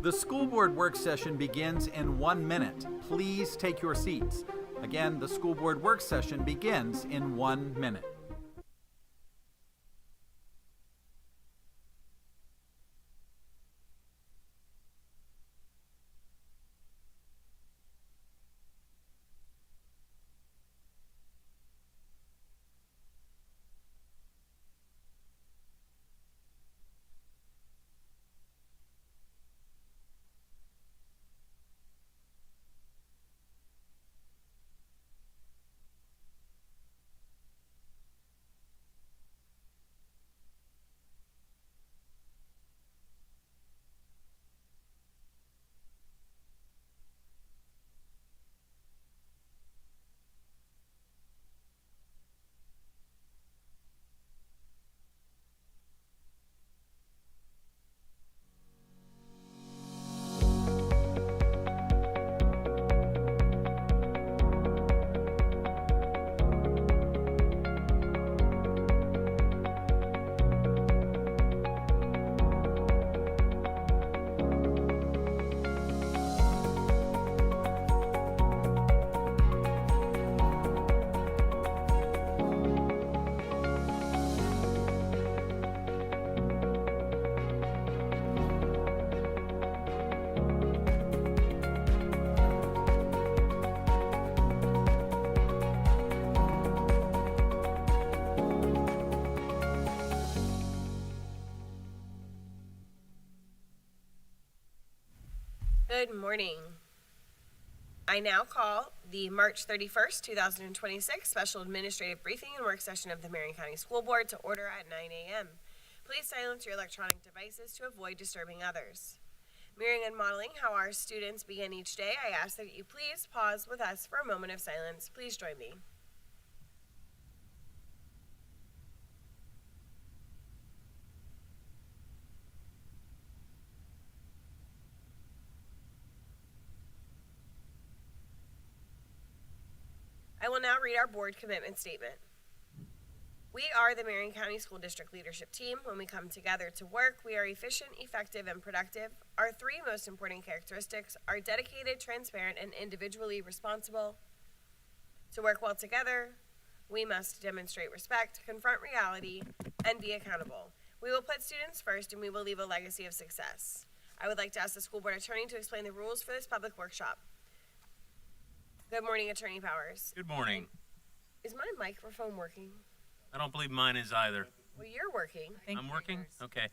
The school board work session begins in 1 minute. Please take your seats. Again, the school board work session begins in 1 minute. Good morning. I now call the March 31st, 2026 Special Administrative Briefing and Work Session of the Marion County School Board to order at 9 a.m. Please silence your electronic devices to avoid disturbing others. Mirroring and modeling how our students begin each day, I ask that you please pause with us for a moment of silence. Please join me. I will now read our board commitment statement. We are the Marion County School District Leadership Team. When we come together to work, we are efficient, effective, and productive. Our three most important characteristics are dedicated, transparent, and individually responsible. To work well together, we must demonstrate respect, confront reality, and be accountable. We will put students first, and we will leave a legacy of success. I would like to ask the school board attorney to explain the rules for this public workshop. Good morning, Attorney Powers. Good morning. Is my microphone working? I don't believe mine is either. Well, you're working. I'm working? Okay.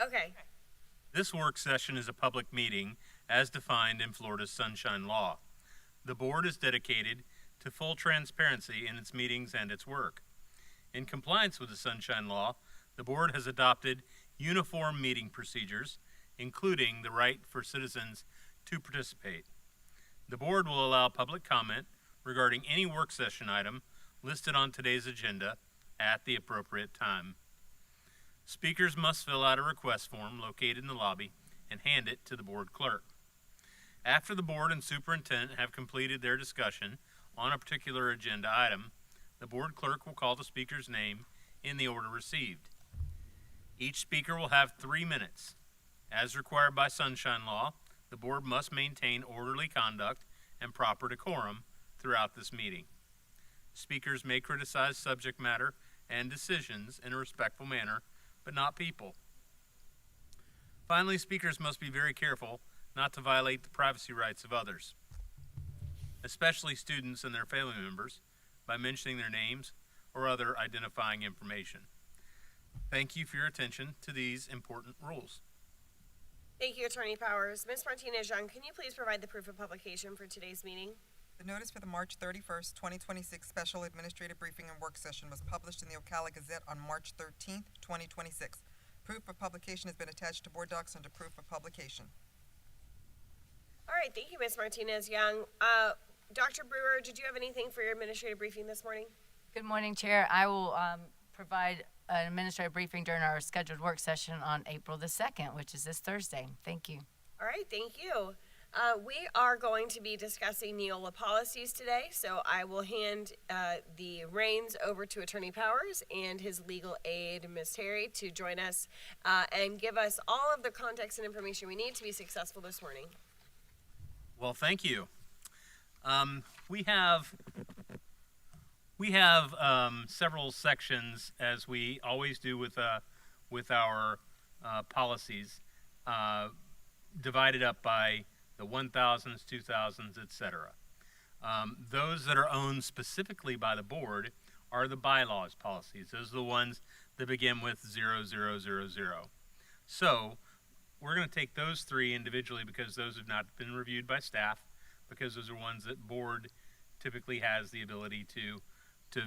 Okay. This work session is a public meeting as defined in Florida's Sunshine Law. The board is dedicated to full transparency in its meetings and its work. In compliance with the Sunshine Law, the board has adopted uniform meeting procedures, including the right for citizens to participate. The board will allow public comment regarding any work session item listed on today's agenda at the appropriate time. Speakers must fill out a request form located in the lobby and hand it to the board clerk. After the board and superintendent have completed their discussion on a particular agenda item, the board clerk will call the speaker's name in the order received. Each speaker will have 3 minutes. As required by Sunshine Law, the board must maintain orderly conduct and proper decorum throughout this meeting. Speakers may criticize subject matter and decisions in a respectful manner, but not people. Finally, speakers must be very careful not to violate the privacy rights of others, especially students and their family members, by mentioning their names or other identifying information. Thank you for your attention to these important rules. Thank you, Attorney Powers. Ms. Martinez-Young, can you please provide the proof of publication for today's meeting? The notice for the March 31st, 2026 Special Administrative Briefing and Work Session was published in the Ocala Gazette on March 13th, 2026. Proof of publication has been attached to board docs under proof of publication. All right, thank you, Ms. Martinez-Young. Dr. Brewer, did you have anything for your administrative briefing this morning? Good morning, Chair. I will provide an administrative briefing during our scheduled work session on April the 2nd, which is this Thursday. Thank you. All right, thank you. We are going to be discussing NEOLA policies today, so I will hand the reins over to Attorney Powers and his legal aide, Ms. Terry, to join us and give us all of the context and information we need to be successful this morning. Well, thank you. We have several sections, as we always do with our policies, divided up by the 1000s, 2000s, etc. Those that are owned specifically by the board are the bylaws policies. Those are the ones that begin with 0000. So we're going to take those three individually because those have not been reviewed by staff, because those are ones that board typically has the ability to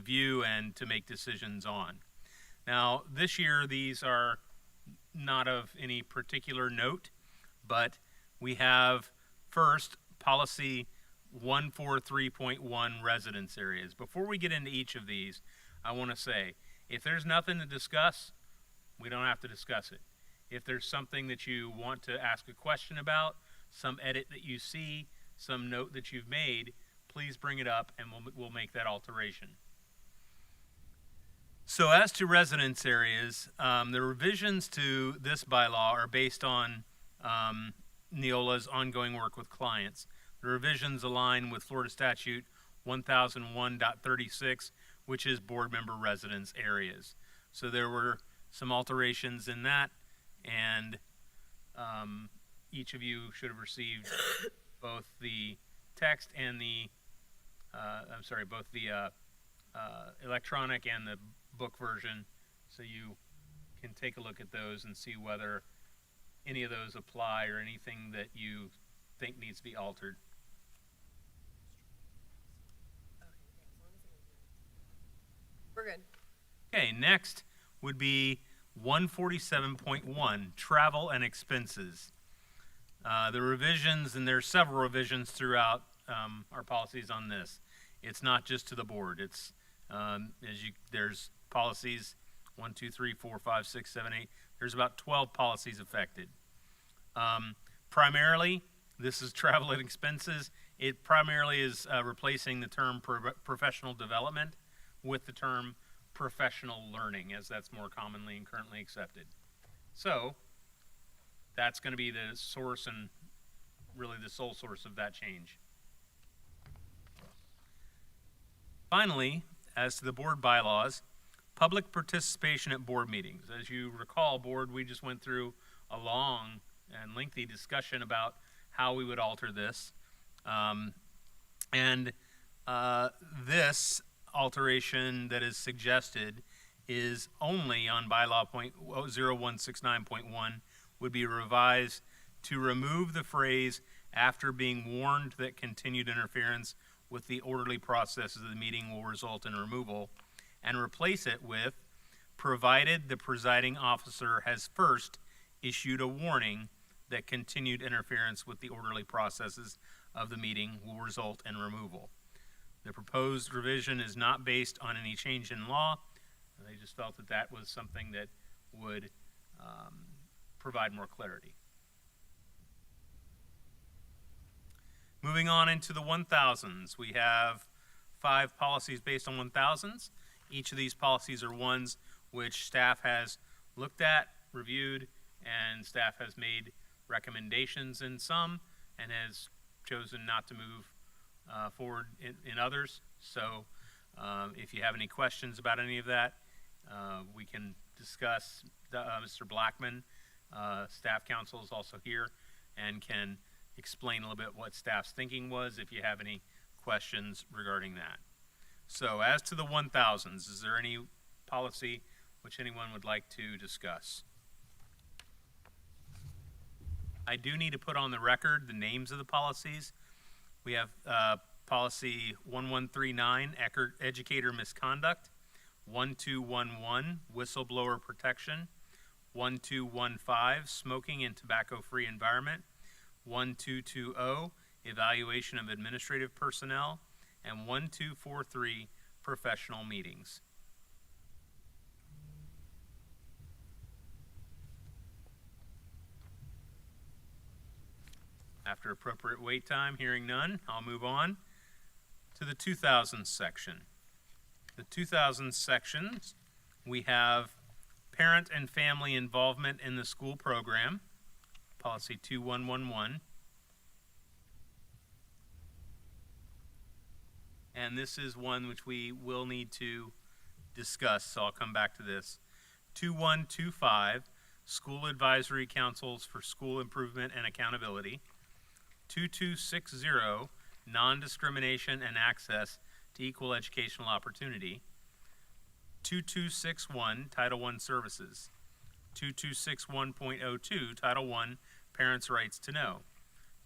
view and to make decisions on. Now, this year, these are not of any particular note, but we have first policy 143.1 residence areas. Before we get into each of these, I want to say, if there's nothing to discuss, we don't have to discuss it. If there's something that you want to ask a question about, some edit that you see, some note that you've made, please bring it up and we'll make that alteration. So as to residence areas, the revisions to this bylaw are based on NEOLA's ongoing work with clients. The revisions align with Florida Statute 1001.36, which is board member residence areas. So there were some alterations in that, and each of you should have received both the text and the both the electronic and the book version, so you can take a look at those and see whether any of those apply or anything that you think needs to be altered. We're good. Okay, next would be 147.1, travel and expenses. The revisions, and there's several revisions throughout our policies on this. It's not just to the board. It's there's policies 1, 2, 3, 4, 5, 6, 7, 8. There's about 12 policies affected. Primarily, this is travel and expenses. It primarily is replacing the term professional development with the term professional learning, as that's more commonly and currently accepted. So that's going to be the source and really the sole source of that change. Finally, as to the board bylaws, public participation at board meetings. As you recall, board, we just went through a long and lengthy discussion about how we would alter this. This alteration that is suggested is only on bylaw 0169.1, would be revised to remove the phrase "after being warned that continued interference with the orderly processes of the meeting will result in removal," and replace it with "provided the presiding officer has first issued a warning that continued interference with the orderly processes of the meeting will result in removal." The proposed revision is not based on any change in law. They just felt that that was something that would provide more clarity. Moving on into the 1000s, we have 5 policies based on 1000s. Each of these policies are ones which staff has looked at, reviewed, and staff has made recommendations in some and has chosen not to move forward in others. So if you have any questions about any of that, we can discuss. Mr. Blackman, staff counsel, is also here and can explain a little bit what staff's thinking was if you have any questions regarding that. So as to the 1000s, is there any policy which anyone would like to discuss? I do need to put on the record the names of the policies. We have policy 1139, educator misconduct, 1211, whistleblower protection, 1215, smoking and tobacco-free environment, 1220, evaluation of administrative personnel, and 1243, professional meetings. After appropriate wait time, hearing none, I'll move on to the 2000s section. The 2000s sections, we have parent and family involvement in the school program, policy 2111. And this is one which we will need to discuss, so I'll come back to this. 2125, school advisory councils for school improvement and accountability. 2260, non-discrimination and access to equal educational opportunity. 2261, Title I services. 2261.02, Title I, parents' rights to know.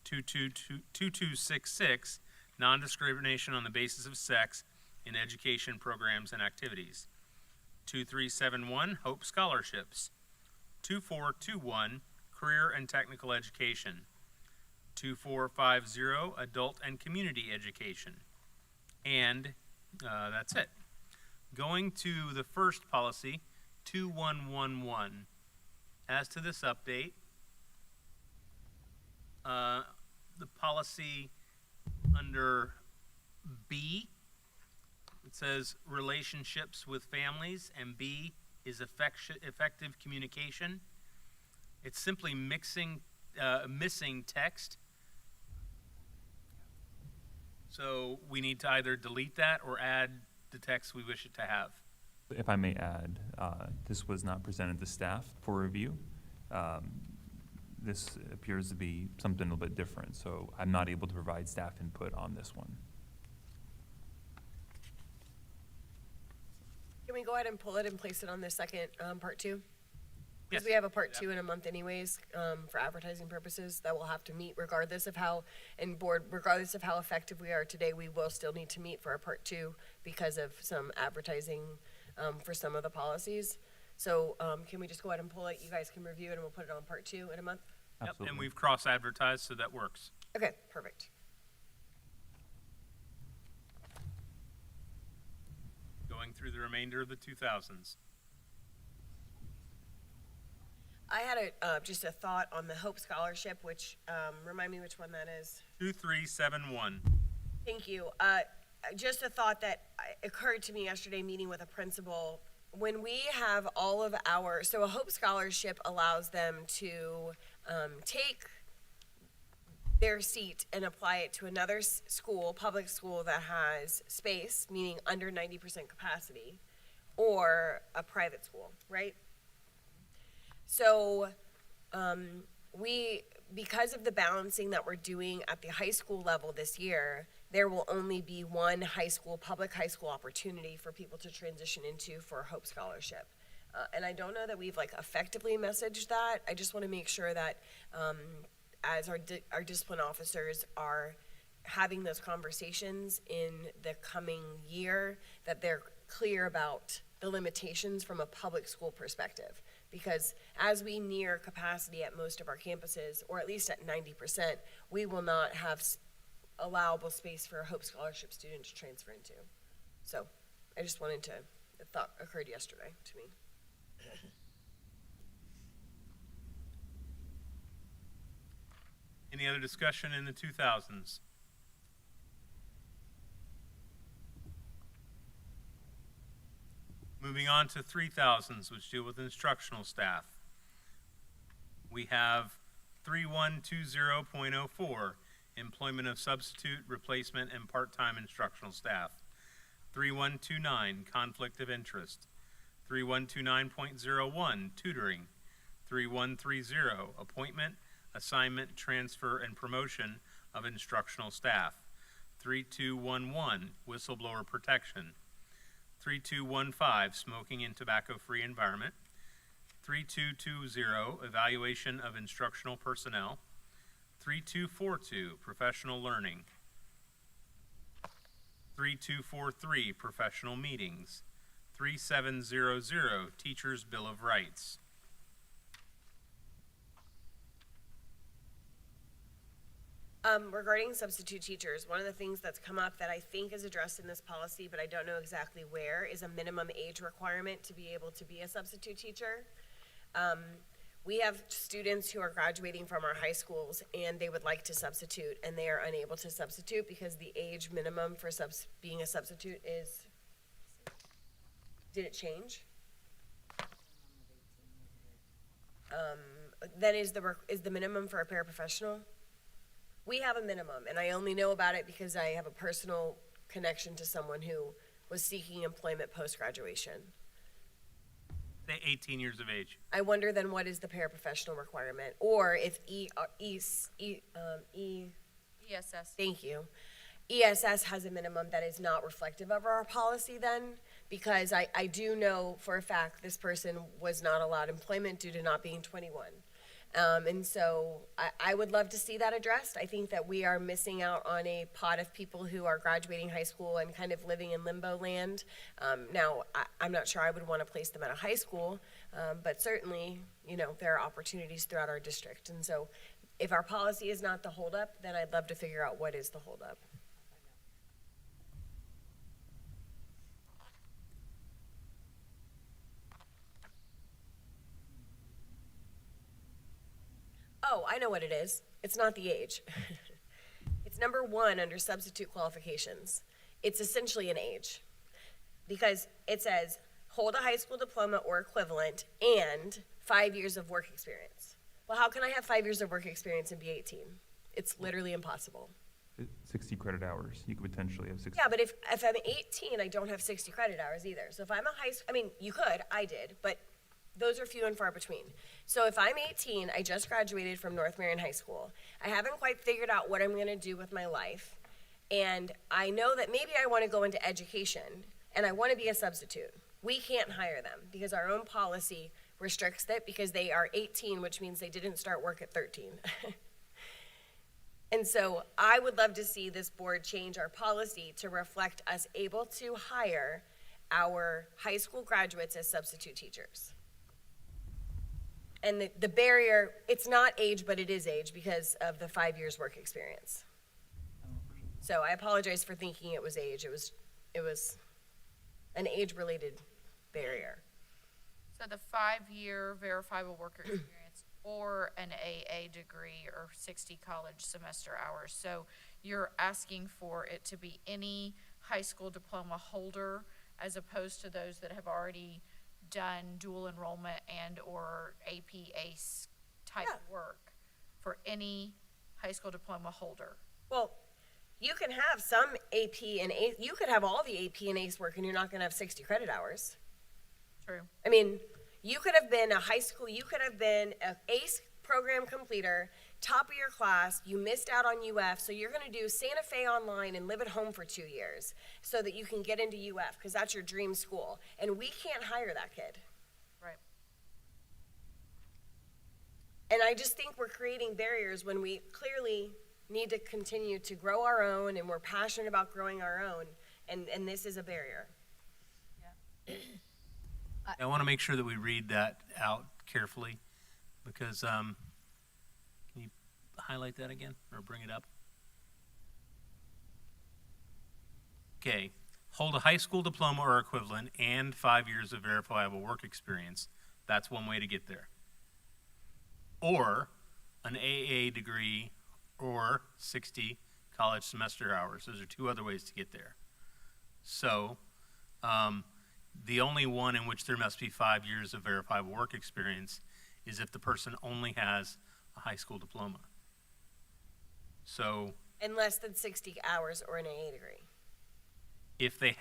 2266, non-discrimination on the basis of sex in education programs and activities. 2371, Hope Scholarships. 2421, career and technical education. 2450, adult and community education. And that's it. Going to the first policy, 2111. As to this update, the policy under B, it says relationships with families, and B is effective communication. It's simply missing text. So we need to either delete that or add the text we wish it to have. If I may add, this was not presented to staff for review. This appears to be something a little bit different, so I'm not able to provide staff input on this one. Can we go ahead and pull it and place it on the second, part two? Yes. Because we have a part two in a month anyways, for advertising purposes, that we'll have to meet regardless of how, regardless of how effective we are today, we will still need to meet for our part two because of some advertising, for some of the policies. So, can we just go ahead and pull it? You guys can review it and we'll put it on part two in a month? Yep, Absolutely. and we've cross-advertised, so that works. Okay, perfect. Going through the remainder of the 2000s. I had just a thought on the Hope Scholarship, which, remind me which one that is. 2371. Thank you. Just a thought that occurred to me yesterday meeting with a principal. When we have all of so a Hope Scholarship allows them to take their seat and apply it to another school, public school that has space, meaning under 90% capacity, or a private school, right? So because of the balancing that we're doing at the high school level this year, there will only be one public high school opportunity for people to transition into for a Hope Scholarship. And I don't know that we've effectively messaged that. I just want to make sure that as our discipline officers are having those conversations in the coming year, that they're clear about the limitations from a public school perspective. Because as we near capacity at most of our campuses, or at least at 90%, we will not have allowable space for a Hope Scholarship student to transfer into. So I just wanted to, the thought occurred yesterday to me. Any other discussion in the 2000s? Moving on to 3000s, which deal with instructional staff. We have 3120.04, employment of substitute, replacement, and part-time instructional staff. 3129, conflict of interest. 3129.01, tutoring. 3130, appointment, assignment, transfer, and promotion of instructional staff. 3211, whistleblower protection. 3215, smoking and tobacco-free environment. 3220, evaluation of instructional personnel. 3242, professional learning. 3243, professional meetings. 3700, Teachers' Bill of Rights. Regarding substitute teachers, one of the things that's come up that I think is addressed in this policy, but I don't know exactly where, is a minimum age requirement to be able to be a substitute teacher. We have students who are graduating from our high schools and they would like to substitute and they are unable to substitute because the age minimum for being a substitute is, did it change? Then is the minimum for a paraprofessional? We have a minimum, and I only know about it because I have a personal connection to someone who was seeking employment post-graduation. Say 18 years of age. I wonder then what is the paraprofessional requirement, or if ESS. thank you, ESS has a minimum that is not reflective of our policy then, because I do know for a fact this person was not allowed employment due to not being 21. And so I would love to see that addressed. I think that we are missing out on a pot of people who are graduating high school and kind of living in limbo land. Now, I'm not sure I would want to place them at a high school, but certainly, you know, there are opportunities throughout our district. And so if our policy is not the holdup, then I'd love to figure out what is the holdup. Oh, I know what it is. It's not the age. It's number 1 under substitute qualifications. It's essentially an age because it says hold a high school diploma or equivalent and 5 years of work experience. Well, how can I have 5 years of work experience and be 18? It's literally impossible. 60 credit hours, you could potentially have 60. Yeah, but if I'm 18, I don't have 60 credit hours either. So if I'm a I mean, you could, I did, but those are few and far between. So if I'm 18, I just graduated from North Marion High School. I haven't quite figured out what I'm going to do with my life. And I know that maybe I want to go into education and I want to be a substitute. We can't hire them because our own policy restricts it because they are 18, which means they didn't start work at 13. And so I would love to see this board change our policy to reflect us able to hire our high school graduates as substitute teachers. And the barrier, it's not age, but it is age because of the 5 years work experience. So I apologize for thinking it was age. It was an age-related barrier. So the 5-year verifiable work experience or an AA degree or 60 college semester hours. So you're asking for it to be any high school diploma holder as opposed to those that have already done dual enrollment and or AP ACE type work for any high school diploma holder. Well, you can have some AP and ACE, you could have all the AP and ACE work and you're not gonna have 60 credit hours. True. I mean, you could have been a high school, you could have been an ACE program completer, top of your class, you missed out on UF, so you're gonna do Santa Fe online and live at home for 2 years so that you can get into UF, because that's your dream school. And we can't hire that kid. Right. And I just think we're creating barriers when we clearly need to continue to grow our own, and we're passionate about growing our own, and this is a barrier. I want to make sure that we read that out carefully because, can you highlight that again or bring it up? Okay, hold a high school diploma or equivalent and 5 years of verifiable work experience. That's one way to get there. Or an AA degree or 60 college semester hours. Those are 2 other ways to get there. So, the only one in which there must be 5 years of verifiable work experience is if the person only has a high school diploma. So And less than 60 hours or an AA degree. if they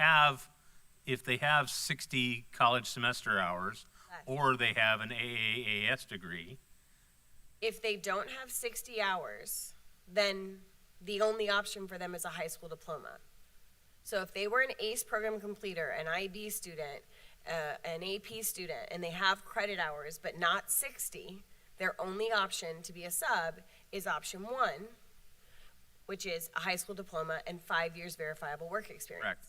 have 60 college semester hours or they have an AAAS degree, If they don't have 60 hours, then the only option for them is a high school diploma. So if they were an ACE program completer, an IB student, an AP student, and they have credit hours but not 60, their only option to be a sub is option 1, which is a high school diploma and 5 years verifiable work experience. correct?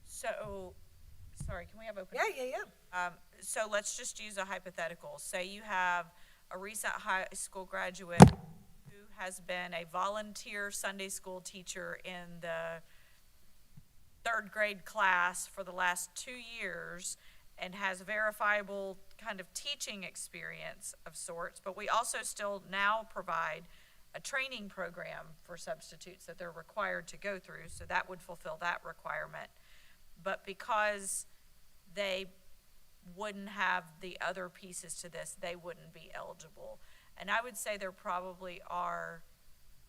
So, sorry, can we have open? Yeah. So let's just use a hypothetical. Say you have a recent high school graduate who has been a volunteer Sunday school teacher in the 3rd grade class for the last 2 years and has verifiable kind of teaching experience of sorts, but we also still now provide a training program for substitutes that they're required to go through, so that would fulfill that requirement. But because they wouldn't have the other pieces to this, they wouldn't be eligible. And I would say there probably are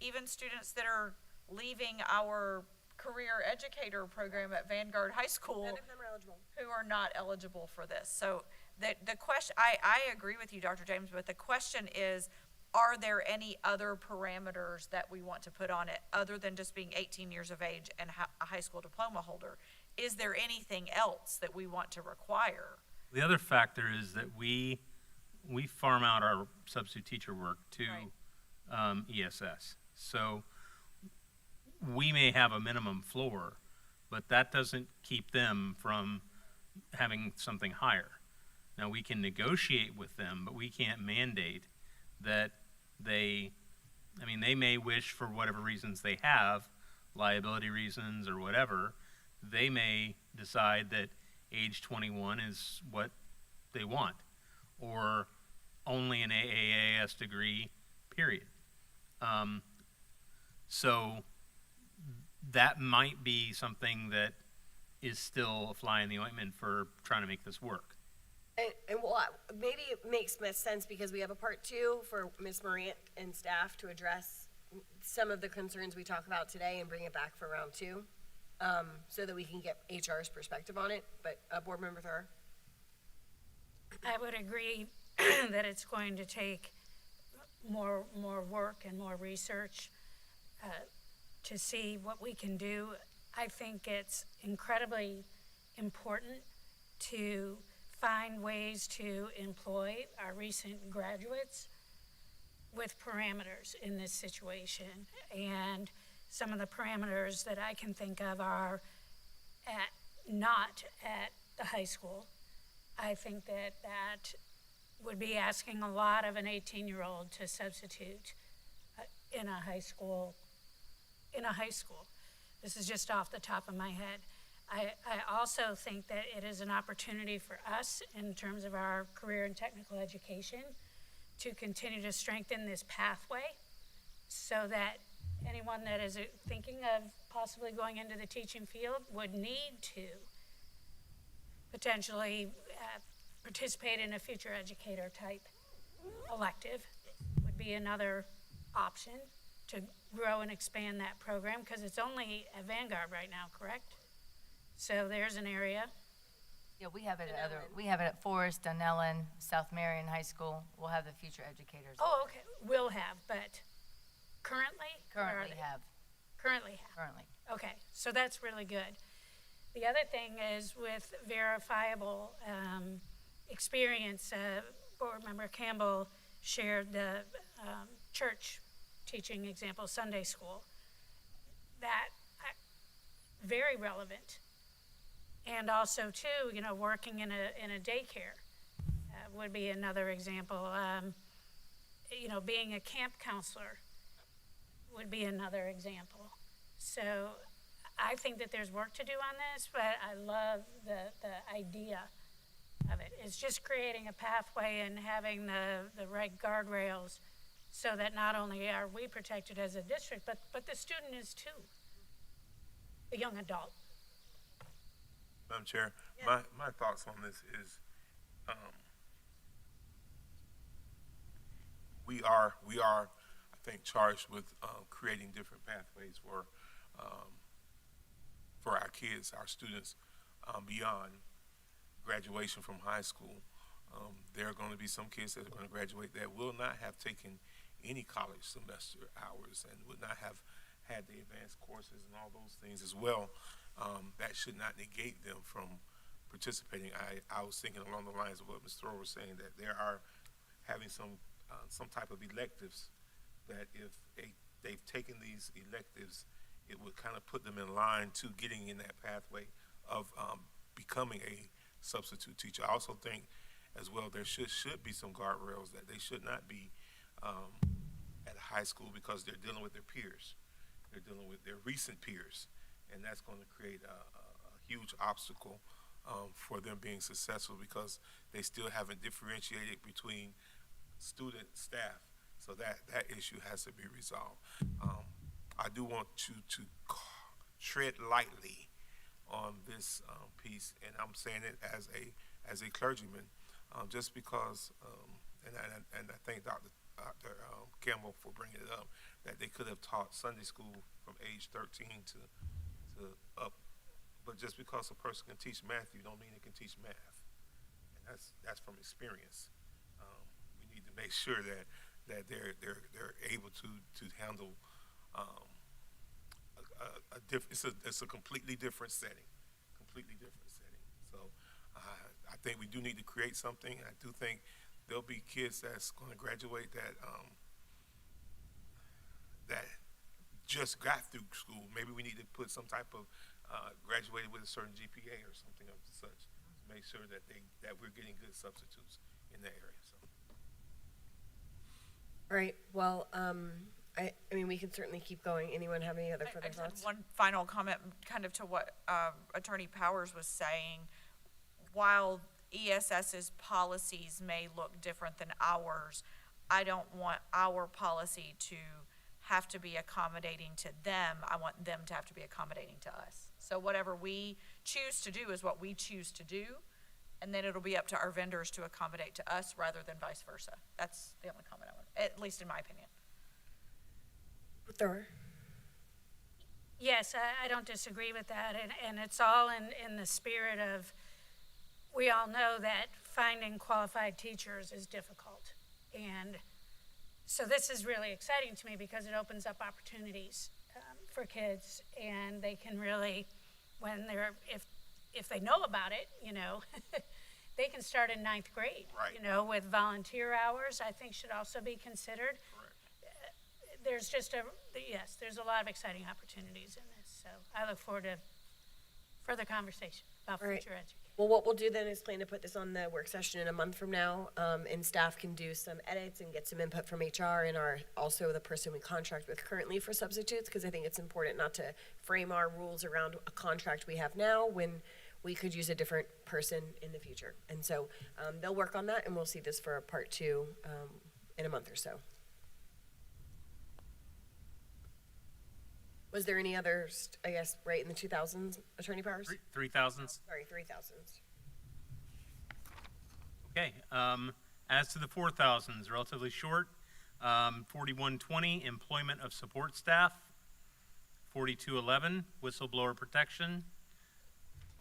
even students that are leaving our career educator program at Vanguard High School None of them are eligible. who are not eligible for this. So the question, I agree with you, Dr. James, but the question is, are there any other parameters that we want to put on it other than just being 18 years of age and a high school diploma holder? Is there anything else that we want to require? The other factor is that we farm out our substitute teacher work to ESS. So we may have a minimum floor, but that doesn't keep them from having something higher. Now, we can negotiate with them, but we can't mandate that they may wish, for whatever reasons they have, liability reasons or whatever, they may decide that age 21 is what they want, or only an AAAS degree, period. So that might be something that is still a fly in the ointment for trying to make this work. And well, maybe it makes most sense because we have a part 2 for Ms. Marion and staff to address some of the concerns we talk about today and bring it back for round 2, so that we can get HR's perspective on it. But Board Member Thur? I would agree that it's going to take more work and more research to see what we can do. I think it's incredibly important to find ways to employ our recent graduates with parameters in this situation. And some of the parameters that I can think of are not at the high school. I think that would be asking a lot of an 18-year-old to substitute in a high school. This is just off the top of my head. I also think that it is an opportunity for us in terms of our career and technical education to continue to strengthen this pathway so that anyone that is thinking of possibly going into the teaching field would need to potentially participate in a future educator type elective would be another option to grow and expand that program, because it's only at Vanguard right now, correct? So there's an area. Yeah, we have it at Forest, Dunellen, South Marion High School. We'll have the future educators. Oh, okay, will have, but currently? Currently have. Currently have. Currently. Okay, so that's really good. The other thing is with verifiable experience, Board Member Campbell shared the church teaching example, Sunday school. That very relevant. And also too, working in a daycare would be another example. Being a camp counselor would be another example. So I think that there's work to do on this, but I love the idea of it. It's just creating a pathway and having the right guardrails so that not only are we protected as a district, but the student is too, the young adult. Madam Chair, Yeah. my thoughts on this is, we are, I think, charged with creating different pathways for our kids, our students, beyond graduation from high school. There are going to be some kids that are going to graduate that will not have taken any college semester hours and would not have had the advanced courses and all those things as well. That should not negate them from participating. I was thinking along the lines of what Ms. Thor was saying, that there are having some type of electives that if they've taken these electives, it would kind of put them in line to getting in that pathway of becoming a substitute teacher. I also think as well there should be some guardrails that they should not be at high school, because they're dealing with their peers. They're dealing with their recent peers, and that's going to create a huge obstacle for them being successful, because they still haven't differentiated between student, staff. So that issue has to be resolved. I do want you to tread lightly on this piece, and I'm saying it as a clergyman, just because, and I thank Dr. Campbell for bringing it up, that they could have taught Sunday school from age 13 to up, but just because a person can teach Matthew don't mean they can teach math, and that's from experience. We need to make sure that they're able to handle it's a completely different setting, So I think we do need to create something. I do think there'll be kids that's going to graduate that just got through school. Maybe we need to put some type of graduated with a certain GPA or something of such to make sure that we're getting good substitutes in that area. So. All right, well, I mean, we can certainly keep going. Anyone have any other further I just had thoughts? one final comment, kind of to what Attorney Powers was saying. While ESS's policies may look different than ours, I don't want our policy to have to be accommodating to them. I want them to have to be accommodating to us. So whatever we choose to do is what we choose to do, and then it'll be up to our vendors to accommodate to us rather than vice versa. That's the only comment I want, at least in my opinion. Thor? Yes, I don't disagree with that, and it's all in the spirit of, we all know that finding qualified teachers is difficult. And so this is really exciting to me because it opens up opportunities for kids, and they can really, when they're, if they know about it, you know, they can start in 9th grade, Right. you know, with volunteer hours, I think should also be considered. There's just there's a lot of exciting opportunities in this, so I look forward to further conversation about All right. future education. Well, what we'll do then is plan to put this on the work session in a month from now, and staff can do some edits and get some input from HR and also the person we contract with currently for substitutes, because I think it's important not to frame our rules around a contract we have now when we could use a different person in the future. And so they'll work on that, and we'll see this for a part 2 in a month or so. Was there any others, I guess, right in the 2000s, Attorney Powers? 3,000s. Sorry, 3000s. Okay. As to the 4,000s, relatively short. 4120, employment of support staff. 4211, whistleblower protection.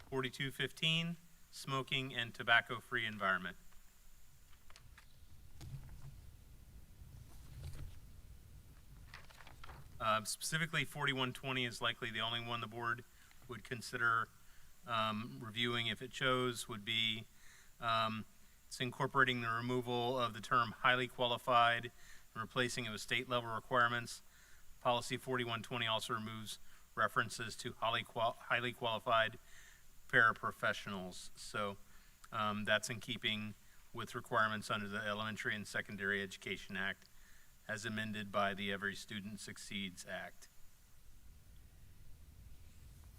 4215, smoking and tobacco-free environment. Specifically, 4120 is likely the only one the board would consider reviewing if it chose. Would be it's incorporating the removal of the term highly qualified and replacing it with state level requirements. Policy 4120 also removes references to highly qualified paraprofessionals. So that's in keeping with requirements under the Elementary and Secondary Education Act, as amended by the Every Student Succeeds Act.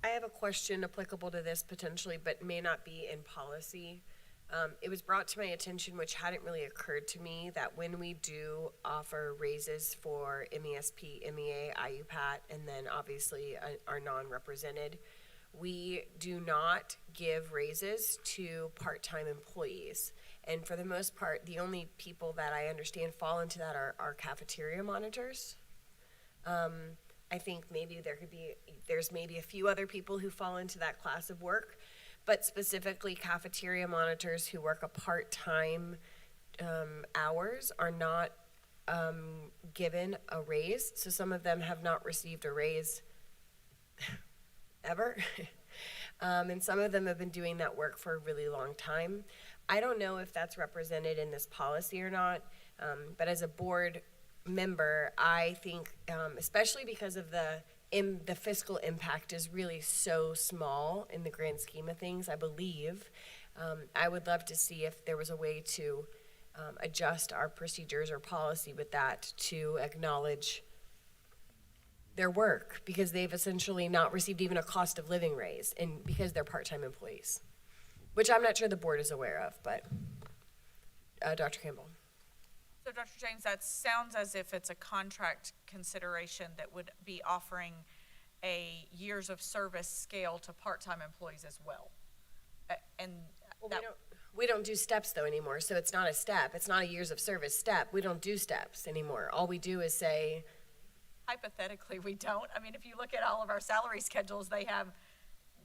I have a question applicable to this potentially, but may not be in policy. It was brought to my attention, which hadn't really occurred to me, that when we do offer raises for MESP, MEA, IUPAT, and then obviously our non-represented, we do not give raises to part-time employees. And for the most part, the only people that I understand fall into that are cafeteria monitors. I think maybe there's maybe a few other people who fall into that class of work, but specifically cafeteria monitors who work a part-time hours are not given a raise. So some of them have not received a raise ever. And some of them have been doing that work for a really long time. I don't know if that's represented in this policy or not, but as a board member, I think, especially because of the fiscal impact is really so small in the grand scheme of things, I believe, I would love to see if there was a way to adjust our procedures or policy with that to acknowledge their work, because they've essentially not received even a cost of living raise, and because they're part-time employees. which I'm not sure the board is aware of, but Dr. Campbell. So, Dr. James, that sounds as if it's a contract consideration that would be offering a years of service scale to part-time employees as well. And Well, that, we don't do steps though anymore, so it's not a step. It's not a years of service step. We don't do steps anymore. All we do is say, hypothetically, we don't. I mean, if you look at all of our salary schedules, they have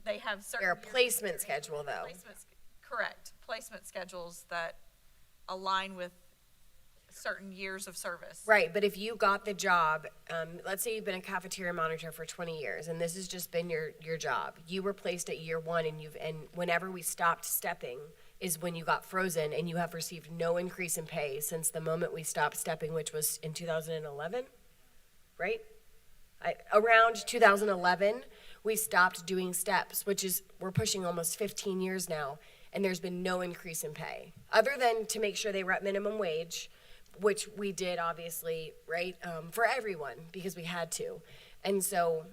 certain. they're a years of placement experience. schedule though. Correct. Placement schedules that align with certain years of service. Right, but if you got the job, let's say you've been a cafeteria monitor for 20 years, and this has just been your job. You were placed at year one, and whenever we stopped stepping is when you got frozen, and you have received no increase in pay since the moment we stopped stepping, which was in 2011, right? Around 2011, we stopped doing steps, which is, we're pushing almost 15 years now, and there's been no increase in pay, other than to make sure they were at minimum wage, which we did obviously, right, for everyone, because we had to. And so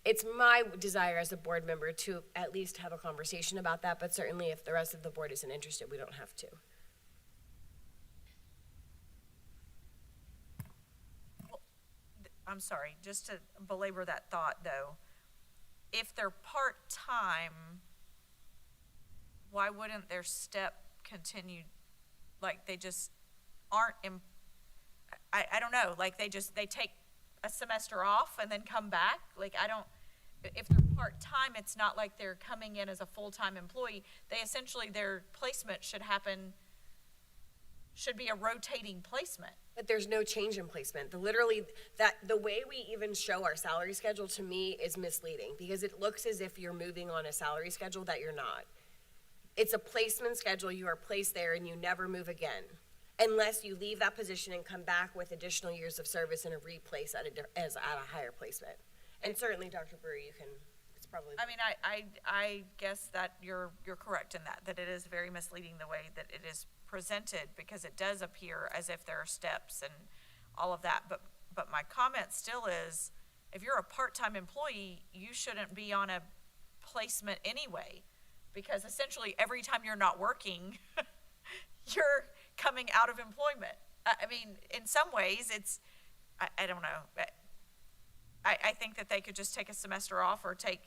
it's my desire as a board member to at least have a conversation about that, but certainly if the rest of the board isn't interested, we don't have to. I'm sorry, just to belabor that thought though, if they're part-time, why wouldn't their step continue, like they just aren't, I don't know, like they take a semester off and then come back? Like if they're part-time, it's not like they're coming in as a full-time employee. They essentially, their placement should be a rotating placement. But there's no change in placement. The way we even show our salary schedule to me is misleading, because it looks as if you're moving on a salary schedule that you're not. It's a placement schedule. You are placed there and you never move again, unless you leave that position and come back with additional years of service and a replace at a higher placement. And certainly, Dr. Brewer, you can, it's probably. I mean, I guess that you're correct in that it is very misleading the way that it is presented, because it does appear as if there are steps and all of that. But my comment still is, if you're a part-time employee, you shouldn't be on a placement anyway, because essentially every time you're not working, you're coming out of employment. I mean, in some ways, it's, I don't know. I think that they could just take a semester off or take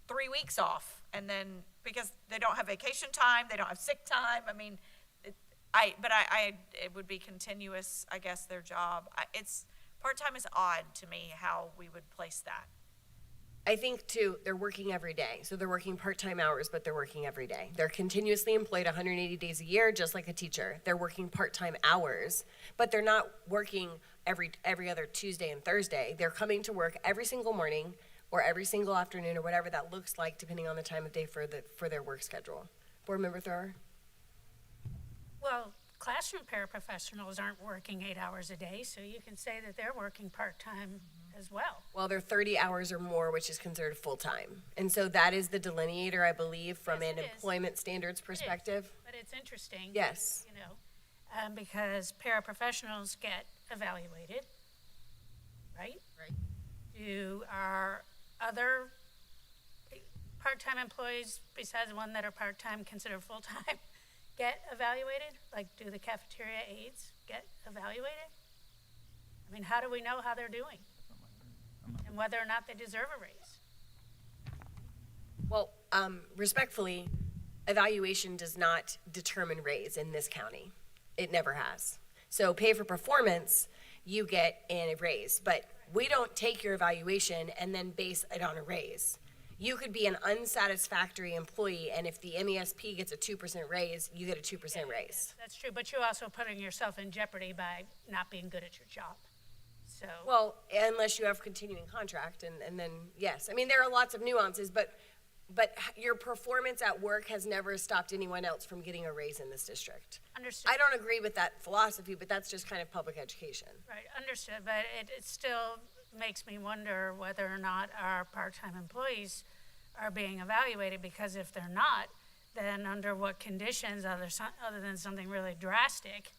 3 weeks off, and then, because they don't have vacation time, they don't have sick time. I mean, it would be continuous, I guess, their job. Part-time is odd to me how we would place that. I think, too, they're working every day. So they're working part-time hours, but they're working every day. They're continuously employed 180 days a year, just like a teacher. They're working part-time hours, but they're not working every other Tuesday and Thursday. They're coming to work every single morning or every single afternoon or whatever that looks like, depending on the time of day for their work schedule. Board Member Thrower? Well, classroom paraprofessionals aren't working 8 hours a day, so you can say that they're working part-time as well. Well, they're 30 hours or more, which is considered full-time. And so that is the delineator, I believe, from Yes, an it is. employment standards perspective. But it's interesting. Yes. You know, because paraprofessionals get evaluated, right? Right. Do our other part-time employees, besides the one that are part-time, considered full-time, get evaluated? Like, do the cafeteria aides get evaluated? I mean, how do we know how they're doing? And whether or not they deserve a raise? Well, respectfully, evaluation does not determine raise in this county. It never has. So pay for performance, you get a raise, but we don't take your evaluation and then base it on a raise. You could be an unsatisfactory employee, and if the MESP gets a 2% raise, you get a 2% raise. That's true, but you're also putting yourself in jeopardy by not being good at your job. So, Well, unless you have continuing contract, and then, yes. I mean, there are lots of nuances, but your performance at work has never stopped anyone else from getting a raise in this district. understood. I don't agree with that philosophy, but that's just kind of public education. Right, understood, but it still makes me wonder whether or not our part-time employees are being evaluated, because if they're not, then under what conditions, other than something really drastic,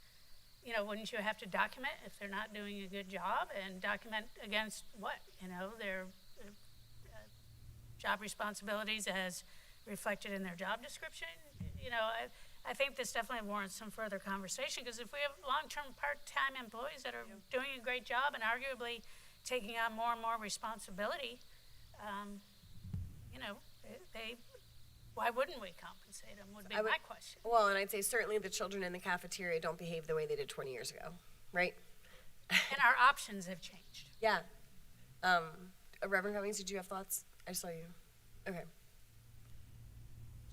you know, wouldn't you have to document if they're not doing a good job, and document against what? You know, their job responsibilities as reflected in their job description. You know, I think this definitely warrants some further conversation, because if we have long-term part-time employees that are doing a great job and arguably taking on more and more responsibility, you know, why wouldn't we compensate them, would be my question. Well, and I'd say certainly the children in the cafeteria don't behave the way they did 20 years ago, right? And our options have changed. Yeah. Reverend Cummings, did you have thoughts? I saw you. Okay.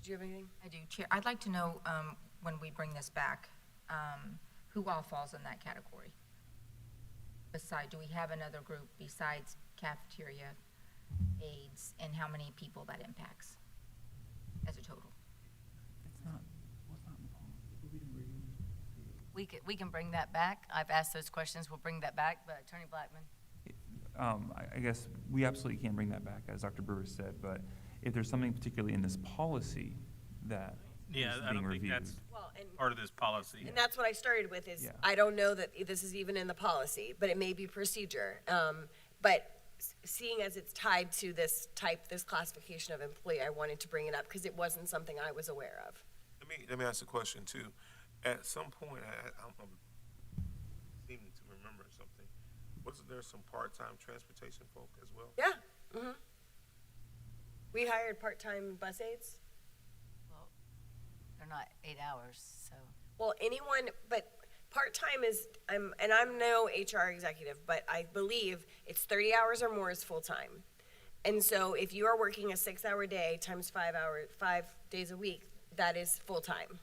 Did you have anything? I do, Chair. I'd like to know, when we bring this back, who all falls in that category? Do we have another group besides cafeteria aides, and how many people that impacts as a total? We can bring that back. I've asked those questions. We'll bring that back, but Attorney Blackman. I guess we absolutely can bring that back, as Dr. Brewer said, but if there's something particularly in this policy that Yeah, is I being don't think reviewed. that's Well, and part of this policy. And that's what I started with is, Yeah. I don't know that this is even in the policy, but it may be procedure. But seeing as it's tied to this classification of employee, I wanted to bring it up because it wasn't something I was aware of. Let me ask a question too. At some point, I'm seeming to remember something. Wasn't there some part-time transportation folk as well? Yeah. Mm-hmm. We hired part-time bus aides. Well, they're not 8 hours, so. Well, anyone, but part-time is, and I'm no HR executive, but I believe it's 30 hours or more is full-time. And so if you are working a 6-hour day times 5 days a week, that is full-time.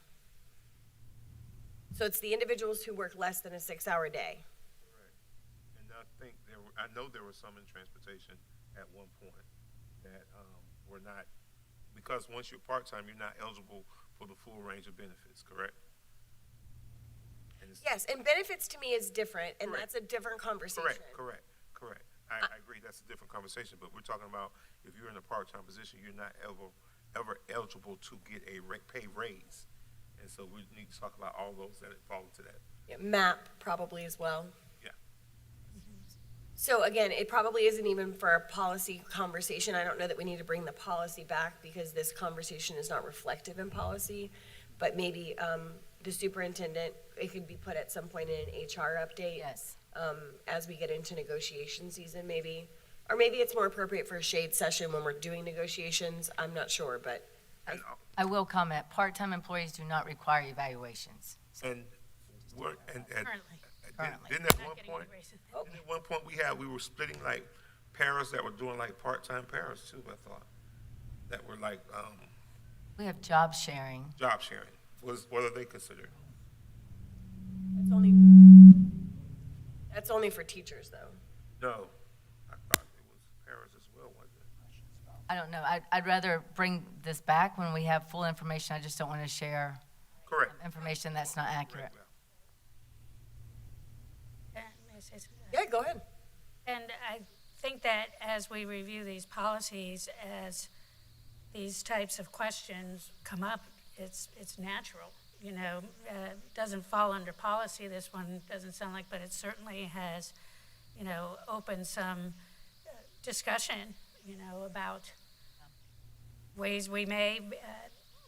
So it's the individuals who work less than a 6-hour day. Right. And I know there were some in transportation at one point that were not, because once you're part-time, you're not eligible for the full range of benefits, correct? And Yes, and benefits to me is different, and Correct. that's a different conversation. Correct. I agree, that's a different conversation, but we're talking about if you're in a part-time position, you're not ever eligible to get a pay raise. And so we need to talk about all those that fall into that. Yeah, MAP probably as well. Yeah. So again, it probably isn't even for a policy conversation. I don't know that we need to bring the policy back because this conversation is not reflective in policy. But maybe the superintendent, it could be put at some point in an HR update. Yes. As we get into negotiation season, maybe. Or maybe it's more appropriate for a shade session when we're doing negotiations. I'm not sure, but And, I will comment, part-time employees do not require evaluations. and we're, and Currently. didn't at Not one getting point, any raises. didn't at one point we were splitting like paras that were doing like part-time paras too, I thought. That were like, We have job sharing. job sharing. What are they considered? that's only for teachers, though. No, I thought it was paras as well, wasn't it? I don't know. I'd rather bring this back when we have full information. I just don't want to share Correct. information that's not accurate. Correct. May I say something? Yeah, go ahead. And I think that as we review these policies, as these types of questions come up, it's natural, you know. It doesn't fall under policy, this one doesn't sound like, but it certainly has, you know, opened some discussion, you know, about ways we may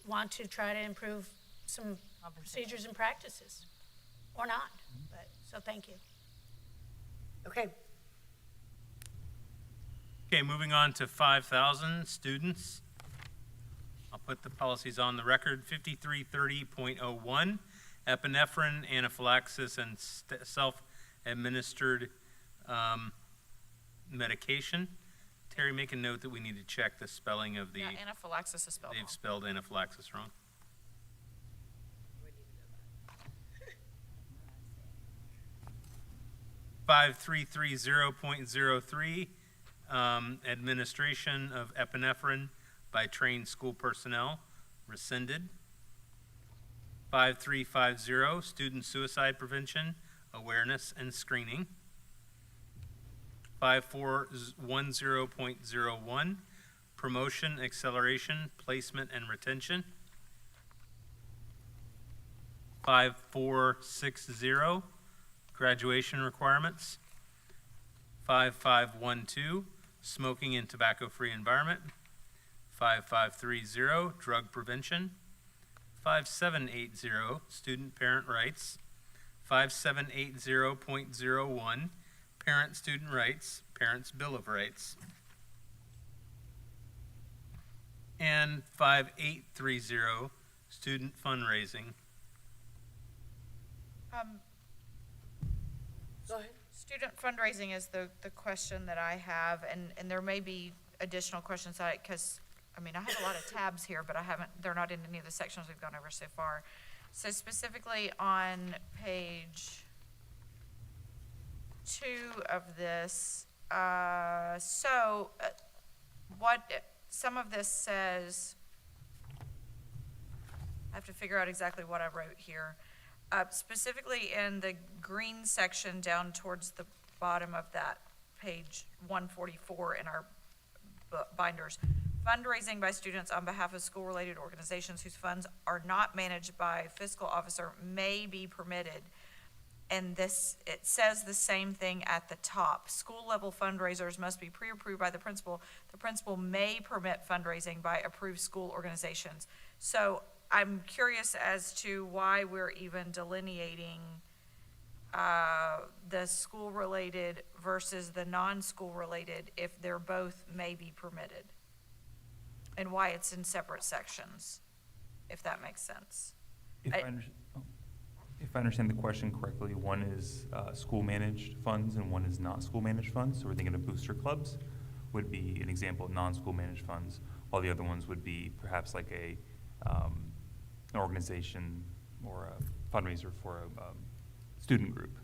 want to try to improve some procedures and practices, or not, but, so thank you. Okay. Okay, moving on to 5,000 students. I'll put the policies on the record. 5330.01, epinephrine, anaphylaxis, and self-administered medication. Terry, make a note that we need to check the spelling of the, Yeah, anaphylaxis is spelled they've wrong. spelled anaphylaxis wrong. Five three three 0.03, administration of epinephrine by trained school personnel, rescinded. 5350, student suicide prevention, awareness and screening. 5410.01, promotion, acceleration, placement and retention. 5460, graduation requirements. 5512, smoking and tobacco-free environment. 5530, drug prevention. 5780, student parent rights. 5780.01, parent student rights, parents' bill of rights. And 5830, student fundraising. Go ahead. Student fundraising is the question that I have, and there may be additional questions because, I mean, I have a lot of tabs here, but they're not in any of the sections we've gone over so far. So specifically on page 2 of this, what some of this says, I have to figure out exactly what I wrote here. Specifically in the green section down towards the bottom of that page 144 in our binders, fundraising by students on behalf of school-related organizations whose funds are not managed by fiscal officer may be permitted. And it says the same thing at the top. School-level fundraisers must be pre-approved by the principal. The principal may permit fundraising by approved school organizations. So I'm curious as to why we're even delineating the school-related versus the non-school-related if they're both may be permitted, and why it's in separate sections, if that makes sense. If I understand the question correctly, one is school-managed funds and one is not school-managed funds. So we're thinking of booster clubs would be an example of non-school managed funds, while the other ones would be perhaps like an organization or a fundraiser for a student group.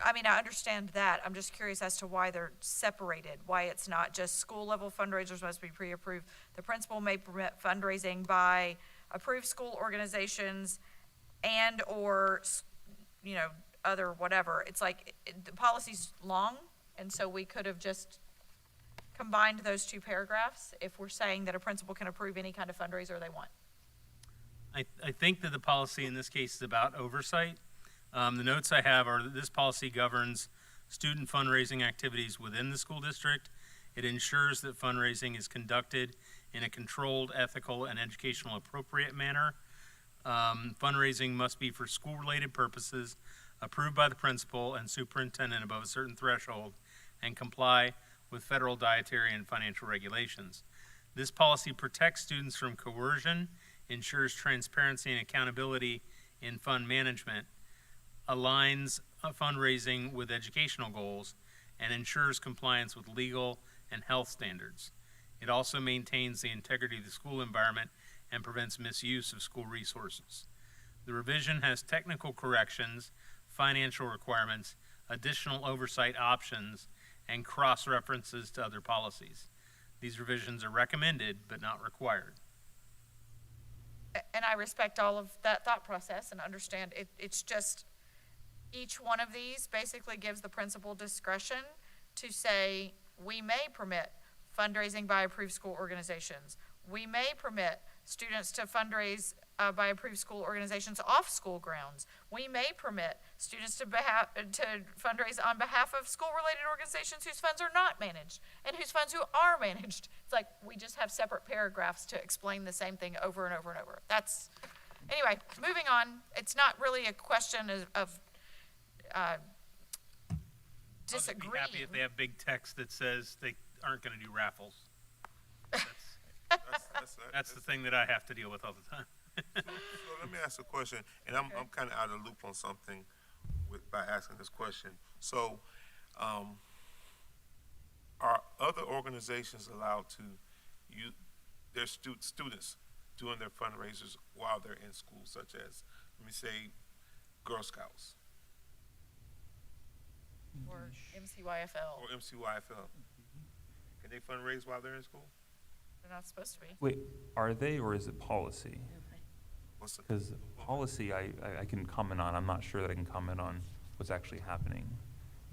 I mean, I understand that. I'm just curious as to why they're separated, why it's not just school-level fundraisers must be pre-approved. The principal may permit fundraising by approved school organizations and or, other whatever. It's like the policy's long, and so we could have just combined those two paragraphs if we're saying that a principal can approve any kind of fundraiser they want. I think that the policy in this case is about oversight. The notes I have are that this policy governs student fundraising activities within the school district. It ensures that fundraising is conducted in a controlled, ethical, and educational appropriate manner. Fundraising must be for school-related purposes, approved by the principal and superintendent above a certain threshold, and comply with federal dietary and financial regulations. This policy protects students from coercion, ensures transparency and accountability in fund management, aligns fundraising with educational goals, and ensures compliance with legal and health standards. It also maintains the integrity of the school environment and prevents misuse of school resources. The revision has technical corrections, financial requirements, additional oversight options, and cross-references to other policies. These revisions are recommended but not required. And I respect all of that thought process and understand it's just each one of these basically gives the principal discretion to say, we may permit fundraising by approved school organizations. We may permit students to fundraise by approved school organizations off school grounds. We may permit students to fundraise on behalf of school-related organizations whose funds are not managed and whose funds who are managed. It's like we just have separate paragraphs to explain the same thing over and over and over. Anyway, moving on. It's not really a question of disagreeing. I'll just be happy if they have big text that says they aren't going to do raffles. That's the thing that I have to deal with all the time. So let me ask a question, and I'm kind of out of the loop on something by asking this question. So, are other organizations allowed to use their students doing their fundraisers while they're in school, such as, let me say, Girl Scouts? Or MCYFL. Or MCYFL. Can they fundraise while they're in school? They're not supposed to be. Wait, are they, or is it policy? What's the, Because policy I can comment on. I'm not sure that I can comment on what's actually happening.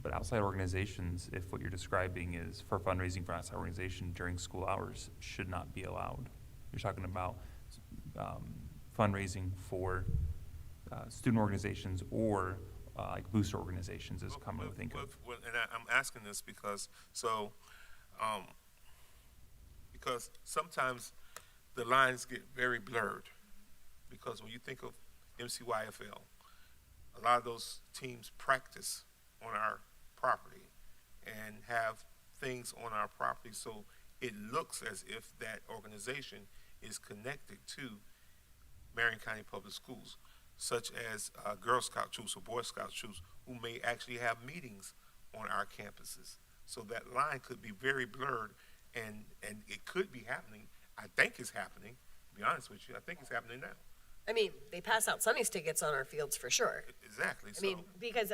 But outside organizations, if what you're describing is for fundraising for outside organization during school hours, should not be allowed. You're talking about fundraising for student organizations or like booster organizations is commonly think of. And I'm asking this because because sometimes the lines get very blurred. Because when you think of MCYFL, a lot of those teams practice on our property and have things on our property, so it looks as if that organization is connected to Marion County Public Schools, such as Girl Scout troops or Boy Scout troops who may actually have meetings on our campuses. So that line could be very blurred, and it could be happening. I think it's happening, to be honest with you. I think it's happening now. I mean, they pass out Sonny's tickets on our fields for sure. Exactly. I mean, because,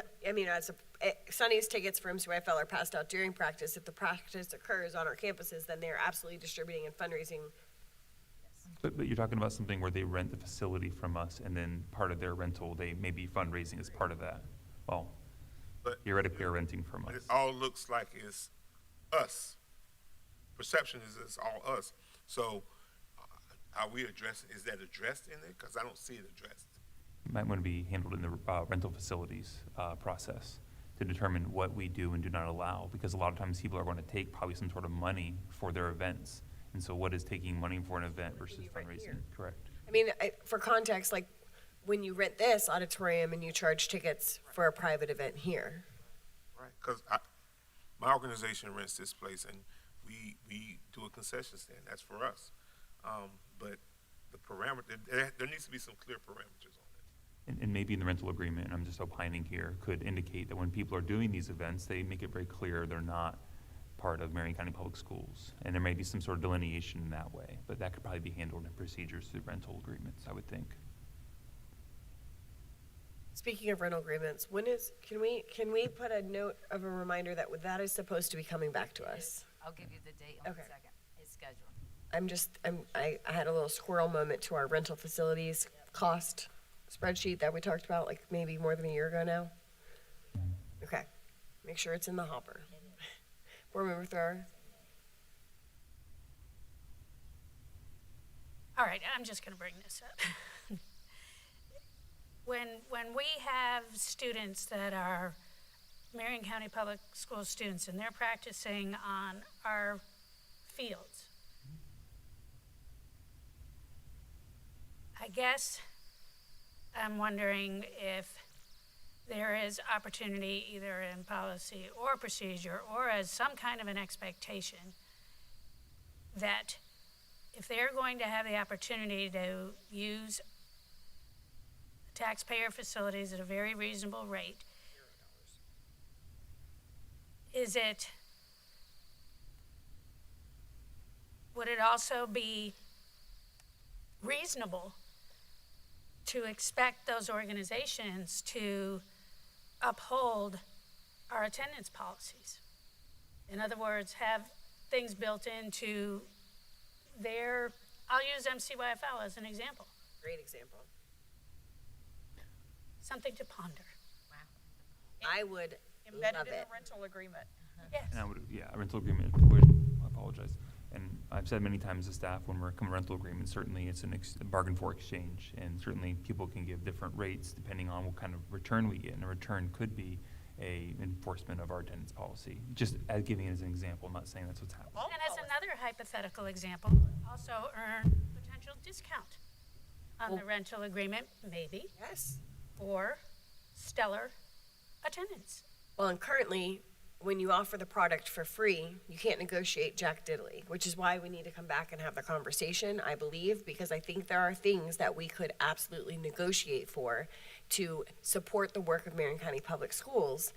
Sonny's tickets for MCYFL are passed out during practice. If the practice occurs on our campuses, then they're absolutely distributing and fundraising. But you're talking about something where they rent the facility from us, and then part of their rental, they may be fundraising as part of that. Well, but theoretically, are renting from But us. it all looks like it's us. Perception is it's all us. So are we addressing, is that addressed in it? Because I don't see it addressed. Might want to be handled in the rental facilities process to determine what we do and do not allow, because a lot of times people are going to take probably some sort of money for their events. And so what is taking money for an event versus fundraising? Correct. I mean, for context, like when you rent this auditorium and you charge tickets for a private event here. Right, because my organization rents this place, and we do a concession stand. That's for us. But the parameter, there needs to be some clear parameters on it. And maybe in the rental agreement, and I'm just opining here, could indicate that when people are doing these events, they make it very clear they're not part of Marion County Public Schools. And there may be some sort of delineation in that way, but that could probably be handled in procedures through rental agreements, I would think. Speaking of rental agreements, can we put a note of a reminder that is supposed to be coming back to us? I'll give you the date in 1 Okay. second. It's scheduled. I had a little squirrel moment to our rental facilities cost spreadsheet that we talked about like maybe more than a year ago now. Okay, make sure it's in the hopper. Board Member Thrower? All right, I'm just gonna bring this up. When we have students that are Marion County Public School students and they're practicing on our fields, I guess I'm wondering if there is opportunity either in policy or procedure or as some kind of an expectation that if they're going to have the opportunity to use taxpayer facilities at a very reasonable rate, would it also be reasonable to expect those organizations to uphold our attendance policies? In other words, have things built into I'll use MCYFL as an example, Great example. something to ponder. I would Embedded love in it. the rental agreement. Yes. And I would, a rental agreement would, I apologize. And I've said many times to staff, when we're coming to rental agreement, certainly it's a bargain for exchange. And certainly people can give different rates depending on what kind of return we get. And a return could be a enforcement of our attendance policy. Just as giving it as an example, I'm not saying that's what's happening. And as another hypothetical example, also earn potential discount on the rental agreement, maybe, Yes. or stellar attendance. Well, and currently, when you offer the product for free, you can't negotiate jack diddly, which is why we need to come back and have the conversation, I believe, because I think there are things that we could absolutely negotiate for to support the work of Marion County Public Schools.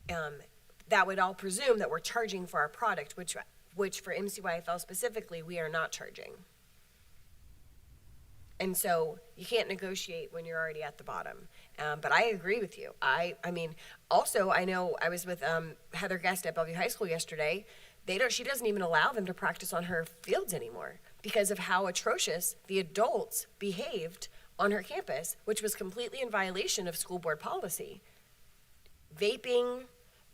That would all presume that we're charging for our product, which for MCYFL specifically, we are not charging. And so you can't negotiate when you're already at the bottom. But I agree with you. I mean, also, I know I was with Heather Guest at Bellevue High School yesterday. She doesn't even allow them to practice on her fields anymore because of how atrocious the adults behaved on her campus, which was completely in violation of school board policy. Vaping,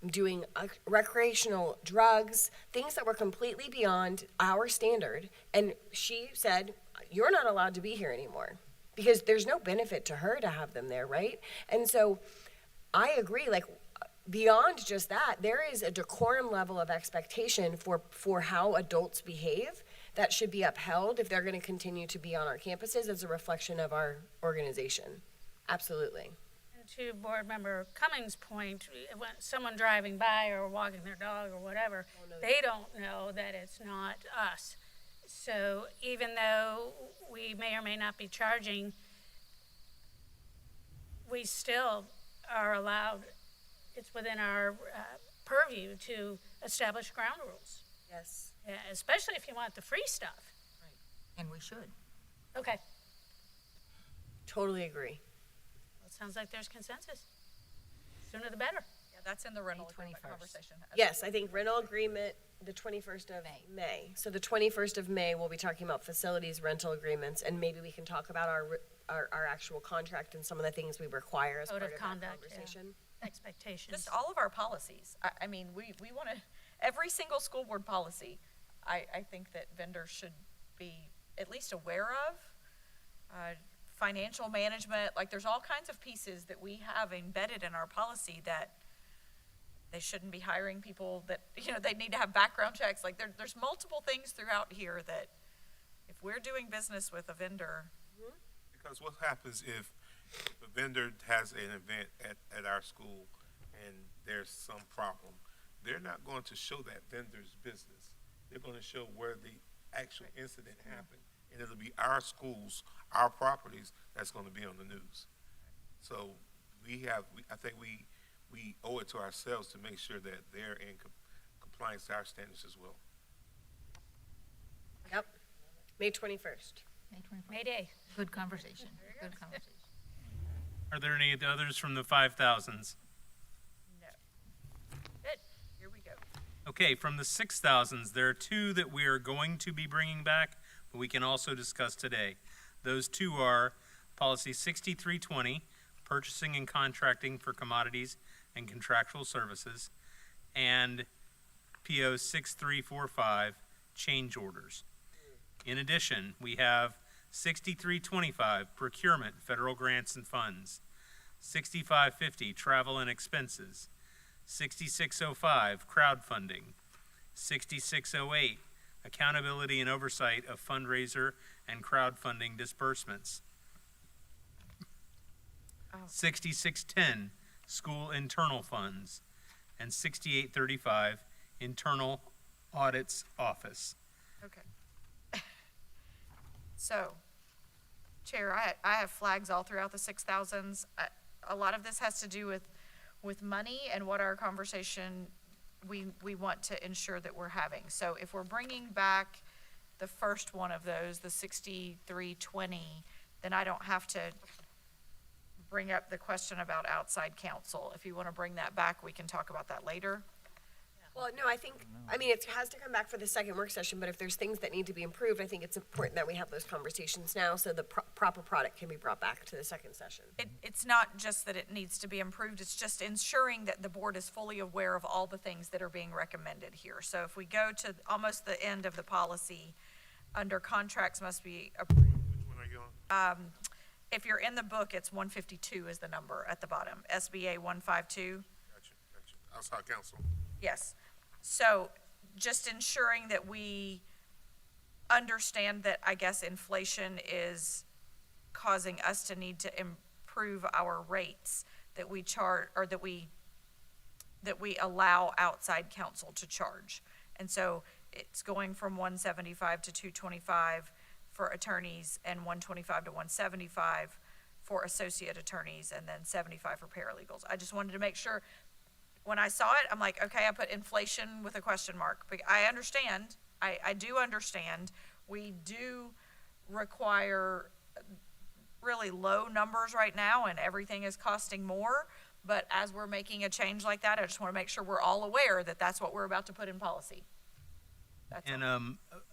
doing recreational drugs, things that were completely beyond our standard. And she said, you're not allowed to be here anymore because there's no benefit to her to have them there, right? And so I agree, like beyond just that, there is a decorum level of expectation for how adults behave that should be upheld if they're going to continue to be on our campuses as a reflection of our organization. Absolutely. And to Board Member Cummings' point, when someone driving by or walking their dog or whatever, they don't know that it's not us. So even though we may or may not be charging, we still are allowed, it's within our purview to establish ground rules. Yes. Yeah, especially if you want the free stuff. And we should. Okay, Totally agree. well, it sounds like there's consensus. Sooner the better. Yeah, that's in the rental May agreement 21st. conversation. Yes, I think rental agreement, the 21st of May. So the 21st of May, we'll be talking about facilities rental agreements, and maybe we can talk about our actual contract and some of the things we require as Code part of of that conduct, yeah. conversation. Expectations. Just all of our policies. I mean, we want to, every single school board policy, I think that vendors should be at least aware of. Financial management, like there's all kinds of pieces that we have embedded in our policy that they shouldn't be hiring people that, you know, they need to have background checks. Like there's multiple things throughout here that if we're doing business with a vendor. Because what happens if a vendor has an event at our school and there's some problem, they're not going to show that vendor's business. They're going to show where the actual incident happened. And it'll be our schools, our properties, that's going to be on the news. So I think we owe it to ourselves to make sure that they're in compliance to our standards as well. Yep. May 21st. May 21st. May Day. Good conversation, good conversation. Are there any others from the 5,000s? No. Good, here we go. Okay, from the 6,000s, there are two that we are going to be bringing back, but we can also discuss today. Those two are Policy 6320, Purchasing and Contracting for Commodities and Contractual Services, and PO 6345, Change Orders. In addition, we have 6325, Procurement, Federal Grants and Funds, 6550, Travel and Expenses, 6605, Crowdfunding, 6608, Accountability and Oversight of Fundraiser and Crowdfunding Disbursements, 6610, School Internal Funds, and 6835, Internal Audits Office. Okay. So, Chair, I have flags all throughout the 6,000s. A lot of this has to do with money and what our conversation we want to ensure that we're having. So if we're bringing back the first one of those, the 6320, then I don't have to bring up the question about outside counsel. If you want to bring that back, we can talk about that later. Well, no, I mean, it has to come back for the second work session, but if there's things that need to be improved, I think it's important that we have those conversations now so the proper product can be brought back to the second session. It's not just that it needs to be improved, it's just ensuring that the board is fully aware of all the things that are being recommended here. So if we go to almost the end of the policy, under contracts must be approved. Which one are you on? If you're in the book, it's 152 is the number at the bottom, SBA 152. Gotcha. Outside counsel. Yes. So just ensuring that we understand that, I guess, inflation is causing us to need to improve our rates that we charge, or that we allow outside counsel to charge. And so it's going from 175 to 225 for attorneys and 125 to 175 for associate attorneys, and then 75 for paralegals. I just wanted to make sure. When I saw it, I'm like, okay, I put inflation with a question mark. But I understand, I do understand, we do require really low numbers right now and everything is costing more. But as we're making a change like that, I just want to make sure we're all aware that that's what we're about to put in policy. That's And all.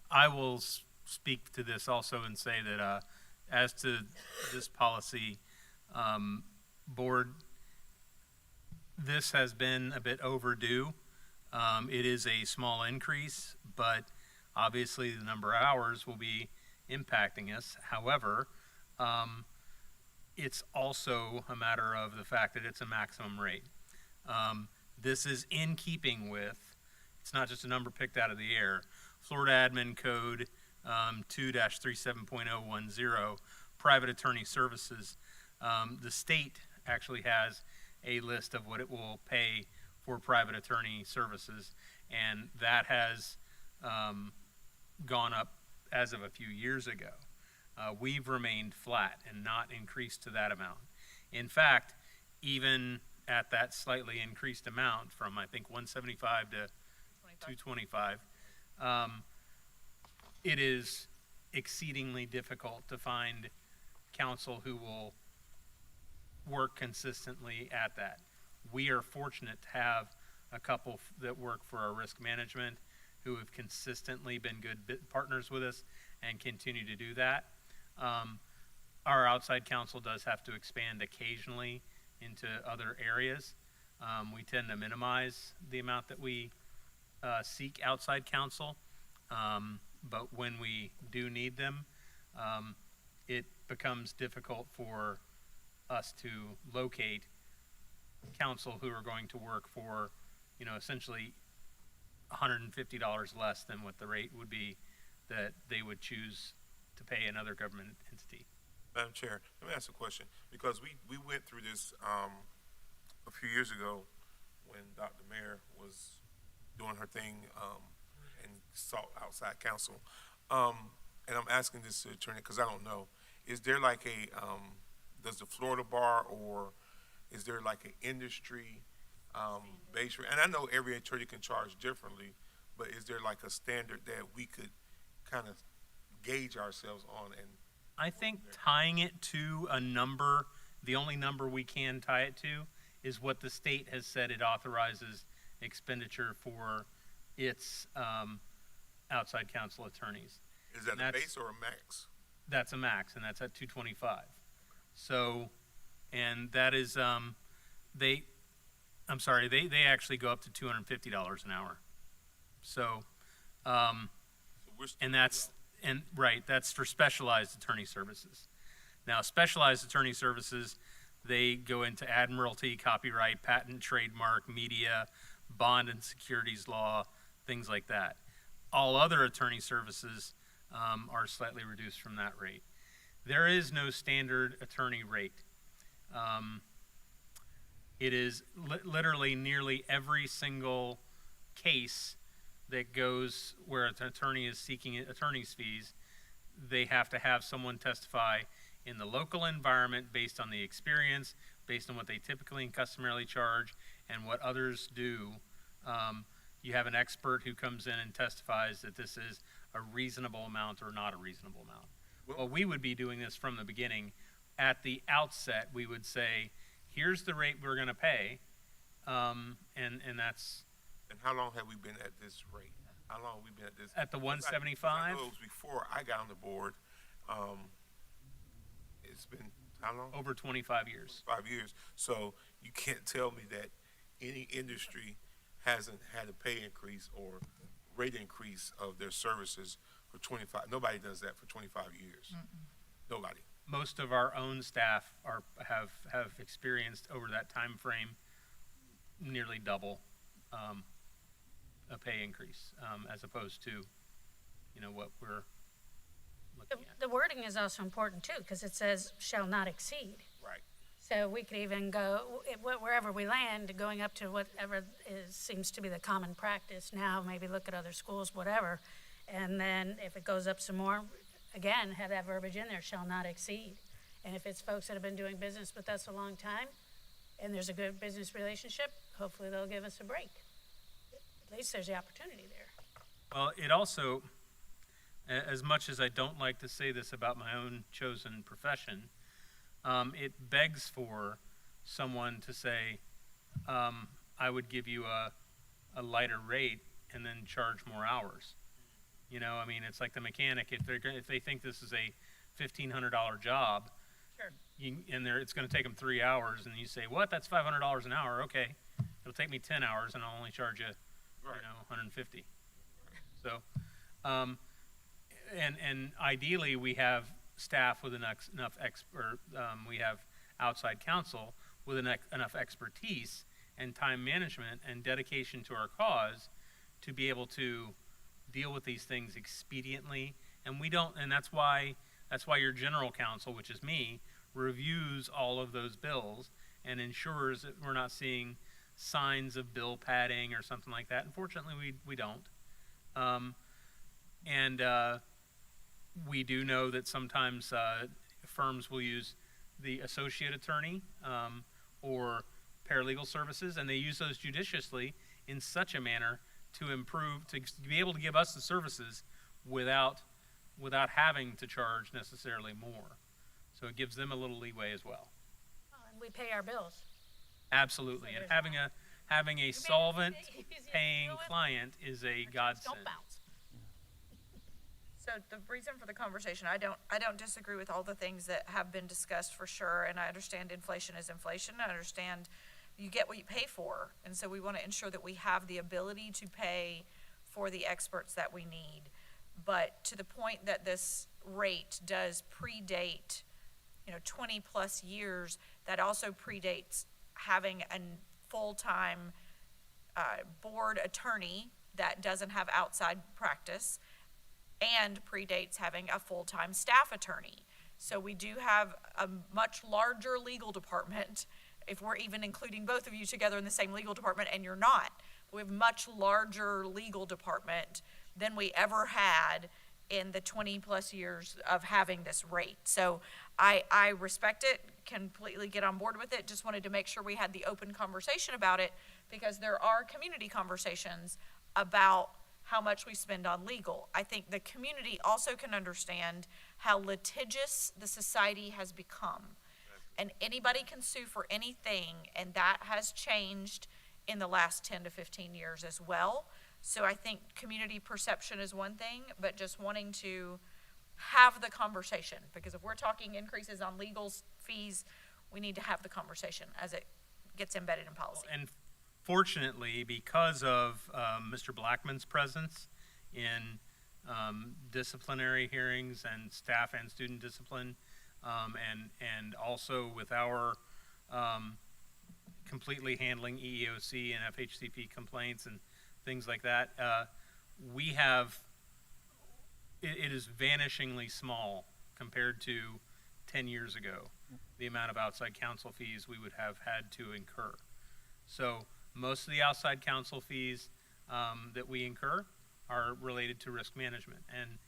I will speak to this also and say that as to this policy, board, this has been a bit overdue. It is a small increase, but obviously the number of hours will be impacting us. However, it's also a matter of the fact that it's a maximum rate. This is in keeping with, it's not just a number picked out of the air, Florida Admin Code 2-37.010, private attorney services. The state actually has a list of what it will pay for private attorney services, and that has gone up as of a few years ago. We've remained flat and not increased to that amount. In fact, even at that slightly increased amount from, I think, 175 to 225, it is exceedingly difficult to find counsel who will work consistently at that. We are fortunate to have a couple that work for our risk management who have consistently been good partners with us and continue to do that. Our outside counsel does have to expand occasionally into other areas. We tend to minimize the amount that we seek outside counsel, but when we do need them, it becomes difficult for us to locate counsel who are going to work for, essentially $150 less than what the rate would be that they would choose to pay another government entity. Madam Chair, let me ask a question, because we went through this a few years ago when Dr. Mayer was doing her thing and sought outside counsel. And I'm asking this to the attorney because I don't know. Is there like a, does the Florida bar, or is there like an industry base rate? And I know every attorney can charge differently, but is there like a standard that we could kind of gauge ourselves on? And I think tying it to a number, the only number we can tie it to is what the state has said it authorizes expenditure for its outside counsel attorneys. is that a base or a max? That's a max, and that's at 225. So, and that is, they actually go up to $250 an hour. So, We're still and that's, that's for specialized attorney services. Now, specialized attorney services, they go into admiralty, copyright, patent, trademark, media, bond and securities law, things like that. All other attorney services are slightly reduced from that rate. There is no standard attorney rate. It is literally nearly every single case that goes where an attorney is seeking attorney's fees, they have to have someone testify in the local environment based on the experience, based on what they typically and customarily charge, and what others do. You have an expert who comes in and testifies that this is a reasonable amount or not a reasonable amount. Well, we would be doing this from the beginning. At the outset, we would say, here's the rate we're going to pay, and that's... And how long have we been at this rate? How long have we been at this? At the 175? I know it was before I got on the board. It's been how long? Over 25 years. 5 years. So you can't tell me that any industry hasn't had a pay increase or rate increase of their services for 25. Nobody does that for 25 years. Nobody. Most of our own staff have experienced over that time frame nearly double a pay increase as opposed to, what we're looking at. The wording is also important too, because it says shall not exceed. Right. So we could even go, wherever we land, going up to whatever seems to be the common practice now, maybe look at other schools, whatever. And then if it goes up some more, again, have that verbiage in there, shall not exceed. And if it's folks that have been doing business with us a long time, and there's a good business relationship, hopefully they'll give us a break. At least there's the opportunity there. Well, it also, as much as I don't like to say this about my own chosen profession, it begs for someone to say, I would give you a lighter rate and then charge more hours. It's like the mechanic. If they think this is a $1,500 job, Sure. It's going to take them 3 hours, and you say, what? That's $500 an hour. Okay, it'll take me 10 hours, and I'll only charge you, Right. 150. So, and ideally, we have staff with enough expert. We have outside counsel with enough expertise and time management and dedication to our cause to be able to deal with these things expediently And we don't, and that's why your general counsel, which is me, reviews all of those bills and ensures that we're not seeing signs of bill padding or something like that. Unfortunately, we don't. We do know that sometimes firms will use the associate attorney or paralegal services, and they use those judiciously in such a manner to improve, to be able to give us the services without having to charge necessarily more. So it gives them a little leeway as well. And we pay our bills. Absolutely, So and there's having a solvent paying do it, client is a godsend. Don't bounce. So the reason for the conversation, I don't disagree with all the things that have been discussed for sure, and I understand inflation is inflation. I understand you get what you pay for, and so we want to ensure that we have the ability to pay for the experts that we need. But to the point that this rate does predate, 20 plus years, that also predates having a full-time board attorney that doesn't have outside practice, and predates having a full-time staff attorney. So we do have a much larger legal department, if we're even including both of you together in the same legal department, and you're not. We have much larger legal department than we ever had in the 20 plus years of having this rate. So I respect it, completely get on board with it, just wanted to make sure we had the open conversation about it, because there are community conversations about how much we spend on legal. I think the community also can understand how litigious the society has become. And anybody can sue for anything, and that has changed in the last 10 to 15 years as well. So I think community perception is one thing, but just wanting to have the conversation, because if we're talking increases on legal fees, we need to have the conversation as it gets embedded in policy. And fortunately, because of Mr. Blackman's presence in disciplinary hearings and staff and student discipline, and also with our completely handling EEOC and FHCP complaints and things like that, we have, it is vanishingly small compared to 10 years ago, the amount of outside counsel fees we would have had to incur. So most of the outside counsel fees that we incur are related to risk management. And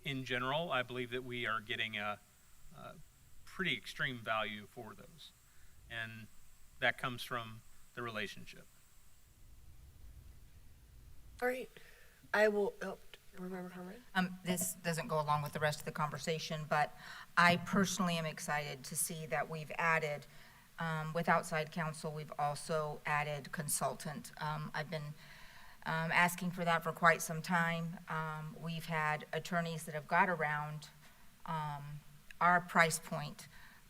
in general, I believe that we are getting a pretty extreme value for those. And that comes from the relationship. All right. I will, remember Carmen? This doesn't go along with the rest of the conversation, but I personally am excited to see that we've added, with outside counsel, we've also added consultant. I've been asking for that for quite some time. We've had attorneys that have got around our price point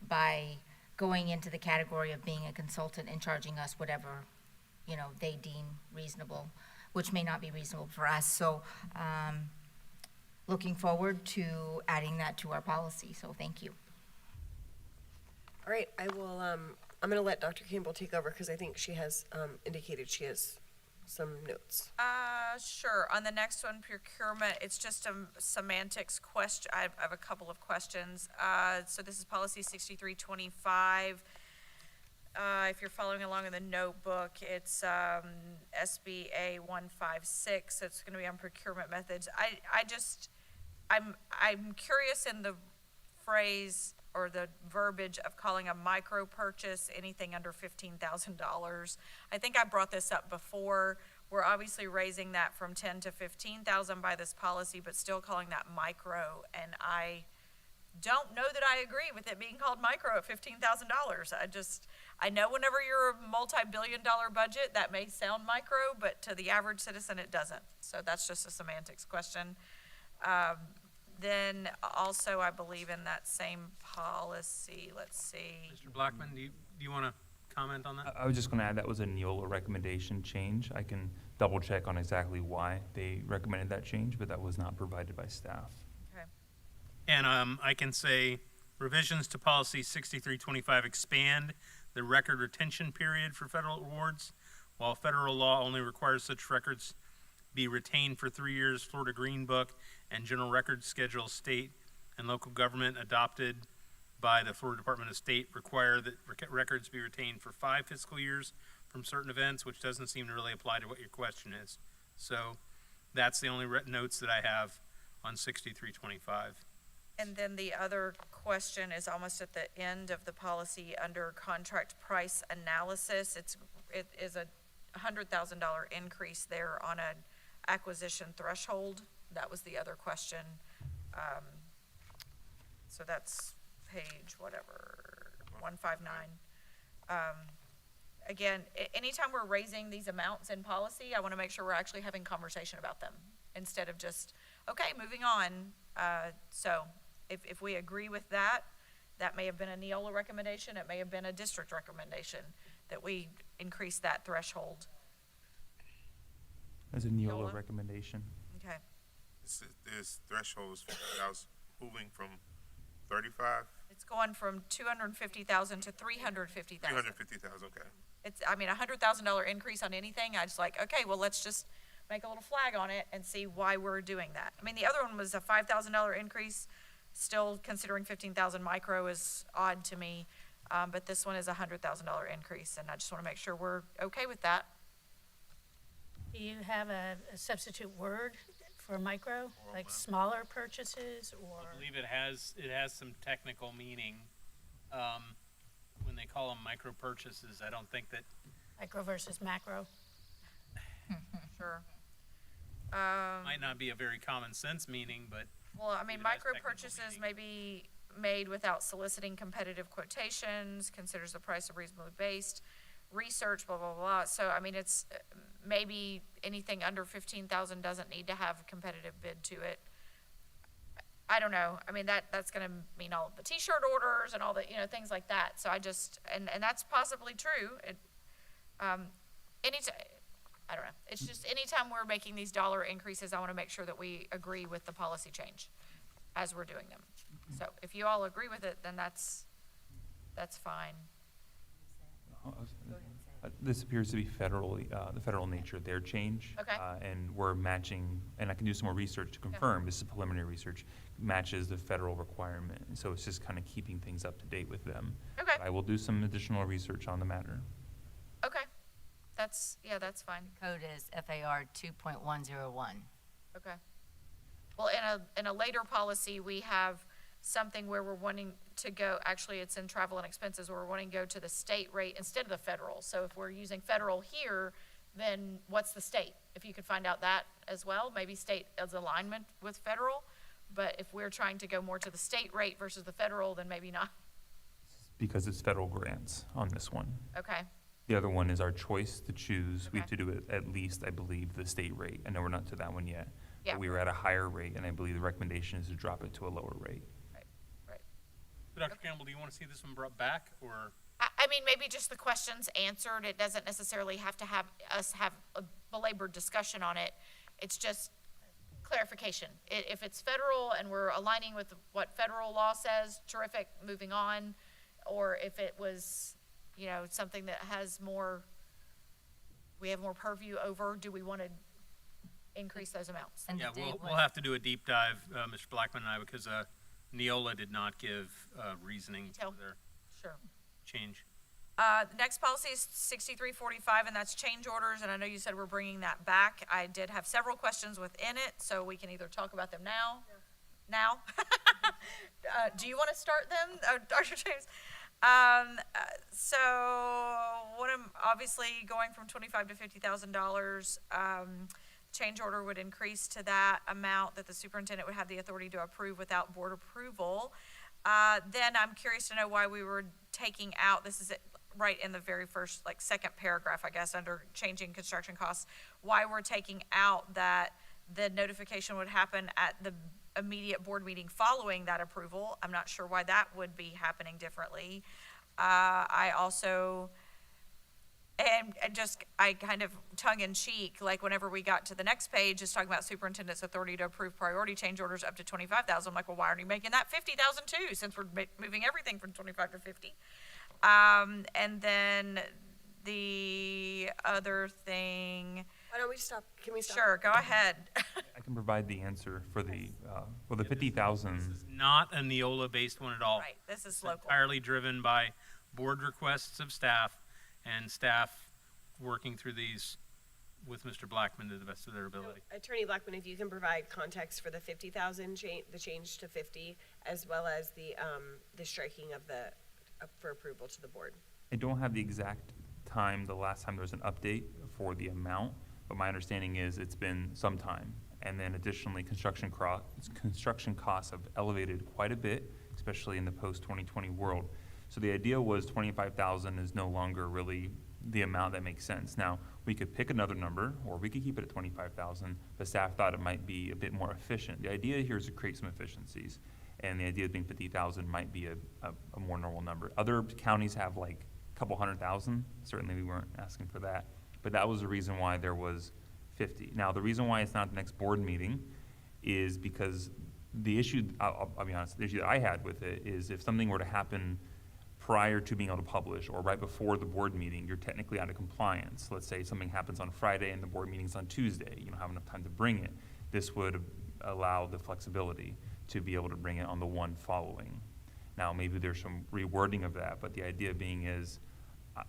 by going into the category of being a consultant and charging us whatever, they deem reasonable, which may not be reasonable for us. So looking forward to adding that to our policy, so thank you. All right, I will, I'm going to let Dr. Campbell take over, because I think she has indicated she has some notes. Sure. On the next one, procurement, it's just a semantics question. I have a couple of questions. So this is policy 6325. If you're following along in the notebook, it's SBA 156. It's going to be on procurement methods. I'm curious in the phrase or the verbiage of calling a micro purchase anything under $15,000. I think I brought this up before. We're obviously raising that from 10 to 15,000 by this policy, but still calling that micro. And I don't know that I agree with it being called micro at $15,000. I know whenever you're a multi-billion-dollar budget, that may sound micro, but to the average citizen, it doesn't. So that's just a semantics question. Then also, I believe in that same policy, let's see. Mr. Blackman, do you want to comment on that? I was just going to add that was a NEOLA recommendation change. I can double check on exactly why they recommended that change, but that was not provided by staff. Okay. And I can say revisions to policy 6325 expand the record retention period for federal awards, while federal law only requires such records be retained for 3 years. Florida Green Book and General Records Schedule state and local government adopted by the Florida Department of State require that records be retained for 5 fiscal years from certain events, which doesn't seem to really apply to what your question is. So that's the only notes that I have on 6325. And then the other question is almost at the end of the policy under contract price analysis. It is a $100,000 increase there on an acquisition threshold. That was the other question. So that's page whatever, 159. Again, anytime we're raising these amounts in policy, I want to make sure we're actually having conversation about them instead of just, okay, moving on. So if we agree with that, that may have been a NEOLA recommendation, it may have been a district recommendation, that we increase that threshold. As a NEOLA NEOLA? recommendation. Okay. This threshold is, I was moving from 35, It's going from 250,000 to 350,000. 350,000, okay. It's, I mean, $100,000 increase on anything, I just like, okay, well, let's just make a little flag on it and see why we're doing that. I mean, the other one was a $5,000 increase, still considering 15,000 micro is odd to me, but this one is a $100,000 increase, and I just want to make sure we're okay with that. Do you have a substitute word for micro, like smaller purchases or? I believe it has some technical meaning. When they call them micro purchases, I don't think that, Micro versus macro? Sure. might not be a very common sense meaning, but Well, I mean, It has micro technical purchases meaning. may be made without soliciting competitive quotations, considers the price of reasonably based, research, blah, blah, blah. So, I mean, it's, maybe anything under 15,000 doesn't need to have a competitive bid to it. I don't know. I mean, that's gonna mean all of the T-shirt orders and all the, things like that. So I just, and that's possibly true. I don't know. It's just anytime we're making these dollar increases, I wanna make sure that we agree with the policy change as we're doing them. So if you all agree with it, then that's fine. This appears to be the federal nature of their change. Okay. And we're matching, and I can do some more research to confirm, this is preliminary research, matches the federal requirement. And so it's just kind of keeping things up to date with them. Okay. I will do some additional research on the matter. Okay. That's fine. Code is FAR 2.101. Okay. Well, in a later policy, we have something where we're wanting to go, actually it's in travel and expenses, where we're wanting to go to the state rate instead of the federal. So if we're using federal here, then what's the state? If you could find out that as well, maybe state as alignment with federal. But if we're trying to go more to the state rate versus the federal, then maybe not. Because it's federal grants on this one. Okay. The other one is our choice to choose. We have Okay. to do it at least, I believe, the state rate. I know we're not to that one yet. Yeah. But we were at a higher rate, and I believe the recommendation is to drop it to a lower rate. Right. So Dr. Campbell, do you want to see this one brought back, or? I mean, maybe just the questions answered. It doesn't necessarily have to have us have a belabored discussion on it. It's just clarification. If it's federal and we're aligning with what federal law says, terrific, moving on. Or if it was, something that has more, we have more purview over, do we want to increase those amounts? And the Yeah, date we'll was- have to do a deep dive, Mr. Blackman and I, because NEOLA did not give reasoning Detail. for their Sure. change. The next policy is 6345, and that's change orders, and I know you said we're bringing that back. I did have several questions within it, so we can either talk about them now. Now? Do you want to start them, Dr. James? So obviously going from $25,000 to $50,000, change order would increase to that amount that the superintendent would have the authority to approve without board approval. Then I'm curious to know why we were taking out, this is right in the very first, second paragraph, I guess, under changing construction costs, why we're taking out that the notification would happen at the immediate board meeting following that approval. I'm not sure why that would be happening differently. I also, and I kind of tongue-in-cheek, whenever we got to the next page, just talking about superintendent's authority to approve priority change orders up to 25,000. I'm like, well, why aren't you making that 50,000 too, since we're moving everything from 25 to 50? And then the other thing, Why don't we stop? Can we stop? Sure, go ahead. I can provide the answer for the 50,000. Not a NEOLA-based one at all. Right, this is It's local. entirely driven by board requests of staff and staff working through these with Mr. Blackman to the best of their ability. Attorney Blackman, if you can provide context for the 50,000 the change to 50, as well as the striking of the, for approval to the board. I don't have the exact time, the last time there was an update for the amount, but my understanding is it's been some time. And then additionally, construction costs have elevated quite a bit, especially in the post-2020 world. So the idea was 25,000 is no longer really the amount that makes sense. Now, we could pick another number, or we could keep it at 25,000, but staff thought it might be a bit more efficient. The idea here is to create some efficiencies, and the idea of being 50,000 might be a more normal number. Other counties have like a couple 100,000. Certainly we weren't asking for that, but that was the reason why there was 50. Now, the reason why it's not the next board meeting is because the issue, I'll be honest, the issue that I had with it is if something were to happen prior to being able to publish or right before the board meeting, you're technically out of compliance. Let's say something happens on Friday and the board meeting's on Tuesday. You don't have enough time to bring it. This would allow the flexibility to be able to bring it on the one following. Now, maybe there's some rewording of that, but the idea being is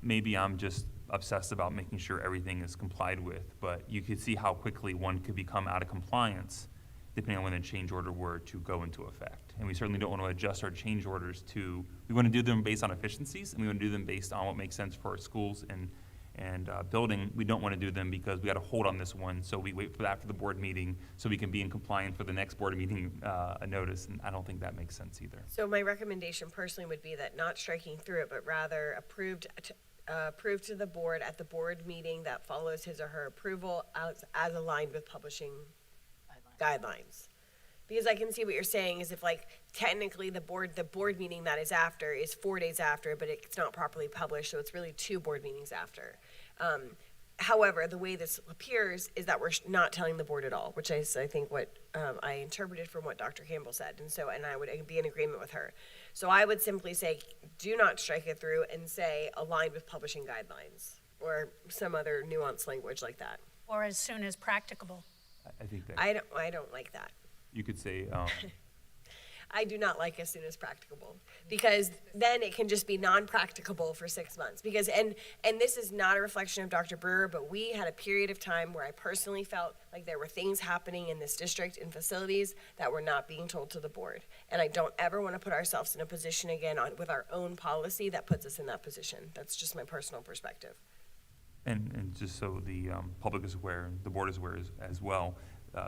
maybe I'm just obsessed about making sure everything is complied with, but you could see how quickly one could become out of compliance depending on when the change order were to go into effect. And we certainly don't want to adjust our change orders to, we want to do them based on efficiencies, and we want to do them based on what makes sense for our schools and building. We don't want to do them because we got to hold on this one, so we wait for after the board meeting so we can be in compliance for the next board meeting a notice, and I don't think that makes sense either. So my recommendation personally would be that not striking through it, but rather approved to the board at the board meeting that follows his or her approval as aligned with publishing guidelines. Because I can see what you're saying is if like technically the board meeting that is after is 4 days after, but it's not properly published, so it's really 2 board meetings after. However, the way this appears is that we're not telling the board at all, which is I think what I interpreted from what Dr. Campbell said, and I would be in agreement with her. So I would simply say, do not strike it through and say aligned with publishing guidelines or some other nuanced language like that. Or as soon as practicable. I think that I don't like that. you could say, I do not like as soon as practicable, because then it can just be non-practicable for 6 months. Because, and this is not a reflection of Dr. Brewer, but we had a period of time where I personally felt like there were things happening in this district in facilities that were not being told to the board. And I don't ever want to put ourselves in a position again with our own policy that puts us in that position. That's just my personal perspective. and just so the public is aware, the board is aware as well,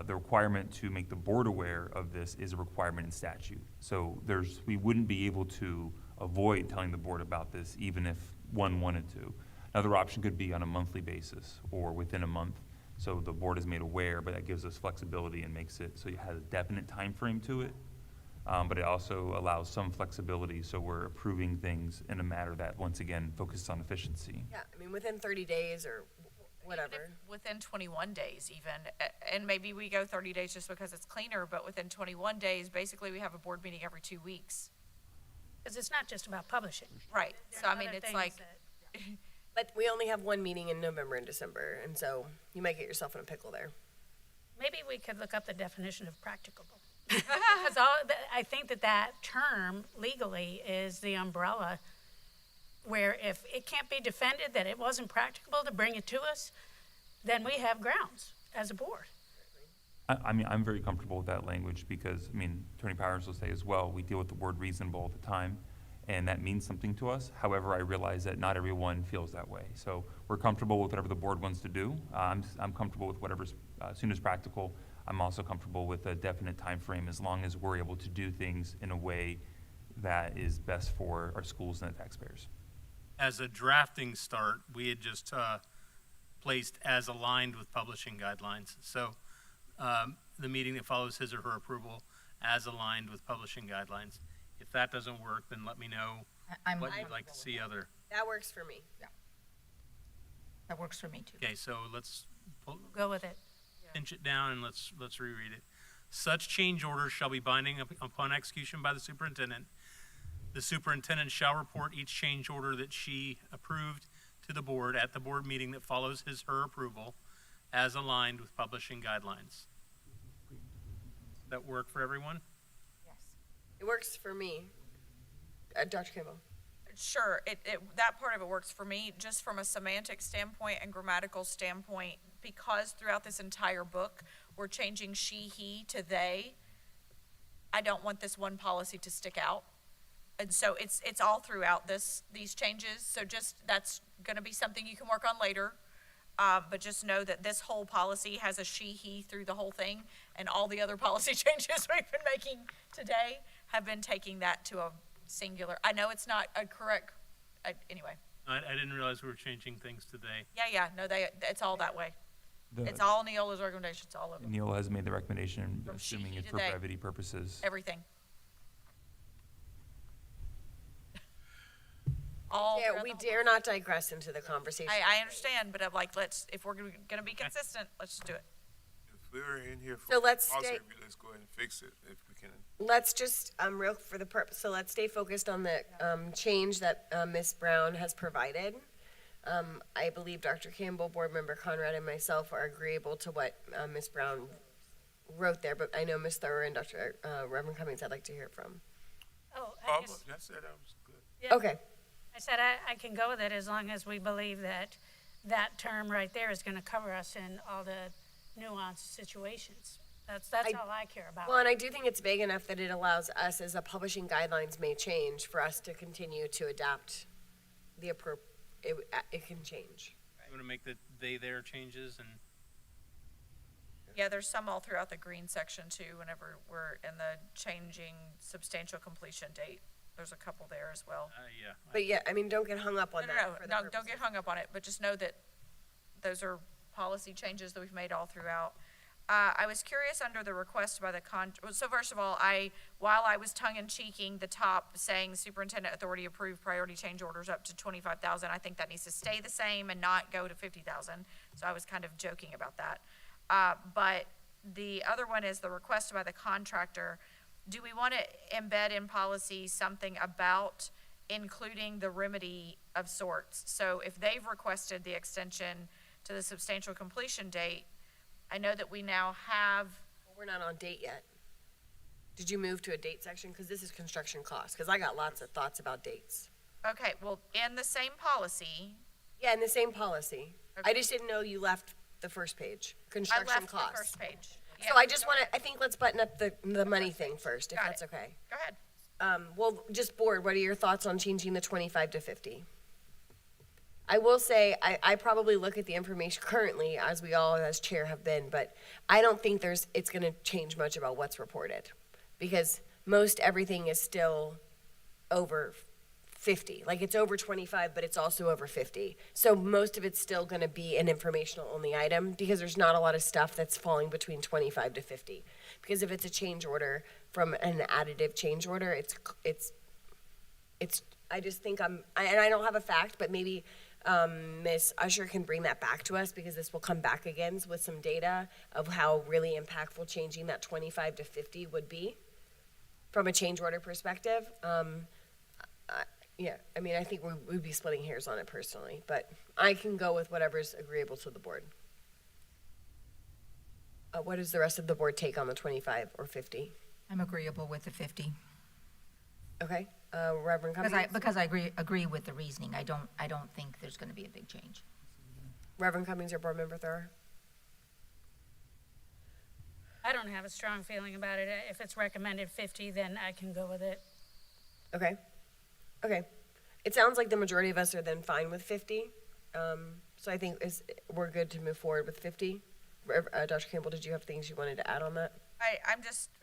the requirement to make the board aware of this is a requirement in statute. So we wouldn't be able to avoid telling the board about this even if one wanted to. Another option could be on a monthly basis or within a month. So the board is made aware, but that gives us flexibility and makes it so you have a definite time frame to it. But it also allows some flexibility, so we're approving things in a manner that, once again, focuses on efficiency. Yeah, I mean, within 30 days or whatever. Even if within 21 days even, and maybe we go 30 days just because it's cleaner, but within 21 days, basically we have a board meeting every 2 weeks. Because it's not just about publishing. Right, so I mean, Other it's things like, that- But we only have one meeting in November and December, and so you might get yourself in a pickle there. Maybe we could look up the definition of practicable. Because I think that term legally is the umbrella where if it can't be defended that it wasn't practicable to bring it to us, then we have grounds as a board. I mean, I'm very comfortable with that language because, I mean, Attorney Powers will say as well, we deal with the word reasonable all the time, and that means something to us. However, I realize that not everyone feels that way. So we're comfortable with whatever the board wants to do. I'm comfortable with whatever's as soon as practical. I'm also comfortable with a definite time frame as long as we're able to do things in a way that is best for our schools and the taxpayers. As a drafting start, we had just placed as aligned with publishing guidelines. So the meeting that follows his or her approval as aligned with publishing guidelines. If that doesn't work, then let me know what you'd like to see other. That works for me. That works for me too. Okay, so let's Go with it. pinch it down and let's reread it. Such change orders shall be binding upon execution by the superintendent. The superintendent shall report each change order that she approved to the board at the board meeting that follows his/her approval. as aligned with publishing guidelines. That work for everyone? It works for me. Dr. Campbell. Sure, that part of it works for me, just from a semantic standpoint and grammatical standpoint, because throughout this entire book, we're changing she, he to they. I don't want this one policy to stick out. And so it's all throughout these changes, so just, that's gonna be something you can work on later. But just know that this whole policy has a she, he through the whole thing, and all the other policy changes we've been making today have been taking that to a singular. I know it's not a correct, anyway. I didn't realize we were changing things today. Yeah, no, it's all that way. The- It's all NEOLA's recommendations, all of them, NEOLA has made the recommendation, From assuming she it's to for they. brevity purposes. everything. All Yeah, throughout we the whole- dare not digress into the conversation. I understand, but I'm like, if we're gonna be consistent, let's just do it. If we're in here for So let's policy stay- review, let's go ahead and fix it if we can. Let's just, real for the purpose, so let's stay focused on the, change that, Ms. Brown has provided. I believe Dr. Campbell, Board Member Conrad, and myself are agreeable to what, Ms. Brown wrote there, but I know Ms. Thurr and Dr. Reverend Cummings, I'd like to hear from. Oh, Oh, I guess, that's it, that was good. yeah. Okay, I said I can go with it as long as we believe that that term right there is gonna cover us in all the nuanced situations. That's all I care about. well, and I do think it's vague enough that it allows us, as a publishing guidelines may change, for us to continue to adapt the it can change. You want to make the they/their changes and Yeah, there's some all throughout the green section too, whenever we're in the changing substantial completion date. There's a couple there as well. yeah. But yeah, I mean, don't get hung up on that. for the No, don't purposes- get hung up on it, but just know that those are policy changes that we've made all throughout. I was curious under the request by the so first of all, while I was tongue-in-cheeking the top saying superintendent authority approved priority change orders up to 25,000, I think that needs to stay the same and not go to 50,000. So I was kind of joking about that. But the other one is the request by the contractor. Do we want to embed in policy something about including the remedy of sorts? So if they've requested the extension to the substantial completion date, I know that we now have, We're not on date yet. Did you move to a date section? Because this is construction costs, because I got lots of thoughts about dates. okay, well, in the same policy, Yeah, in the same policy. I just didn't know you left the first page, I construction left the costs. first page. So Yeah, I just want to, I think let's button up the money thing first, if Got that's it. okay. Go ahead. Well, just board, what are your thoughts on changing the 25 to 50? I will say, I probably look at the information currently, as we all as chair have been, but I don't think it's gonna change much about what's reported. Because most everything is still over 50. Like, it's over 25, but it's also over 50. So most of it's still gonna be an informational only item, because there's not a lot of stuff that's falling between 25 to 50. Because if it's a change order from an additive change order, it's, I just think and I don't have a fact, but maybe, Ms. Usher can bring that back to us, because this will come back again with some data of how really impactful changing that 25 to 50 would be from a change order perspective. Yeah, I mean, I think we'd be splitting hairs on it personally, but I can go with whatever's agreeable to the board. What does the rest of the board take on the 25 or 50? I'm agreeable with the 50. Okay, Reverend Cummings? Because I agree with the reasoning. I don't think there's going to be a big change. Reverend Cummings or Board Member Thur? I don't have a strong feeling about it. If it's recommended 50, then I can go with it. Okay. Okay. It sounds like the majority of us are then fine with 50. So I think we're good to move forward with 50. Dr. Campbell, did you have things you wanted to add on that?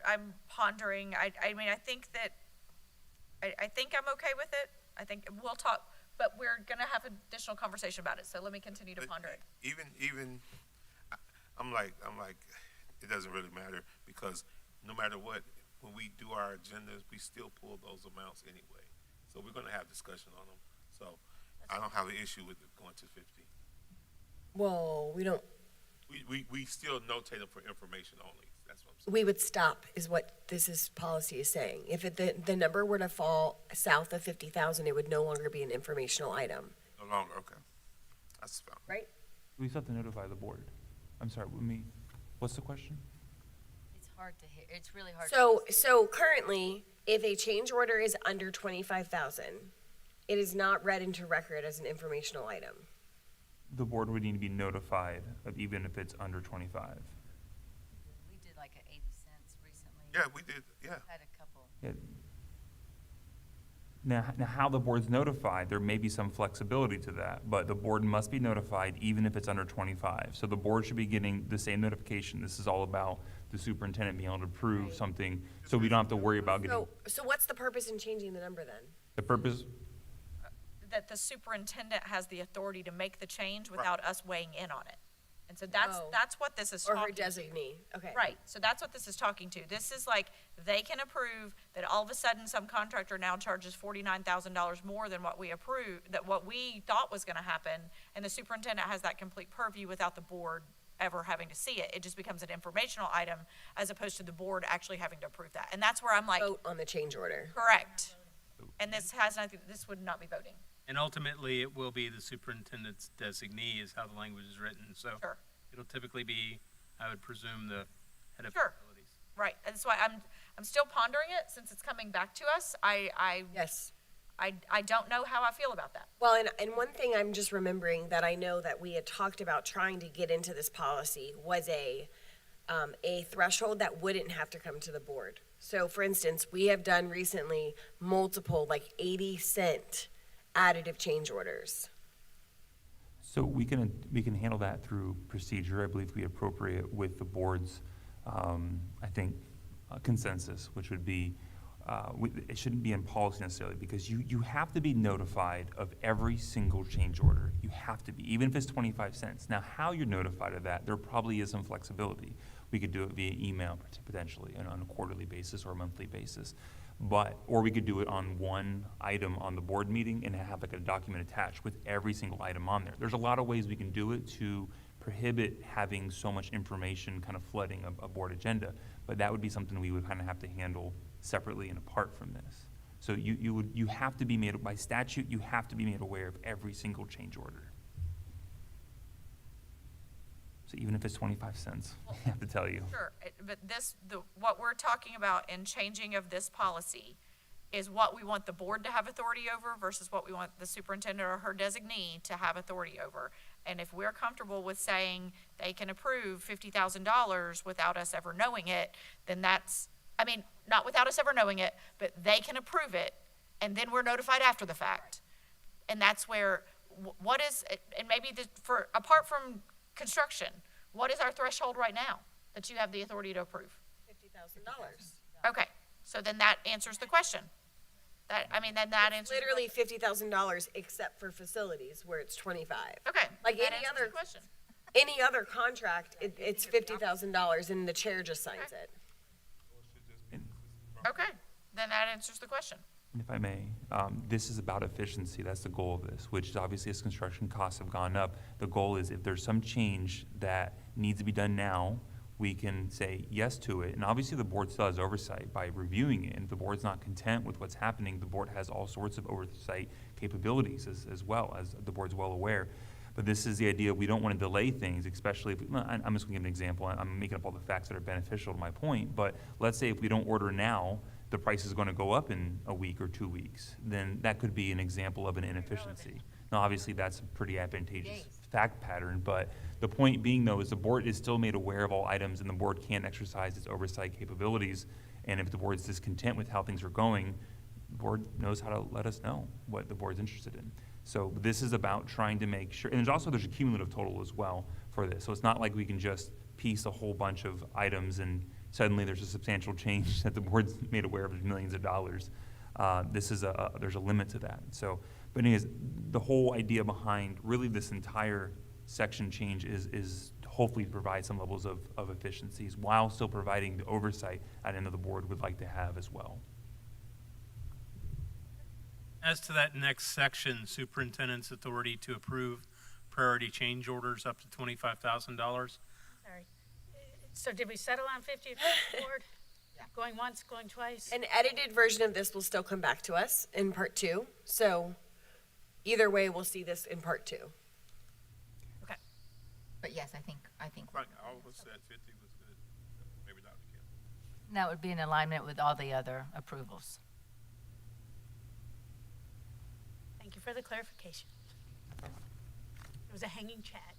I'm pondering, I mean, I think I'm okay with it. I think we'll talk, but we're gonna have additional conversation about it, so let me continue to But ponder it. Even, I'm like, it doesn't really matter, because no matter what, when we do our agendas, we still pull those amounts anyway. So we're gonna have discussion on them. So I don't have an issue with it going to 50. Well, we don't, We still notate them for information only. That's what I'm saying. we would stop is what policy is saying. If the number were to fall south of 50,000, it would no longer be an informational item, No longer, okay. That's fine. right? We still have to notify the board. I'm sorry, what's the question? It's hard to hear, it's really hard. So currently, if a change order is under 25,000, it is not read into record as an informational item. The board would need to be notified of even if it's under 25. We did like a 80 cents recently. Yeah, we did, yeah. Had a couple. Yeah. Now, how the board's notified, there may be some flexibility to that, but the board must be notified even if it's under 25. So the board should be getting the same notification. This is all about the superintendent being able to approve something, so we don't have to worry about getting, So what's the purpose in changing the number then? the purpose, That the superintendent has the authority to make the change without us weighing in on it. And so that's what this is Or talking her to. designee, okay. Right, so that's what this is talking to. This is like, they can approve that all of a sudden some contractor now charges $49,000 more than what we approved, that what we thought was gonna happen, and the superintendent has that complete purview without the board ever having to see it. It just becomes an informational item as opposed to the board actually having to approve that. And that's where I'm like, Vote on the change order. correct. And this has nothing, this would not be voting. And ultimately, it will be the superintendent's designee is how the language is written, so Sure. it'll typically be, I would presume, the head of Sure. facilities. Right, and that's why I'm still pondering it since it's coming back to us. Yes. I don't know how I feel about that. Well, and one thing I'm just remembering that I know that we had talked about trying to get into this policy was a threshold that wouldn't have to come to the board. So for instance, we have done recently multiple, like 80-cent additive change orders. so we can handle that through procedure, I believe we appropriate with the board's, I think, consensus, which would be, it shouldn't be in policy necessarily, because you have to be notified of every single change order. You have to be, even if it's 25 cents. Now, how you're notified of that, there probably is some flexibility. We could do it via email potentially, and on a quarterly basis or a monthly basis. Or we could do it on one item on the board meeting and have like a document attached with every single item on there. There's a lot of ways we can do it to prohibit having so much information kind of flooding a board agenda, but that would be something we would kind of have to handle separately and apart from this. So you have to be made, by statute, you have to be made aware of every single change order. So even if it's 25 cents, I have to tell you. Sure, but what we're talking about in changing of this policy is what we want the board to have authority over versus what we want the superintendent or her designee to have authority over. And if we're comfortable with saying they can approve $50,000 without us ever knowing it, then that's, I mean, not without us ever knowing it, but they can approve it, and then we're notified after the fact. And that's where, what is, and maybe apart from construction, what is our threshold right now that you have the authority to approve? $50,000. Okay, so then that answers the question. That answers. Literally $50,000 except for facilities where it's 25. Okay. Like that any answers other the question. Any other contract, it's $50,000 and the chair just signs it. Okay, then that answers the question. And if I may, this is about efficiency. That's the goal of this, which is obviously as construction costs have gone up, the goal is if there's some change that needs to be done now, we can say yes to it. And obviously the board still has oversight by reviewing it. And if the board's not content with what's happening, the board has all sorts of oversight capabilities as well, as the board's well aware. But this is the idea, we don't want to delay things, especially if, I'm just going to give an example. I'm making up all the facts that are beneficial to my point, but let's say if we don't order now, the price is going to go up in a week or 2 weeks, then that could be an example of an inefficiency. Now, obviously, that's a pretty advantageous fact pattern, but the point being, though, is the board is still made aware of all items, and the board can exercise its oversight capabilities, and if the board's discontent with how things are going, the board knows how to let us know what the board's interested in. So this is about trying to make sure, and there's a cumulative total as well for this, so it's not like we can just piece a whole bunch of items and suddenly there's a substantial change that the board's made aware of millions of dollars. There's a limit to that. So, but anyways, the whole idea behind really this entire section change is hopefully to provide some levels of efficiencies while still providing the oversight at the end of the board would like to have as well. As to that next section, superintendent's authority to approve priority change orders up to $25,000. Sorry. So did we settle on 50 across the board? Yeah. Going once, going twice? An edited version of this will still come back to us in part 2. So either way, we'll see this in part 2. Okay. But yes, I think. Right, all of us said 50 was good. Maybe Dr. Kim. That would be in alignment with all the other approvals. Thank you for the clarification. It was a hanging chat.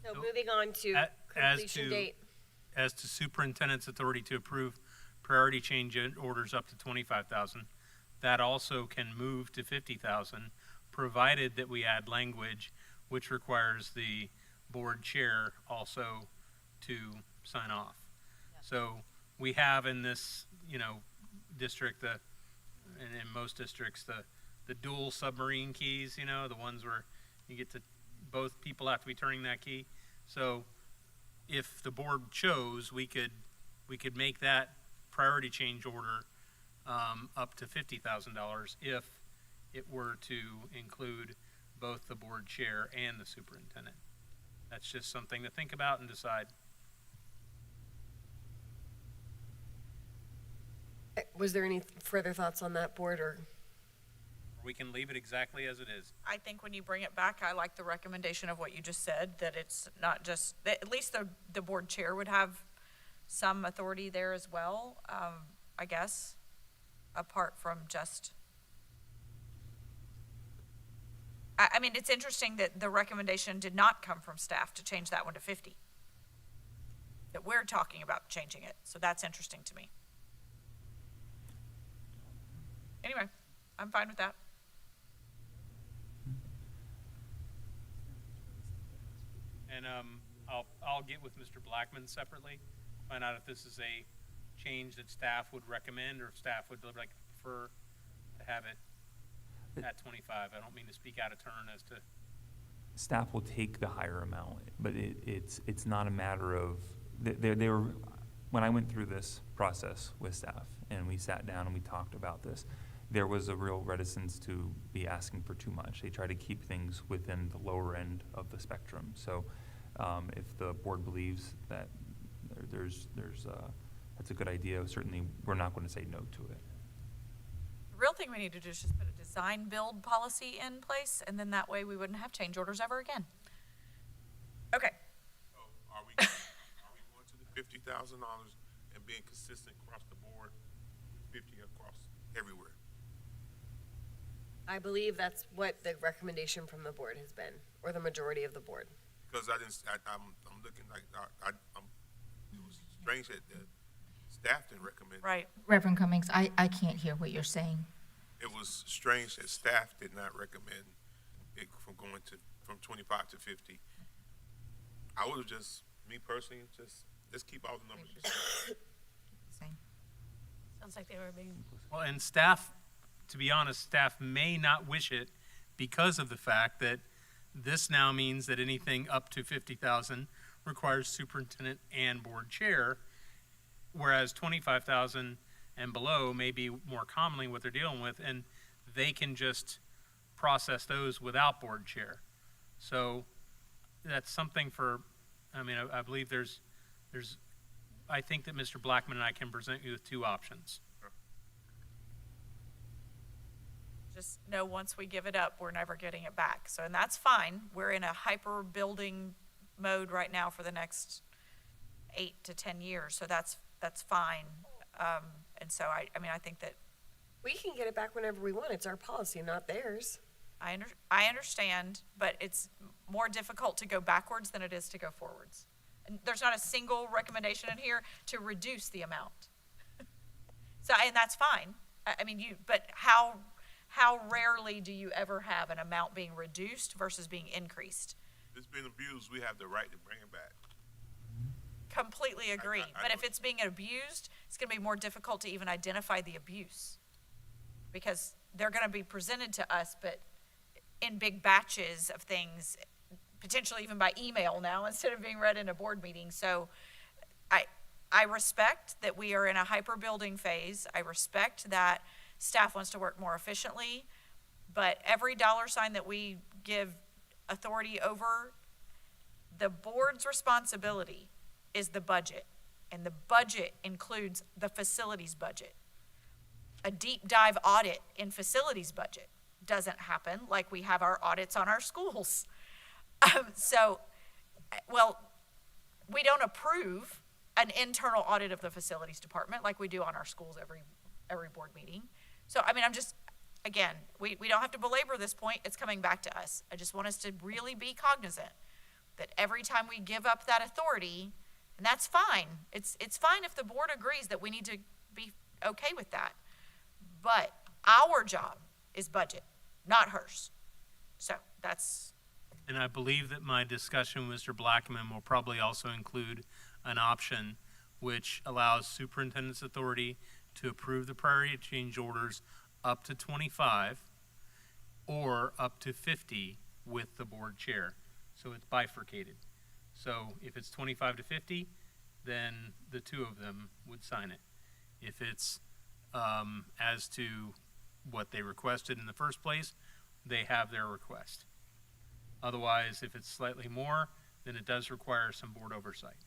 So moving on to completion date. As to superintendent's authority to approve priority change orders up to 25,000, that also can move to 50,000, provided that we add language which requires the board chair also to sign off. So we have in this, district, and in most districts, the dual submarine keys, the ones where you get to, both people have to be turning that key. So if the board chose, we could make that priority change order up to $50,000 if it were to include both the board chair and the superintendent. That's just something to think about and decide. Was there any further thoughts on that, board, or? We can leave it exactly as it is. I think when you bring it back, I like the recommendation of what you just said, that it's not just, that at least the board chair would have some authority there as well, I guess, apart from just, I mean, it's interesting that the recommendation did not come from staff to change that one to 50. That we're talking about changing it, so that's interesting to me. Anyway, I'm fine with that. And I'll get with Mr. Blackman separately, find out if this is a change that staff would recommend or if staff would prefer to have it at 25. I don't mean to speak out of turn as to. Staff will take the higher amount, but it's not a matter of, they were, when I went through this process with staff and we sat down and we talked about this, there was a real reticence to be asking for too much. They try to keep things within the lower end of the spectrum. So if the board believes that that's a good idea, certainly we're not going to say no to it. The real thing we need to do is just put a design build policy in place, and then that way we wouldn't have change orders ever again. Okay. So are we going to the $50,000 and being consistent across the board, 50 across everywhere? I believe that's what the recommendation from the board has been, or the majority of the board. Because I'm looking like, it was strange that the staff didn't recommend. Right. Reverend Cummings, I can't hear what you're saying. It was strange that staff did not recommend it from 25 to 50. I would have just, me personally, just keep all the numbers. Same. Sounds like they were being. Well, and staff, to be honest, staff may not wish it because of the fact that this now means that anything up to 50,000 requires superintendent and board chair, whereas 25,000 and below may be more commonly what they're dealing with, and they can just process those without board chair. So that's something for, I believe I think that Mr. Blackman and I can present you with two options. Just know once we give it up, we're never getting it back. So, and that's fine. We're in a hyper building mode right now for the next 8 to 10 years. So that's fine. And so I think that We can get it back whenever we want. It's our policy, not theirs. I understand, but it's more difficult to go backwards than it is to go forwards. And there's not a single recommendation in here to reduce the amount. So, and that's fine. But how rarely do you ever have an amount being reduced versus being increased? If it's been abused, we have the right to bring it back. Completely agree. I But if know. it's being abused, it's going to be more difficult to even identify the abuse. Because they're going to be presented to us, but in big batches of things, potentially even by email now instead of being read in a board meeting. So I respect that we are in a hyper building phase. I respect that staff wants to work more efficiently, but every dollar sign that we give authority over, the board's responsibility is the budget, and the budget includes the facilities budget. A deep dive audit in facilities budget doesn't happen like we have our audits on our schools. So well, we don't approve an internal audit of the facilities department like we do on our schools every board meeting. So, I mean, I'm just, again, we don't have to belabor this point. It's coming back to us. I just want us to really be cognizant that every time we give up that authority, and that's fine. It's fine if the board agrees that we need to be okay with that. But our job is budget, not hers. So that's. And I believe that my discussion with Mr. Blackman will probably also include an option which allows superintendent's authority to approve the priority change orders up to 25 or up to 50 with the board chair. So it's bifurcated. So if it's 25 to 50, then the two of them would sign it. If it's as to what they requested in the first place, they have their request. Otherwise, if it's slightly more, then it does require some board oversight.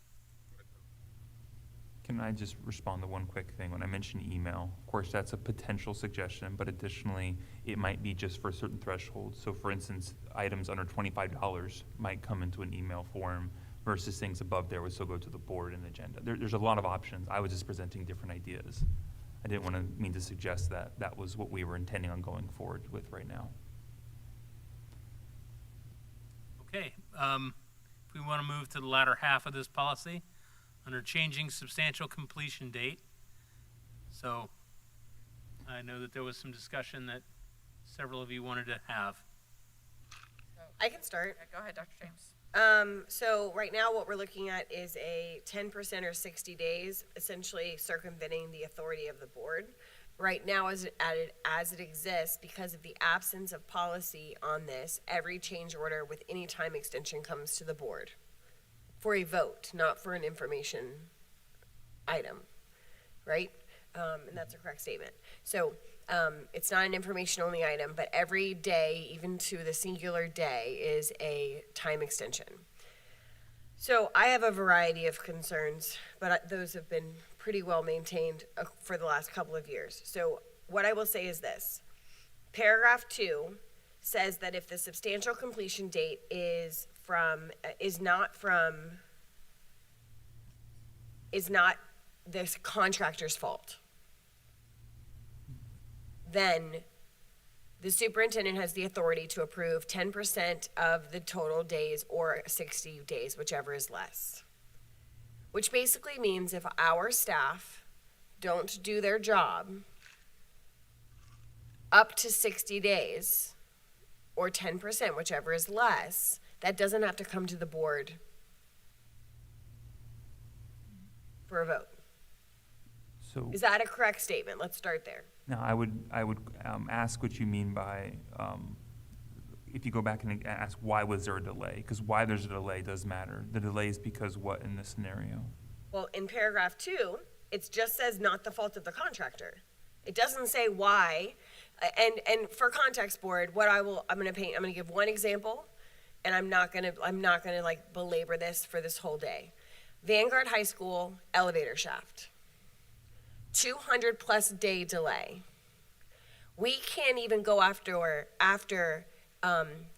Can I just respond to one quick thing? When I mentioned email, of course, that's a potential suggestion, but additionally, it might be just for certain thresholds. So for instance, items under $25 might come into an email form versus things above there would still go to the board and agenda. There's a lot of options. I was just presenting different ideas. I didn't want to mean to suggest that that was what we were intending on going forward with right now. Okay, if we want to move to the latter half of this policy, under changing substantial completion date. So I know that there was some discussion that several of you wanted to have. I can start. Yeah, go ahead, Dr. James. So right now what we're looking at is a 10% or 60 days, essentially circumventing the authority of the board. Right now, as it exists, because of the absence of policy on this, every change order with any time extension comes to the board for a vote, not for an information item, right? And that's a correct statement. So it's not an information-only item, but every day, even to the singular day, is a time extension. So I have a variety of concerns, but those have been pretty well maintained for the last couple of years. So what I will say is this. Paragraph 2 says that if the substantial completion date is not this contractor's fault, then the superintendent has the authority to approve 10% of the total days or 60 days, whichever is less. Which basically means if our staff don't do their job up to 60 days or 10%, whichever is less, that doesn't have to come to the board for a vote. So Is that a correct statement? Let's start there. now I would ask what you mean by, if you go back and ask why was there a delay? Because why there's a delay does matter. The delay is because what in this scenario? Well, in paragraph 2, it just says not the fault of the contractor. It doesn't say why. And for context board, I'm going to give one example, and I'm not going to like belabor this for this whole day. Vanguard High School elevator shaft. 200+ day delay. We can't even go after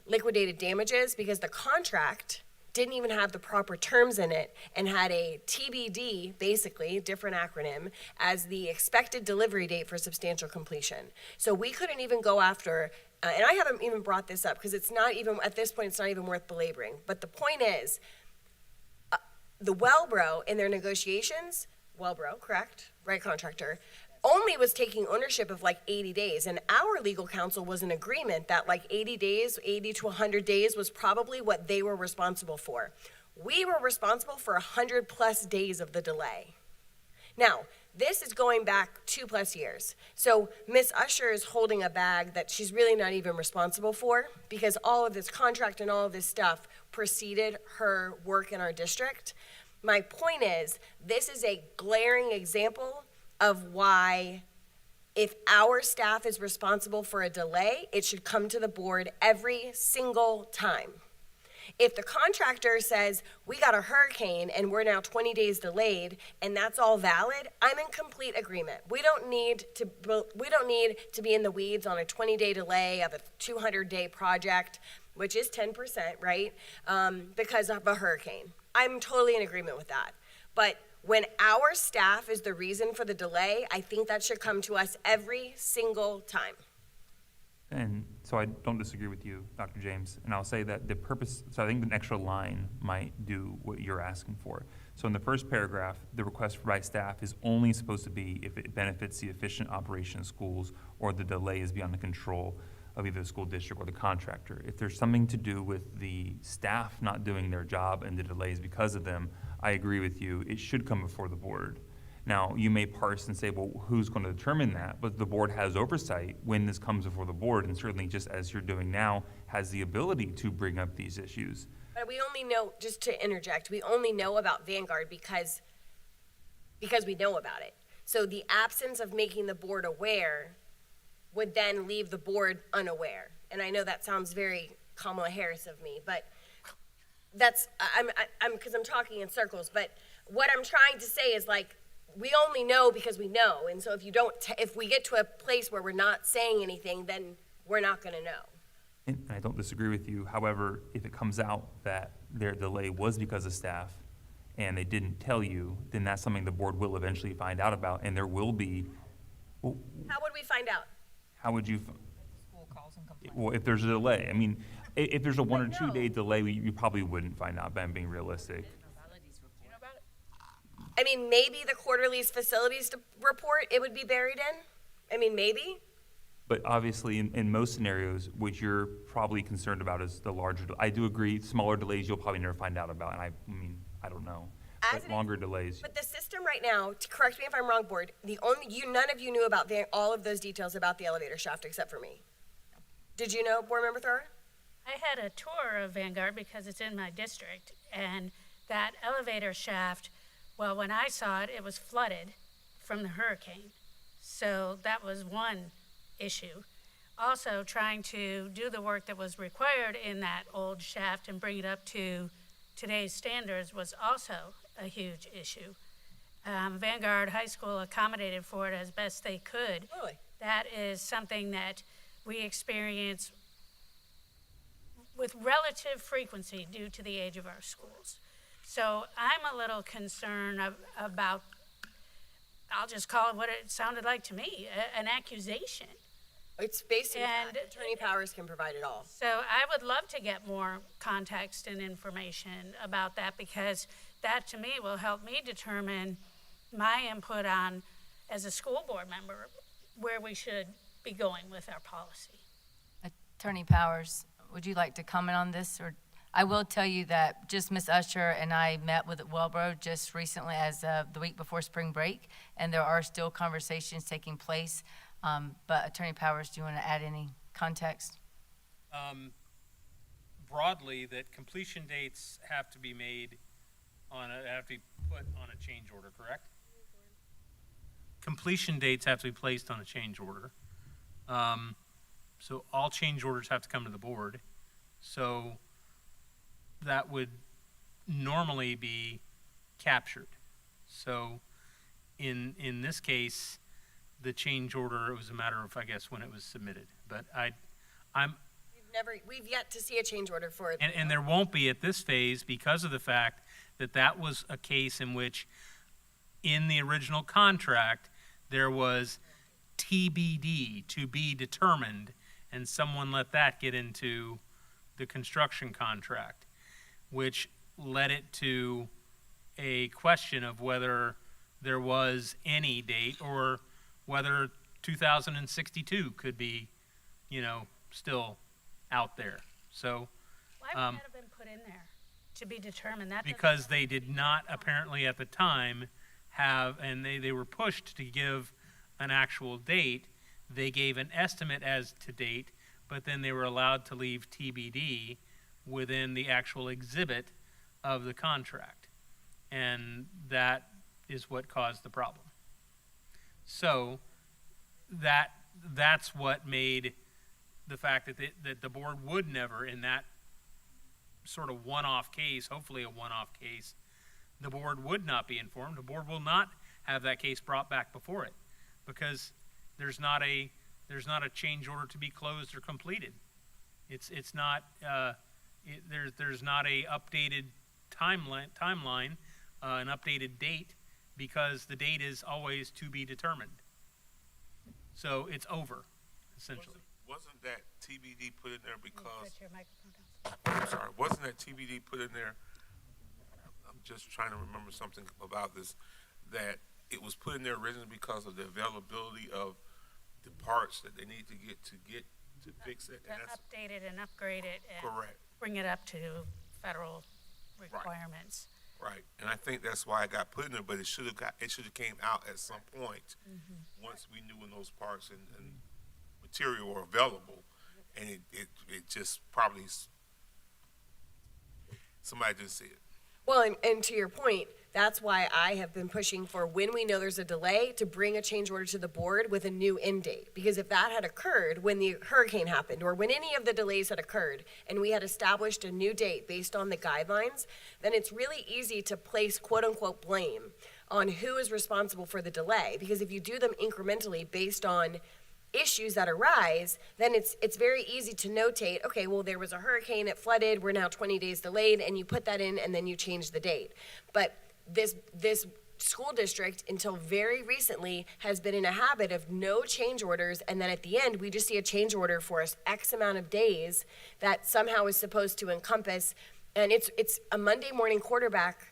liquidated damages because the contract didn't even have the proper terms in it and had a TBD, basically, different acronym, as the expected delivery date for substantial completion. So we couldn't even go after, and I haven't even brought this up because it's not even, at this point, it's not even worth belaboring. But the point is, the Wellbro in their negotiations, Wellbro, correct? Right contractor, only was taking ownership of like 80 days. And our legal counsel was in agreement that like 80 to 100 days was probably what they were responsible for. We were responsible for 100+ days of the delay. Now, this is going back 2+ years. So Miss Usher is holding a bag that she's really not even responsible for because all of this contract and all of this stuff preceded her work in our district. My point is, this is a glaring example of why if our staff is responsible for a delay, it should come to the board every single time. If the contractor says, we got a hurricane and we're now 20 days delayed and that's all valid, I'm in complete agreement. We don't need to be in the weeds on a 20-day delay of a 200-day project. which is 10%, right? Because of a hurricane. I'm totally in agreement with that. But when our staff is the reason for the delay, I think that should come to us every single time. And so I don't disagree with you, Dr. James, and I'll say that the purpose, so I think an extra line might do what you're asking for. So in the first paragraph, the request by staff is only supposed to be if it benefits the efficient operation of schools or the delay is beyond the control of either the school district or the contractor. If there's something to do with the staff not doing their job and the delays because of them, I agree with you, it should come before the board. Now, you may parse and say, well, who's going to determine that? But the board has oversight when this comes before the board, and certainly just as you're doing now, has the ability to bring up these issues. But we only know, just to interject, we only know about Vanguard because we know about it. So the absence of making the board aware would then leave the board unaware. And I know that sounds very Kamala Harris of me, but that's, because I'm talking in circles, but what I'm trying to say is, like, we only know because we know. And so if you don't, if we get to a place where we're not saying anything, then we're not going to know. And I don't disagree with you. However, if it comes out that their delay was because of staff and they didn't tell you, then that's something the board will eventually find out about, and there will be, well, How would we find out? how would you, School calls and complaints. well, if there's a delay, I mean, if there's a 1 or 2 no. day delay, you probably wouldn't find out, but I'm being realistic. Do you know about it? I mean, maybe the quarterly facilities report, it would be buried in. I mean, maybe. But obviously, in most scenarios, what you're probably concerned about is the larger, I do agree, smaller delays you'll probably never find out about, and I mean, I don't know. As But it longer delays, But the system right now, to correct me if I'm wrong, board, none of you knew about all of those details about the elevator shaft except for me. Did you know, board member Thrower? I had a tour of Vanguard because it's in my district, and that elevator shaft, well, when I saw it, it was flooded from the hurricane. So that was one issue. Also, trying to do the work that was required in that old shaft and bring it up to today's standards was also a huge issue. Vanguard High School accommodated for it as best they could. Really? That is something that we experience with relative frequency due to the age of our schools. So I'm a little concerned about, I'll just call it what it sounded like to me, an accusation. It's based in And- fact. Attorney Powers can provide it all. So I would love to get more context and information about that, because that to me will help me determine my input on, as a school board member, where we should be going with our policy. Attorney Powers, would you like to comment on this? Or I will tell you that just Ms. Usher and I met with Wellboro just recently as the week before spring break, and there are still conversations taking place. But Attorney Powers, do you want to add any context? Broadly, that completion dates have to be made have to be put on a change order, correct? Completion dates have to be placed on a change order. So all change orders have to come to the board. So that would normally be captured. So in this case, the change order, it was a matter of, I guess, when it was submitted. But We've yet to see a change order for it. and there won't be at this phase because of the fact that that was a case in which in the original contract, there was TBD, to be determined, and someone let that get into the construction contract, which led it to a question of whether there was any date or whether 2062 could be, still out there. So, Why would that have been put in there to be determined? That doesn't- because they did not apparently at the time have, and they were pushed to give an actual date. They gave an estimate as to date, but then they were allowed to leave TBD within the actual exhibit of the contract. And that is what caused the problem. So that's what made the fact that the board would never, in that sort of one-off case, hopefully a one-off case, the board would not be informed. The board will not have that case brought back before it because there's not a change order to be closed or completed. It's not, there's not a updated timeline, an updated date, because the date is always to be determined. So it's over, essentially. Wasn't that TBD put in there because, Put your microphone down. I'm sorry, wasn't that TBD put in there? I'm just trying to remember something about this, that it was put in there originally because of the availability of the parts that they need to fix it. To And that's update it and upgrade it and correct. bring it up to federal requirements. Right, and I think that's why it got put in there, but it should have came out at some point, once we knew when those parts and material were available, and it just probably, somebody didn't see it. Well, and to your point, that's why I have been pushing for, when we know there's a delay, to bring a change order to the board with a new end date. Because if that had occurred when the hurricane happened, or when any of the delays had occurred, and we had established a new date based on the guidelines, then it's really easy to place quote-unquote blame on who is responsible for the delay. Because if you do them incrementally based on issues that arise, then it's very easy to notate, okay, well, there was a hurricane, it flooded, we're now 20 days delayed, and you put that in, and then you change the date. But this school district, until very recently, has been in a habit of no change orders, and then at the end, we just see a change order for X amount of days that somehow is supposed to encompass, and it's a Monday morning quarterback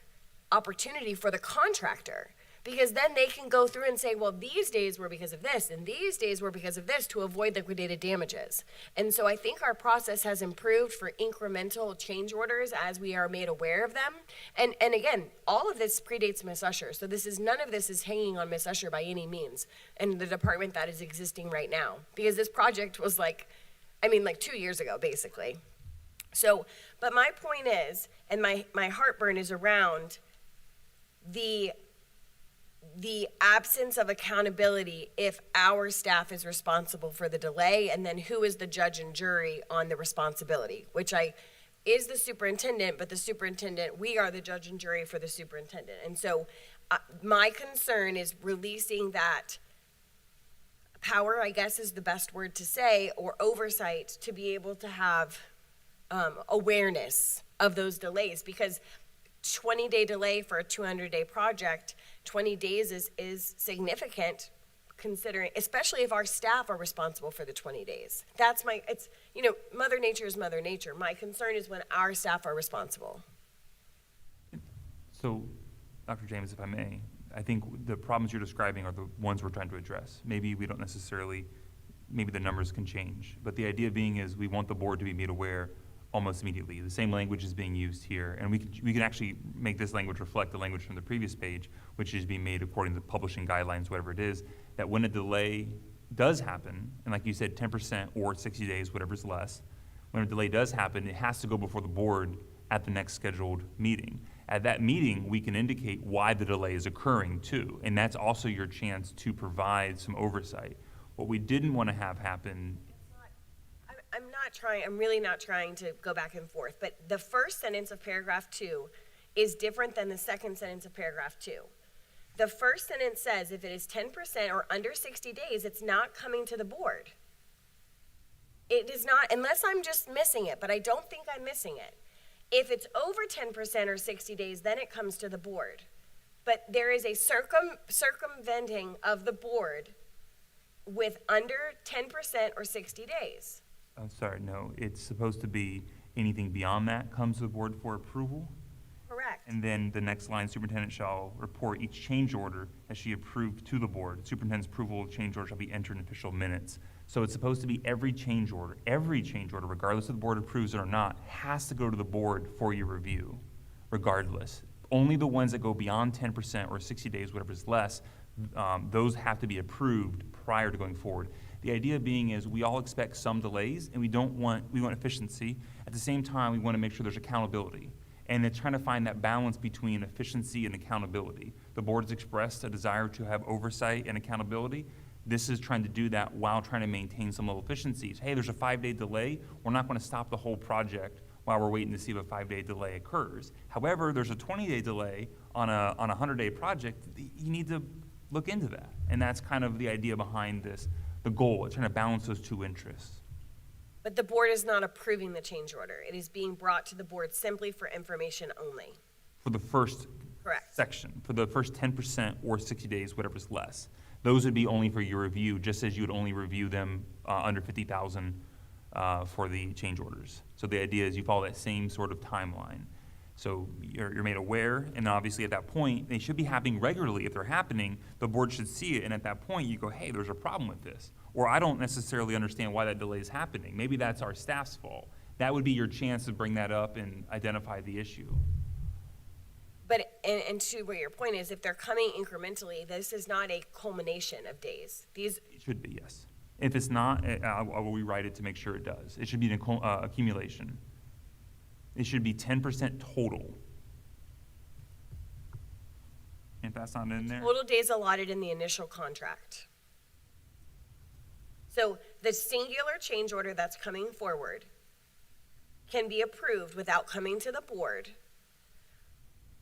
opportunity for the contractor. Because then they can go through and say, well, these days were because of this, and these days were because of this, to avoid liquidated damages. And so I think our process has improved for incremental change orders as we are made aware of them. And again, all of this predates Ms. Usher. So none of this is hanging on Ms. Usher by any means, and the department that is existing right now. Because this project was like 2 years ago, basically. So, but my point is, and my heartburn is around the absence of accountability if our staff is responsible for the delay, and then who is the judge and jury on the responsibility, which is the superintendent, but the superintendent, we are the judge and jury for the superintendent. And so my concern is releasing that power, I guess is the best word to say, or oversight, to be able to have awareness of those delays, because 20-day delay for a 200-day project, 20 days is significant, considering, especially if our staff are responsible for the 20 days. Mother Nature is Mother Nature. My concern is when our staff are responsible. So, Dr. James, if I may, I think the problems you're describing are the ones we're trying to address. Maybe we don't necessarily, maybe the numbers can change, but the idea being is we want the board to be made aware almost immediately. The same language is being used here, and we can actually make this language reflect the language from the previous page, which is being made according to publishing guidelines, whatever it is, that when a delay does happen, and like you said, 10% or 60 days, whatever's less, when a delay does happen, it has to go before the board at the next scheduled meeting. At that meeting, we can indicate why the delay is occurring too, and that's also your chance to provide some oversight. What we didn't want to have happen. I'm really not trying to go back and forth, but the first sentence of paragraph 2 is different than the second sentence of paragraph 2. The first sentence says if it is 10% or under 60 days, it's not coming to the board. It is not, unless I'm just missing it, but I don't think I'm missing it. If it's over 10% or 60 days, then it comes to the board. But there is a circumventing of the board with under 10% or 60 days. I'm sorry, no, it's supposed to be anything beyond that comes to the board for approval. Correct. And then the next line, superintendent shall report each change order as she approved to the board. Superintendent's approval of change order shall be entered in official minutes. So it's supposed to be every change order, regardless if the board approves it or not, has to go to the board for your review, regardless. Only the ones that go beyond 10% or 60 days, whatever is less, those have to be approved prior to going forward. The idea being is we all expect some delays, and we want efficiency. At the same time, we want to make sure there's accountability. And it's trying to find that balance between efficiency and accountability. The board has expressed a desire to have oversight and accountability. This is trying to do that while trying to maintain some level of efficiencies. Hey, there's a 5-day delay. We're not going to stop the whole project while we're waiting to see if a 5-day delay occurs. However, there's a 20-day delay on a 100-day project. You need to look into that. And that's kind of the idea behind this. The goal is trying to balance those two interests. But the board is not approving the change order. It is being brought to the board simply for information only. For the first Correct. section, for the first 10% or 60 days, whatever's less. Those would be only for your review, just as you would only review them under 50,000 for the change orders. So the idea is you follow that same sort of timeline. So you're made aware, and obviously at that point, they should be happening regularly. If they're happening, the board should see it, and at that point, you go, hey, there's a problem with this. Or I don't necessarily understand why that delay is happening. Maybe that's our staff's fault. That would be your chance to bring that up and identify the issue. But, and to what your point is, if they're coming incrementally, this is not a culmination of days. These, It should be, yes. If it's not, I will rewrite it to make sure it does. It should be an accumulation. It should be 10% total. If that's not in there. total days allotted in the initial contract. So the singular change order that's coming forward can be approved without coming to the board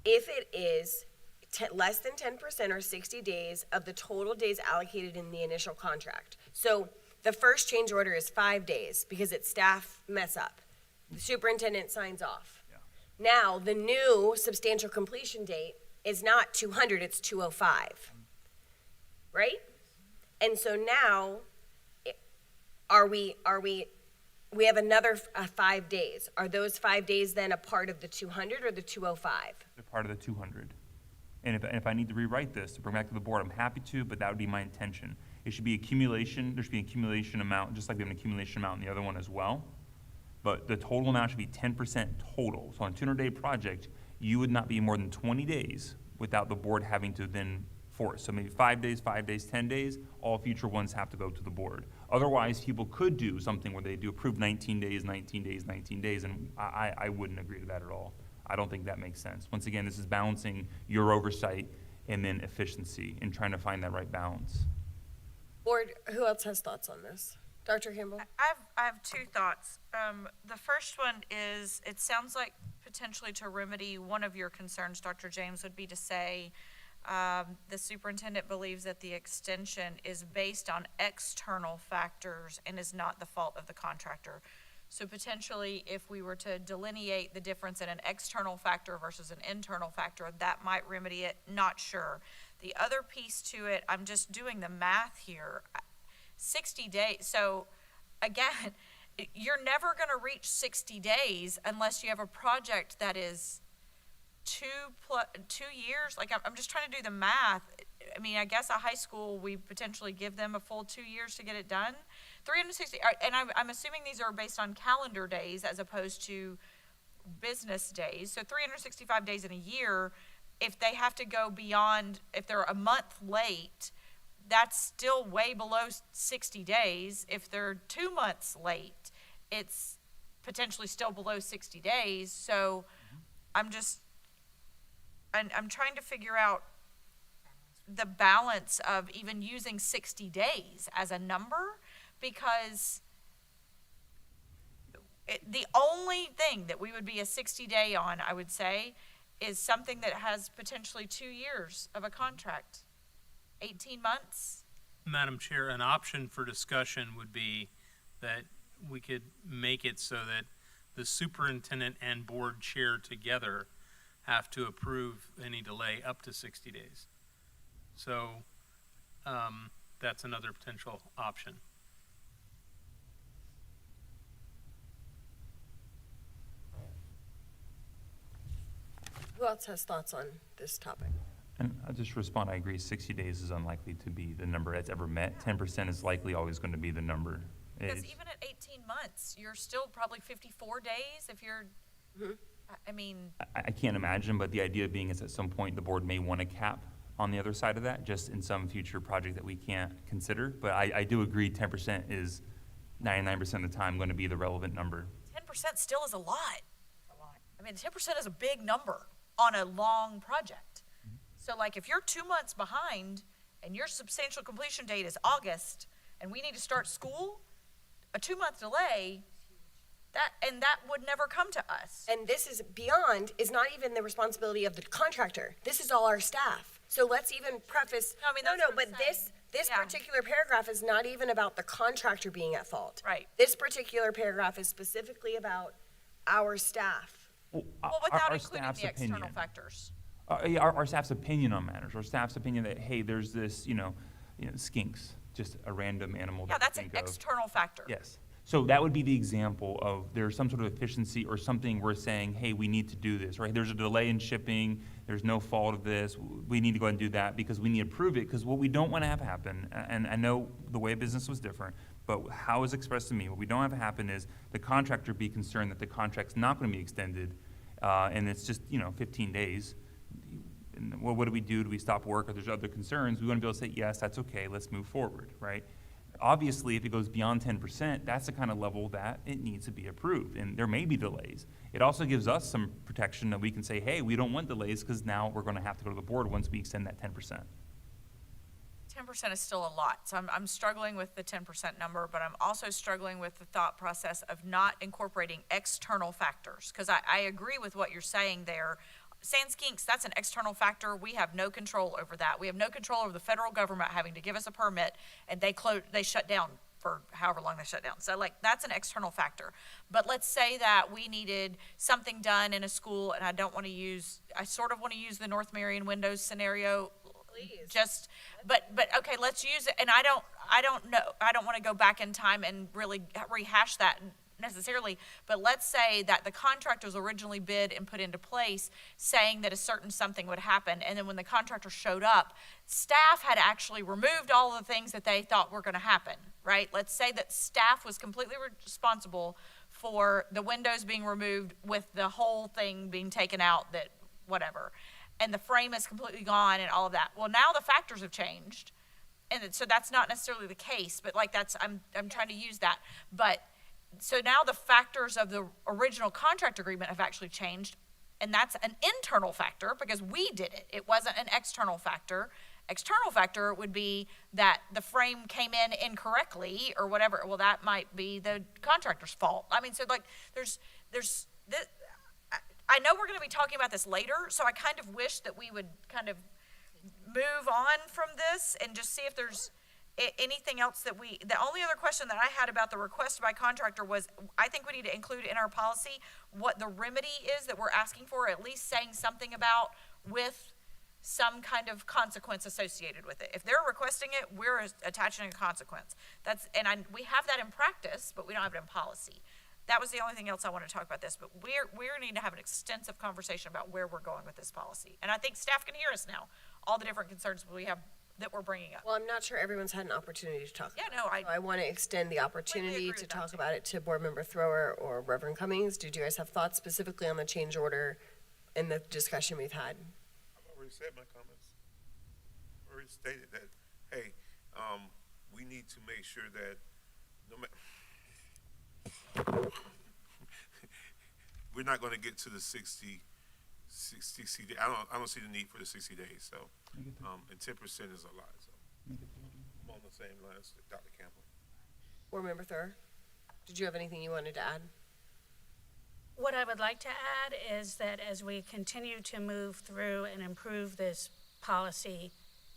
if it is less than 10% or 60 days of the total days allocated in the initial contract. So the first change order is 5 days because it's staff mess up. The superintendent signs off. Yeah. Now, the new substantial completion date is not 200, it's 205, right? And so now, we have another 5 days. Are those 5 days then a part of the 200 or the 205? They're part of the 200. And if I need to rewrite this to bring back to the board, I'm happy to, but that would be my intention. It should be accumulation, there should be an accumulation amount, just like we have an accumulation amount in the other one as well. But the total amount should be 10% total. So on a 200-day project, you would not be more than 20 days without the board having to then force. So maybe 5 days, 10 days, all future ones have to go to the board. Otherwise, people could do something where they do approve 19 days, 19 days, 19 days, and I wouldn't agree to that at all. I don't think that makes sense. Once again, this is balancing your oversight and then efficiency and trying to find that right balance. Board, who else has thoughts on this? Dr. Campbell? I have two thoughts. The first one is, it sounds like potentially to remedy one of your concerns, Dr. James, would be to say, the superintendent believes that the extension is based on external factors and is not the fault of the contractor. So potentially, if we were to delineate the difference in an external factor versus an internal factor, that might remedy it, not sure. The other piece to it, I'm just doing the math here. 60 days, so again, you're never gonna reach 60 days unless you have a project that is 2 years. Like, I'm just trying to do the math. I mean, I guess a high school, we potentially give them a full 2 years to get it done. 360, and I'm assuming these are based on calendar days as opposed to business days. So 365 days in a year, if they have to go beyond, if they're a month late, that's still way below 60 days. If they're 2 months late, it's potentially still below 60 days. So I'm trying to figure out the balance of even using 60 days as a number, because the only thing that we would be a 60-day on, I would say, is something that has potentially 2 years of a contract. 18 months? Madam Chair, an option for discussion would be that we could make it so that the superintendent and board chair together have to approve any delay up to 60 days. So that's another potential option. Who else has thoughts on this topic? And I'll just respond, I agree, 60 days is unlikely to be the number that's ever met. 10% is likely always going to be the number. Because even at 18 months, you're still probably 54 days if you're, I mean. I can't imagine, but the idea being is at some point the board may want to cap on the other side of that, just in some future project that we can't consider. But I do agree 10% is 99% of the time going to be the relevant number. 10% still is a lot. I mean, 10% is a big number on a long project. So like if you're 2 months behind and your substantial completion date is August and we need to start school, a 2-month delay, that would never come to us. And this is is not even the responsibility of the contractor. This is all our staff. So let's even preface, No, I mean, no, that's what I'm but This Yeah. particular paragraph is not even about the contractor being at fault. Right. This particular paragraph is specifically about our staff. Well, without our including staff's the external opinion. factors. Yeah, our staff's opinion on matters, our staff's opinion that, hey, there's this, skinks, just a random animal Yeah, that that's we an think of. external factor. Yes. So that would be the example of there's some sort of efficiency or something we're saying, hey, we need to do this, right? There's a delay in shipping, there's no fault of this, we need to go ahead and do that because we need to prove it, because what we don't want to have happen, and I know the way business was different, but how it's expressed to me, what we don't have happen is the contractor be concerned that the contract's not going to be extended, and it's just, 15 days. And what do we do? Do we stop work, or there's other concerns? We want to be able to say, yes, that's okay, let's move forward, right? Obviously, if it goes beyond 10%, that's the kind of level that it needs to be approved, and there may be delays. It also gives us some protection that we can say, hey, we don't want delays, because now we're going to have to go to the board once we extend that 10%. 10% is still a lot, so I'm struggling with the 10% number, but I'm also struggling with the thought process of not incorporating external factors, because I agree with what you're saying there. Sand skinks, that's an external factor. We have no control over that. We have no control over the federal government having to give us a permit, and they shut down for however long they shut down. So that's an external factor. But let's say that we needed something done in a school, and I sort of want to use the North Marion windows scenario. Please. But okay, let's use it. And I don't know. I don't want to go back in time and really rehash that necessarily, but let's say that the contract was originally bid and put into place saying that a certain something would happen, and then when the contractor showed up, staff had actually removed all the things that they thought were going to happen, right? Let's say that staff was completely responsible for the windows being removed with the whole thing being taken out, that whatever, and the frame is completely gone and all of that. Well, now the factors have changed, and so that's not necessarily the case, but I'm trying to use that, but so now the factors of the original contract agreement have actually changed, and that's an internal factor because we did it. It wasn't an external factor. External factor would be that the frame came in incorrectly or whatever. Well, that might be the contractor's fault. I mean, so there's this, I know we're going to be talking about this later, so I kind of wish that we would kind of move on from this and just see if there's anything else the only other question that I had about the request by contractor was, I think we need to include in our policy what the remedy is that we're asking for, at least saying something about with some kind of consequence associated with it. If they're requesting it, we're attaching a consequence. We have that in practice, but we don't have it in policy. That was the only thing else I want to talk about this, but we need to have an extensive conversation about where we're going with this policy. And I think staff can hear us now, all the different concerns we have that we're bringing up. Well, I'm not sure everyone's had an opportunity to talk. Yeah, no, I want to extend the opportunity agree to with talk that, about it to Board Member Thrower or Reverend Cummings. Did you guys have thoughts specifically on the change order in the discussion we've had? I've already said my comments. I've already stated that, hey, we need to make sure that we're not going to get to the 60 days. I don't see the need for the 60 days. So, and 10% is a lot. So, I'm on the same line as Dr. Campbell. Board Member Thrower, did you have anything you wanted to add? What I would like to add is that as we continue to move through and improve this policy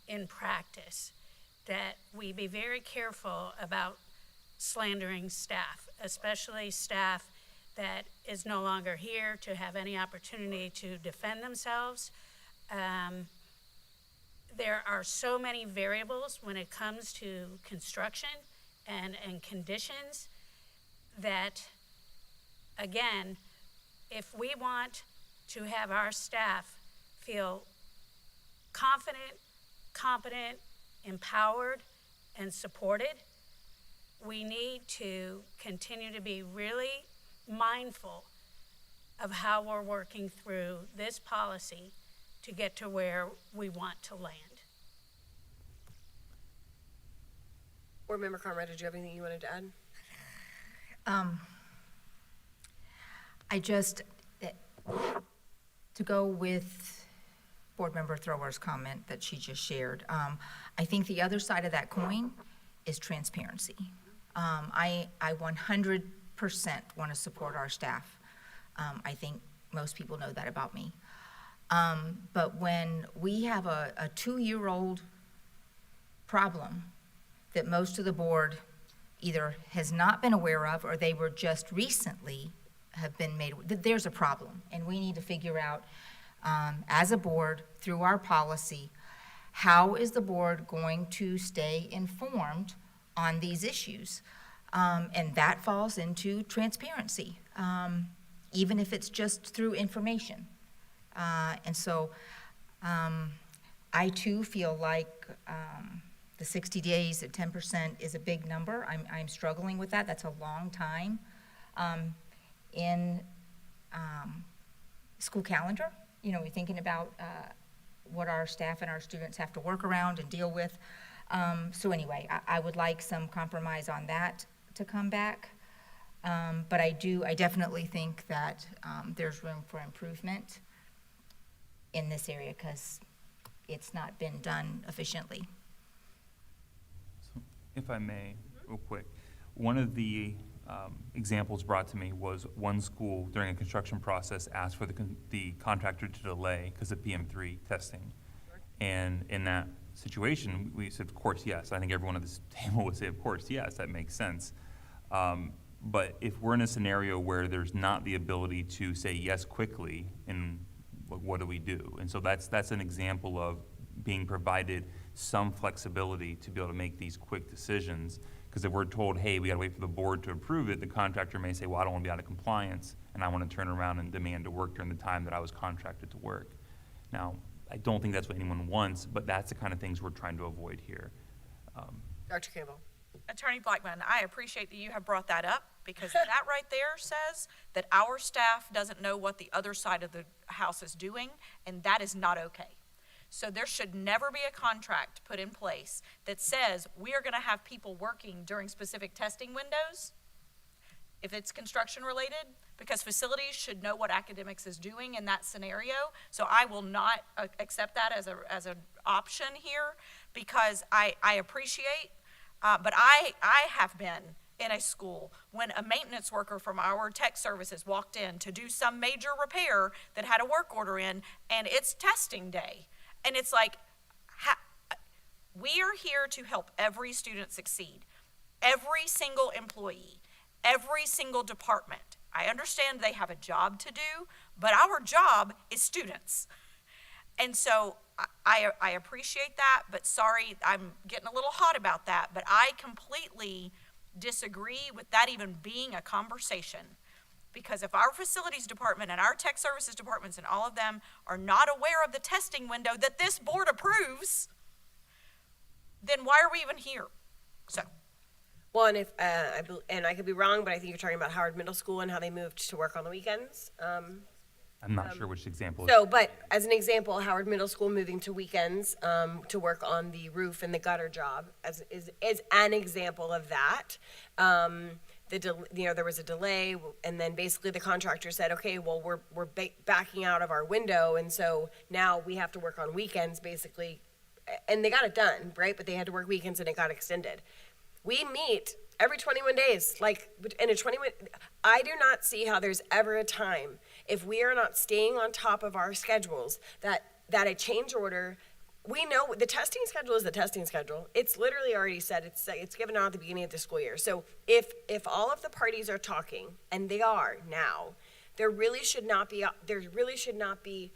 in practice, that we be very careful about slandering staff, especially staff that is no longer here to have any opportunity to defend themselves. There are so many variables when it comes to construction and conditions that, again, if we want to have our staff feel confident, competent, empowered, and supported, we need to continue to be really mindful of how we're working through this policy to get to where we want to land. Board Member Conrad, did you have anything you wanted to add? To go with Board Member Thrower's comment that she just shared, I think the other side of that coin is transparency. I 100% want to support our staff. I think most people know that about me. But when we have a 2-year-old problem that most of the board either has not been aware of, or they were just recently have been made, that there's a problem. And we need to figure out, as a board, through our policy, how is the board going to stay informed on these issues? And that falls into transparency, even if it's just through information. And so I too feel like the 60 days at 10% is a big number. I'm struggling with that. That's a long time in school calendar. You know, we're thinking about what our staff and our students have to work around and deal with. So anyway, I would like some compromise on that to come back. But I definitely think that there's room for improvement in this area because it's not been done efficiently. So, if I may, real quick, one of the examples brought to me was one school during a construction process asked for the contractor to delay because of PM3 testing. And in that situation, we said, of course, yes. I think everyone at this table would say, of course, yes, that makes sense. But if we're in a scenario where there's not the ability to say yes quickly, and what do we do? And so that's an example of being provided some flexibility to be able to make these quick decisions. Because if we're told, hey, we gotta wait for the board to approve it, the contractor may say, well, I don't wanna be out of compliance, and I wanna turn around and demand to work during the time that I was contracted to work. Now, I don't think that's what anyone wants, but that's the kind of things we're trying to avoid here. Dr. Campbell. Attorney Blackman, I appreciate that you have brought that up because that right there says that our staff doesn't know what the other side of the house is doing, and that is not okay. So there should never be a contract put in place that says we are going to have people working during specific testing windows if it's construction related, because facilities should know what academics is doing in that scenario. So I will not accept that as an option here because I appreciate, but I have been in a school when a maintenance worker from our tech services walked in to do some major repair that had a work order in, and it's testing day. And it's like, we are here to help every student succeed, every single employee, every single department. I understand they have a job to do, but our job is students. And so I appreciate that, but sorry, I'm getting a little hot about that, but I completely disagree with that even being a conversation. Because if our facilities department and our tech services departments and all of them are not aware of the testing window that this board approves, then why are we even here? So. Well, and if and I could be wrong, but I think you're talking about Howard Middle School and how they moved to work on the weekends. I'm not sure which example. So, but as an example, Howard Middle School moving to weekends to work on the roof and the gutter job is an example of that. There was a delay, and then basically the contractor said, okay, well, we're backing out of our window, and so now we have to work on weekends, basically, and they got it done, right? But they had to work weekends, and it got extended. We meet every 21 days, like in a 21. I do not see how there's ever a time if we are not staying on top of our schedules that a change order. We know the testing schedule is the testing schedule. It's literally already said. It's given out at the beginning of the school year. So if all of the parties are talking, and they are now, there really should not be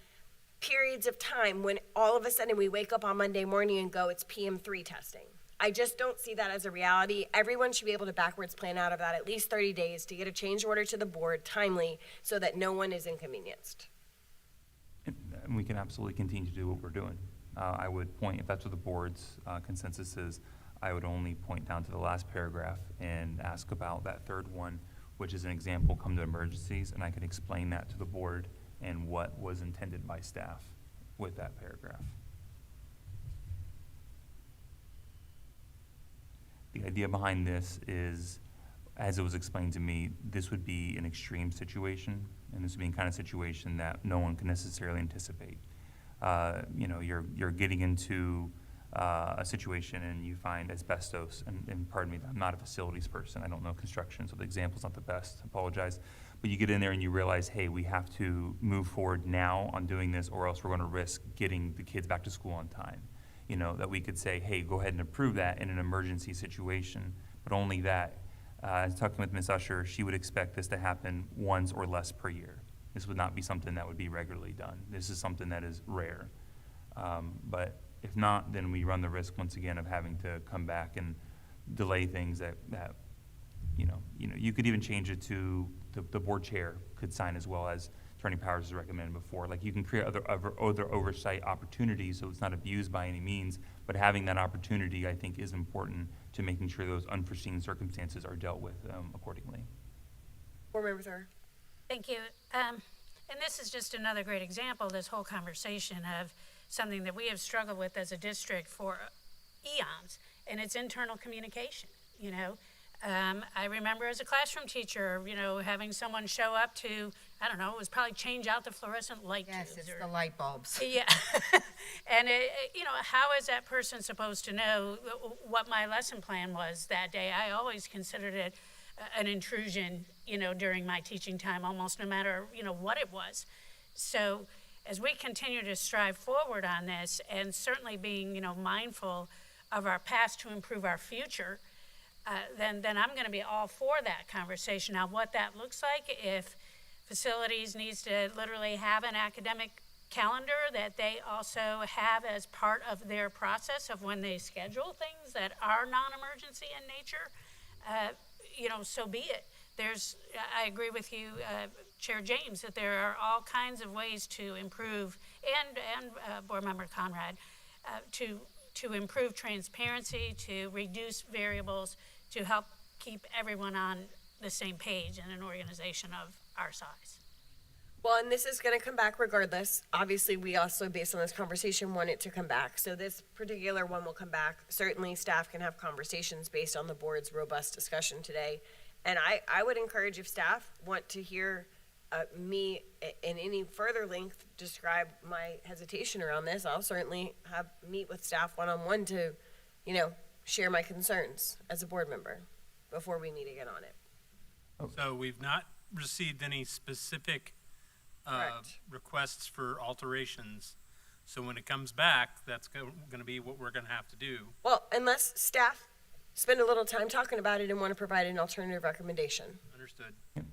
periods of time when all of a sudden we wake up on Monday morning and go, it's PM3 testing. I just don't see that as a reality. Everyone should be able to backwards plan out of that at least 30 days to get a change order to the board timely so that no one is inconvenienced. And we can absolutely continue to do what we're doing. I would point, if that's what the board's consensus is, I would only point down to the last paragraph and ask about that third one, which is an example, come to emergencies, and I can explain that to the board and what was intended by staff with that paragraph. The idea behind this is, as it was explained to me, this would be an extreme situation, and this would be the kind of situation that no one can necessarily anticipate. You're getting into a situation and you find asbestos, and pardon me, I'm not a facilities person, I don't know construction, so the example's not the best, I apologize. But you get in there and you realize, hey, we have to move forward now on doing this, or else we're gonna risk getting the kids back to school on time. that we could say, hey, go ahead and approve that in an emergency situation, but only that. Talking with Ms. Usher, she would expect this to happen once or less per year. This would not be something that would be regularly done. This is something that is rare. But if not, then we run the risk once again of having to come back and delay things that you could even change it to the board chair could sign as well, as Attorney Powers has recommended before. Like, you can create other oversight opportunities so it's not abused by any means, but having that opportunity, I think, is important to making sure those unforeseen circumstances are dealt with accordingly. Board Member Thur. Thank you. And this is just another great example, this whole conversation of something that we have struggled with as a district for eons, and it's internal communication, I remember as a classroom teacher, having someone show up to, I don't know, it was probably change out the fluorescent light tubes. Yes, it's the light bulbs. Yeah. And, how is that person supposed to know what my lesson plan was that day? I always considered it an intrusion, during my teaching time, almost no matter, what it was. So as we continue to strive forward on this, and certainly being, mindful of our past to improve our future, then I'm going to be all for that conversation. Now, what that looks like, if facilities needs to literally have an academic calendar that they also have as part of their process of when they schedule things that are non-emergency in nature, so be it. I agree with you, Chair James, that there are all kinds of ways to improve, and Board Member Conrad, to improve transparency, to reduce variables, to help keep everyone on the same page in an organization of our size. Well, and this is going to come back regardless. Obviously, we also, based on this conversation, want it to come back. So this particular one will come back. Certainly, staff can have conversations based on the board's robust discussion today. And I would encourage, if staff want to hear me in any further length describe my hesitation around this, I'll certainly meet with staff one-on-one to, share my concerns as a board member before we meet again on it. So we've not received any specific Correct. requests for alterations. So when it comes back, that's going to be what we're going to have to do. Well, unless staff spend a little time talking about it and want to provide an alternative recommendation. Understood.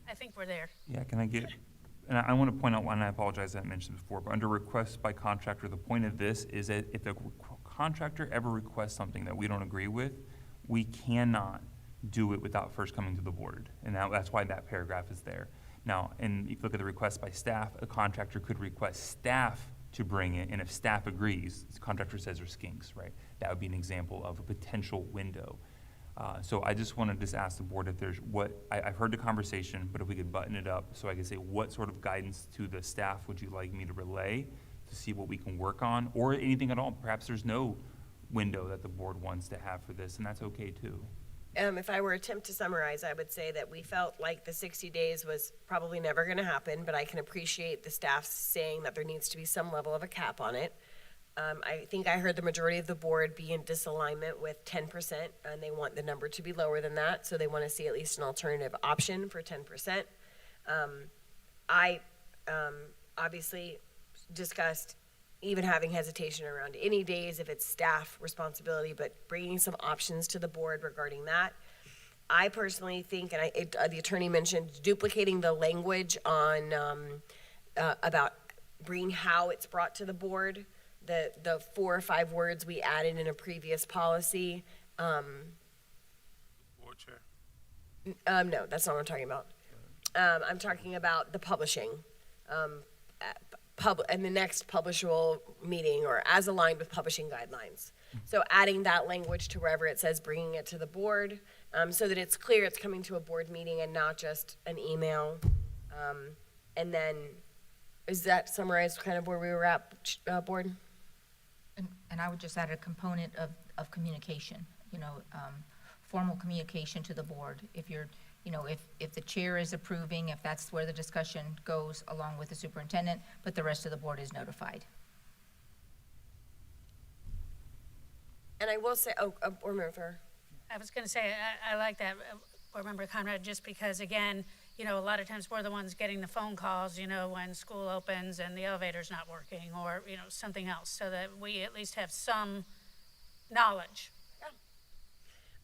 I think we're there. Yeah, can I get, and I want to point out, and I apologize, I mentioned before, but under requests by contractor, the point of this is that if the contractor ever requests something that we don't agree with, we cannot do it without first coming to the board. And that's why that paragraph is there. Now, and if you look at the request by staff, a contractor could request staff to bring it, and if staff agrees, the contractor says there's skinks, right? That would be an example of a potential window. So I just want to ask the board if there's I've heard the conversation, but if we could button it up so I could say, what sort of guidance to the staff would you like me to relay to see what we can work on, or anything at all? Perhaps there's no window that the board wants to have for this, and that's okay too. If I were to attempt to summarize, I would say that we felt like the 60 days was probably never going to happen, but I can appreciate the staff saying that there needs to be some level of a cap on it. I think I heard the majority of the board be in disalignment with 10%, and they want the number to be lower than that, so they want to see at least an alternative option for 10%. I obviously discussed even having hesitation around any days if it's staff responsibility, but bringing some options to the board regarding that. I personally think, and the attorney mentioned duplicating the language on about bringing how it's brought to the board, the 4 or 5 words we added in a previous policy. Board chair. No, that's not what I'm talking about. I'm talking about the publishing. And the next publishable meeting, or as aligned with publishing guidelines. So adding that language to wherever it says bringing it to the board, so that it's clear it's coming to a board meeting and not just an email. And then, is that summarized kind of where we were at, board? And I would just add a component of communication, formal communication to the board. If you're, if the chair is approving, if that's where the discussion goes along with the superintendent, but the rest of the board is notified. And I will say, Board Member. I was going to say, I like that, Board Member Conrad, just because, again, a lot of times we're the ones getting the phone calls, when school opens and the elevator's not working, or, something else, so that we at least have some knowledge.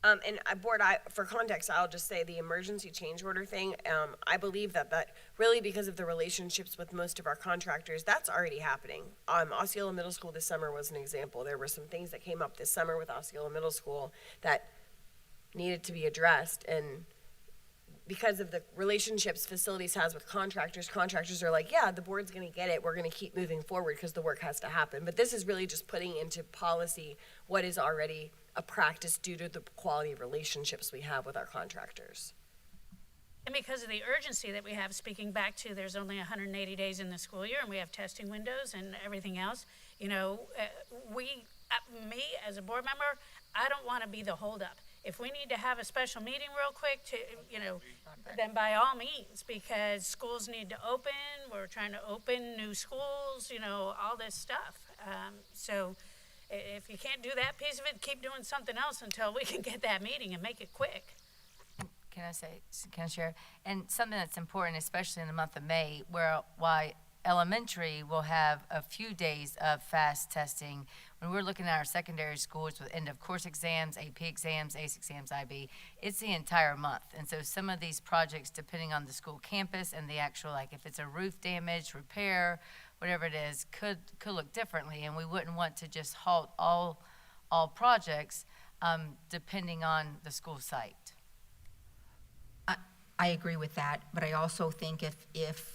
And board, for context, I'll just say the emergency change order thing, I believe that really because of the relationships with most of our contractors, that's already happening. Osceola Middle School this summer was an example. There were some things that came up this summer with Osceola Middle School that needed to be addressed, and because of the relationships facilities has with contractors are like, yeah, the board's gonna get it, we're gonna keep moving forward because the work has to happen. But this is really just putting into policy what is already a practice due to the quality of relationships we have with our contractors. And because of the urgency that we have, speaking back to there's only 180 days in the school year and we have testing windows and everything else, you know, me as a board member, I don't want to be the holdup. If we need to have a special meeting real quick to, you know, then by all means, because schools need to open, we're trying to open new schools, you know, all this stuff. So if you can't do that piece of it, keep doing something else until we can get that meeting and make it quick. Can I share? And something that's important, especially in the month of May, why elementary will have a few days of fast testing. When we're looking at our secondary schools with end of course exams, AP exams, ACE exams, IB, it's the entire month. And so some of these projects, depending on the school campus and the actual, like if it's a roof damage, repair, whatever it is, could look differently. And we wouldn't want to just halt all projects depending on the school site. I agree with that, but I also think if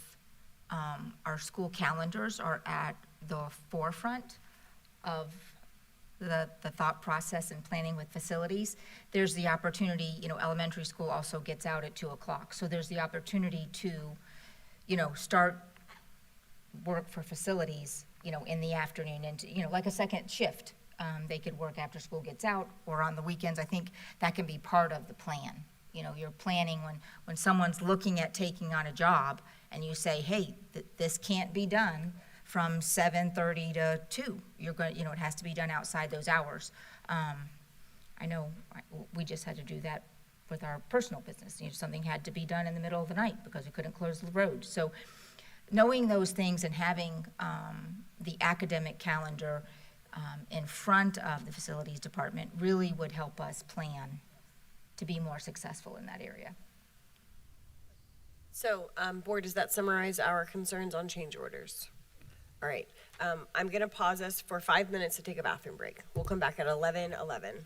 our school calendars are at the forefront of the thought process and planning with facilities, there's the opportunity, you know, elementary school also gets out at 2 o'clock. So there's the opportunity to, you know, start work for facilities, you know, in the afternoon and, you know, like a second shift. They could work after school gets out or on the weekends. I think that can be part of the plan. You know, you're planning when someone's looking at taking on a job and you say, hey, this can't be done from 7:30 to 2. You're going, you know, it has to be done outside those hours. I know we just had to do that with our personal business. You know, something had to be done in the middle of the night because we couldn't close the road. So knowing those things and having the academic calendar in front of the facilities department really would help us plan to be more successful in that area. So, board, does that summarize our concerns on change orders? All right, I'm gonna pause us for 5 minutes to take a bathroom break. We'll come back at 11:11.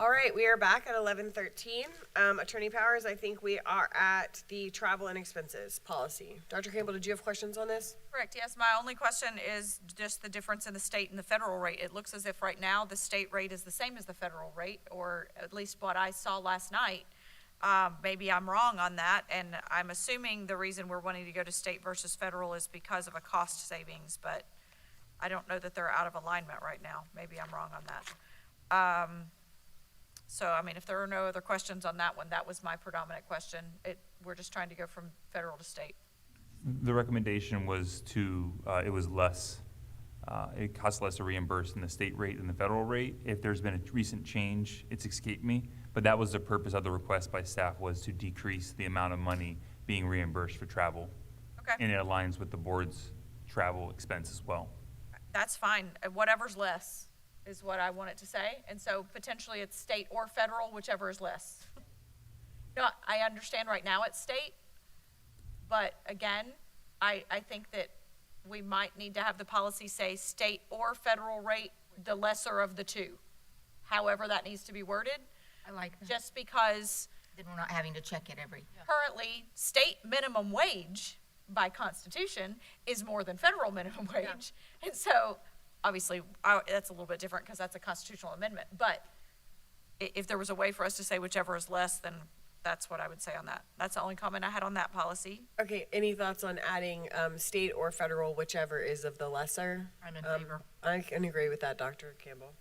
All right, we are back at 11:13. Attorney Powers, I think we are at the travel and expenses policy. Dr. Campbell, did you have questions on this? Correct, yes. My only question is just the difference in the state and the federal rate. It looks as if right now the state rate is the same as the federal rate, or at least what I saw last night. Maybe I'm wrong on that, and I'm assuming the reason we're wanting to go to state versus federal is because of a cost savings, but I don't know that they're out of alignment right now. Maybe I'm wrong on that. So, I mean, if there are no other questions on that one, that was my predominant question. We're just trying to go from federal to state. The recommendation was it was less, it costs less to reimburse in the state rate than the federal rate. If there's been a recent change, it's escaped me, but that was the purpose of the request by staff, was to decrease the amount of money being reimbursed for travel. Okay. And it aligns with the board's travel expense as well. That's fine. Whatever's less is what I want it to say. And so potentially it's state or federal, whichever is less. No, I understand right now it's state, but again, I think that we might need to have the policy say state or federal rate, the lesser of the two. However that needs to be worded, I like that. just because Then we're not having to check it every. currently state minimum wage by constitution is more than federal minimum wage. And so obviously that's a little bit different because that's a constitutional amendment. But if there was a way for us to say whichever is less, then that's what I would say on that. That's the only comment I had on that policy. Okay, any thoughts on adding state or federal, whichever is of the lesser? I'm in favor. I can agree with that, Dr. Campbell.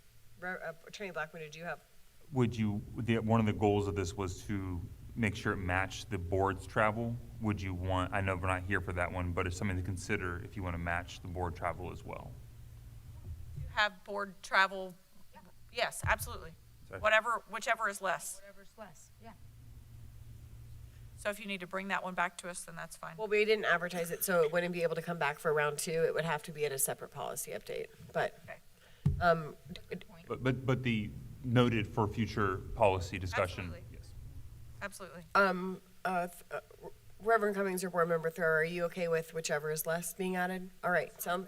Attorney Blackman, did you have? One of the goals of this was to make sure it matched the board's travel. Would you want, I know we're not here for that one, but it's something to consider if you want to match the board travel as well. Have board travel, yes, absolutely. Sorry. Whichever is less. Whatever's less, yeah. So if you need to bring that one back to us, then that's fine. Well, we didn't advertise it, so it wouldn't be able to come back for round two. It would have to be at a separate policy update. But, Okay. But the noted for future policy discussion. Absolutely. Yes. Absolutely. Reverend Cummings or Board Member Thrower, are you okay with whichever is less being added? All right, sounds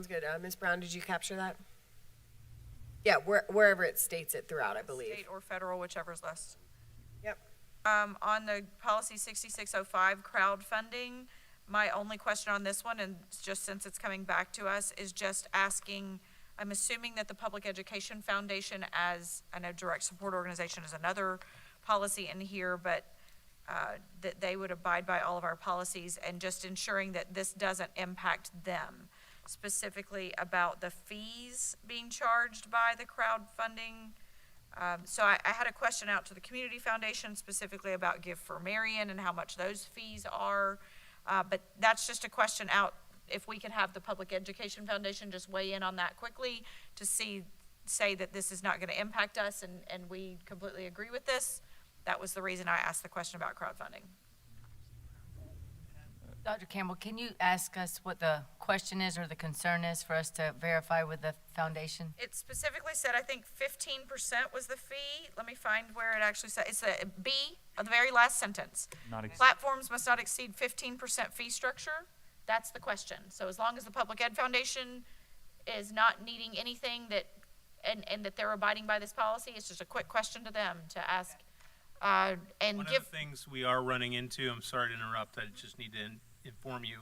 good. Ms. Brown, did you capture that? Yeah, wherever it states it throughout, I believe. State or federal, whichever is less. Yep. On the policy 6605 crowdfunding, my only question on this one, and just since it's coming back to us, is just asking, I'm assuming that the Public Education Foundation, as I know direct support organization is another policy in here, but that they would abide by all of our policies, and just ensuring that this doesn't impact them, specifically about the fees being charged by the crowdfunding. So I had a question out to the Community Foundation specifically about Give for Marion and how much those fees are. But that's just a question out, if we could have the Public Education Foundation just weigh in on that quickly to say that this is not going to impact us and we completely agree with this. That was the reason I asked the question about crowdfunding. Dr. Campbell, can you ask us what the question is or the concern is for us to verify with the foundation? It specifically said, I think 15% was the fee. Let me find where it actually said. It's a B of the very last sentence. Platforms must not exceed 15% fee structure. That's the question. So as long as the Public Ed Foundation is not needing anything that, and that they're abiding by this policy, it's just a quick question to them to ask. One of the things we are running into, I'm sorry to interrupt, I just need to inform you,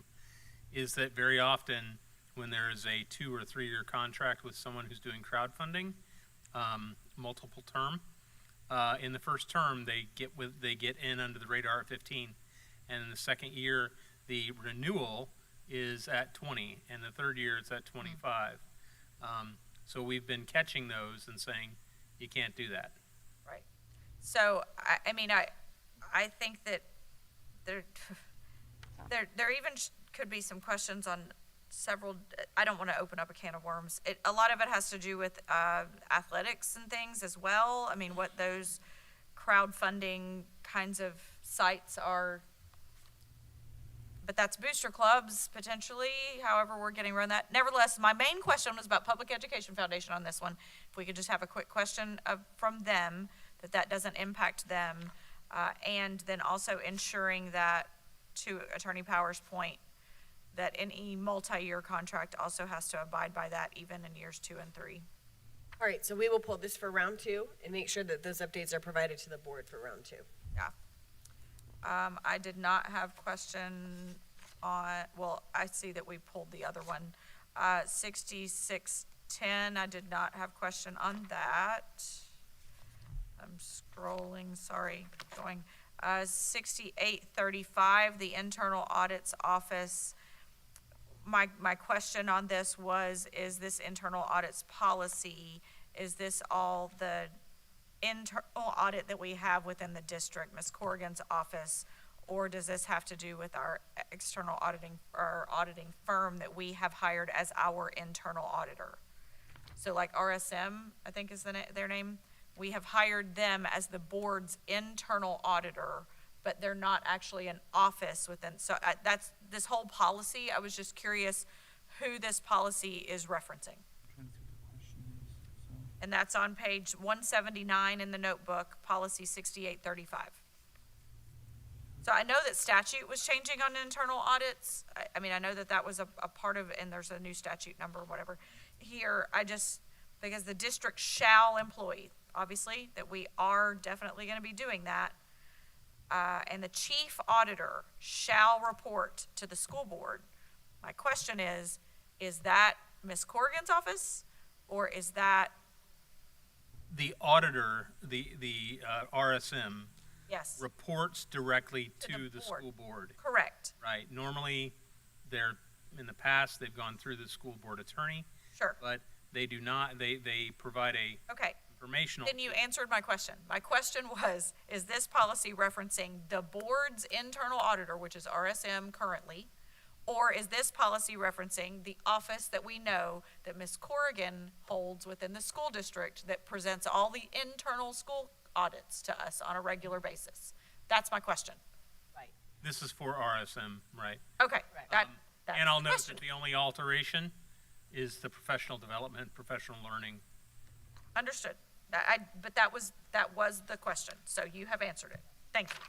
is that very often when there is a 2 or 3 year contract with someone who's doing crowdfunding, multiple term, in the first term they get in under the radar at 15, and in the second year the renewal is at 20, and the third year it's at 25. So we've been catching those and saying you can't do that. Right. So I mean I think that there even could be some questions on several. I don't want to open up a can of worms. A lot of it has to do with athletics and things as well. I mean, what those crowdfunding kinds of sites are. But that's booster clubs potentially. However, we're getting around that. Nevertheless, my main question was about Public Education Foundation on this one. If we could just have a quick question from them that doesn't impact them, and then also ensuring that, to Attorney Powers' point, that any multi-year contract also has to abide by that, even in years 2 and 3. All right, so we will pull this for round 2 and make sure that those updates are provided to the board for round 2. Yeah. I did not have question on, well, I see that we pulled the other one. 6610, I did not have question on that. I'm scrolling, sorry, going. 6835, the Internal Audits Office. My question on this was, is this internal audits policy, is this all the internal audit that we have within the district, Ms. Corrigan's office, or does this have to do with our external auditing, or auditing firm that we have hired as our internal auditor? So like RSM, I think is their name, we have hired them as the board's internal auditor, but they're not actually an office within, so that's, this whole policy, I was just curious who this policy is referencing. And that's on page 179 in the notebook, policy 6835. So I know that statute was changing on internal audits. I mean, I know that that was a part of, and there's a new statute number or whatever. Here, I just, because the district shall employ, obviously, that we are definitely gonna be doing that. And the chief auditor shall report to the school board. My question is that Ms. Corrigan's office, or is that? The auditor, the RSM, Yes, reports directly To to the the board. school board, correct, right? Normally, in the past, they've gone through the school board attorney, sure, but they do not, they provide a okay. informational. Then you answered my question. My question was, is this policy referencing the board's internal auditor, which is RSM currently, or is this policy referencing the office that we know that Ms. Corrigan holds within the school district that presents all the internal school audits to us on a regular basis? That's my question. This is for RSM, right? Okay, that's And I'll the note question. that the only alteration is the professional development, professional learning. Understood. But that was the question, so you have answered it. Thank you.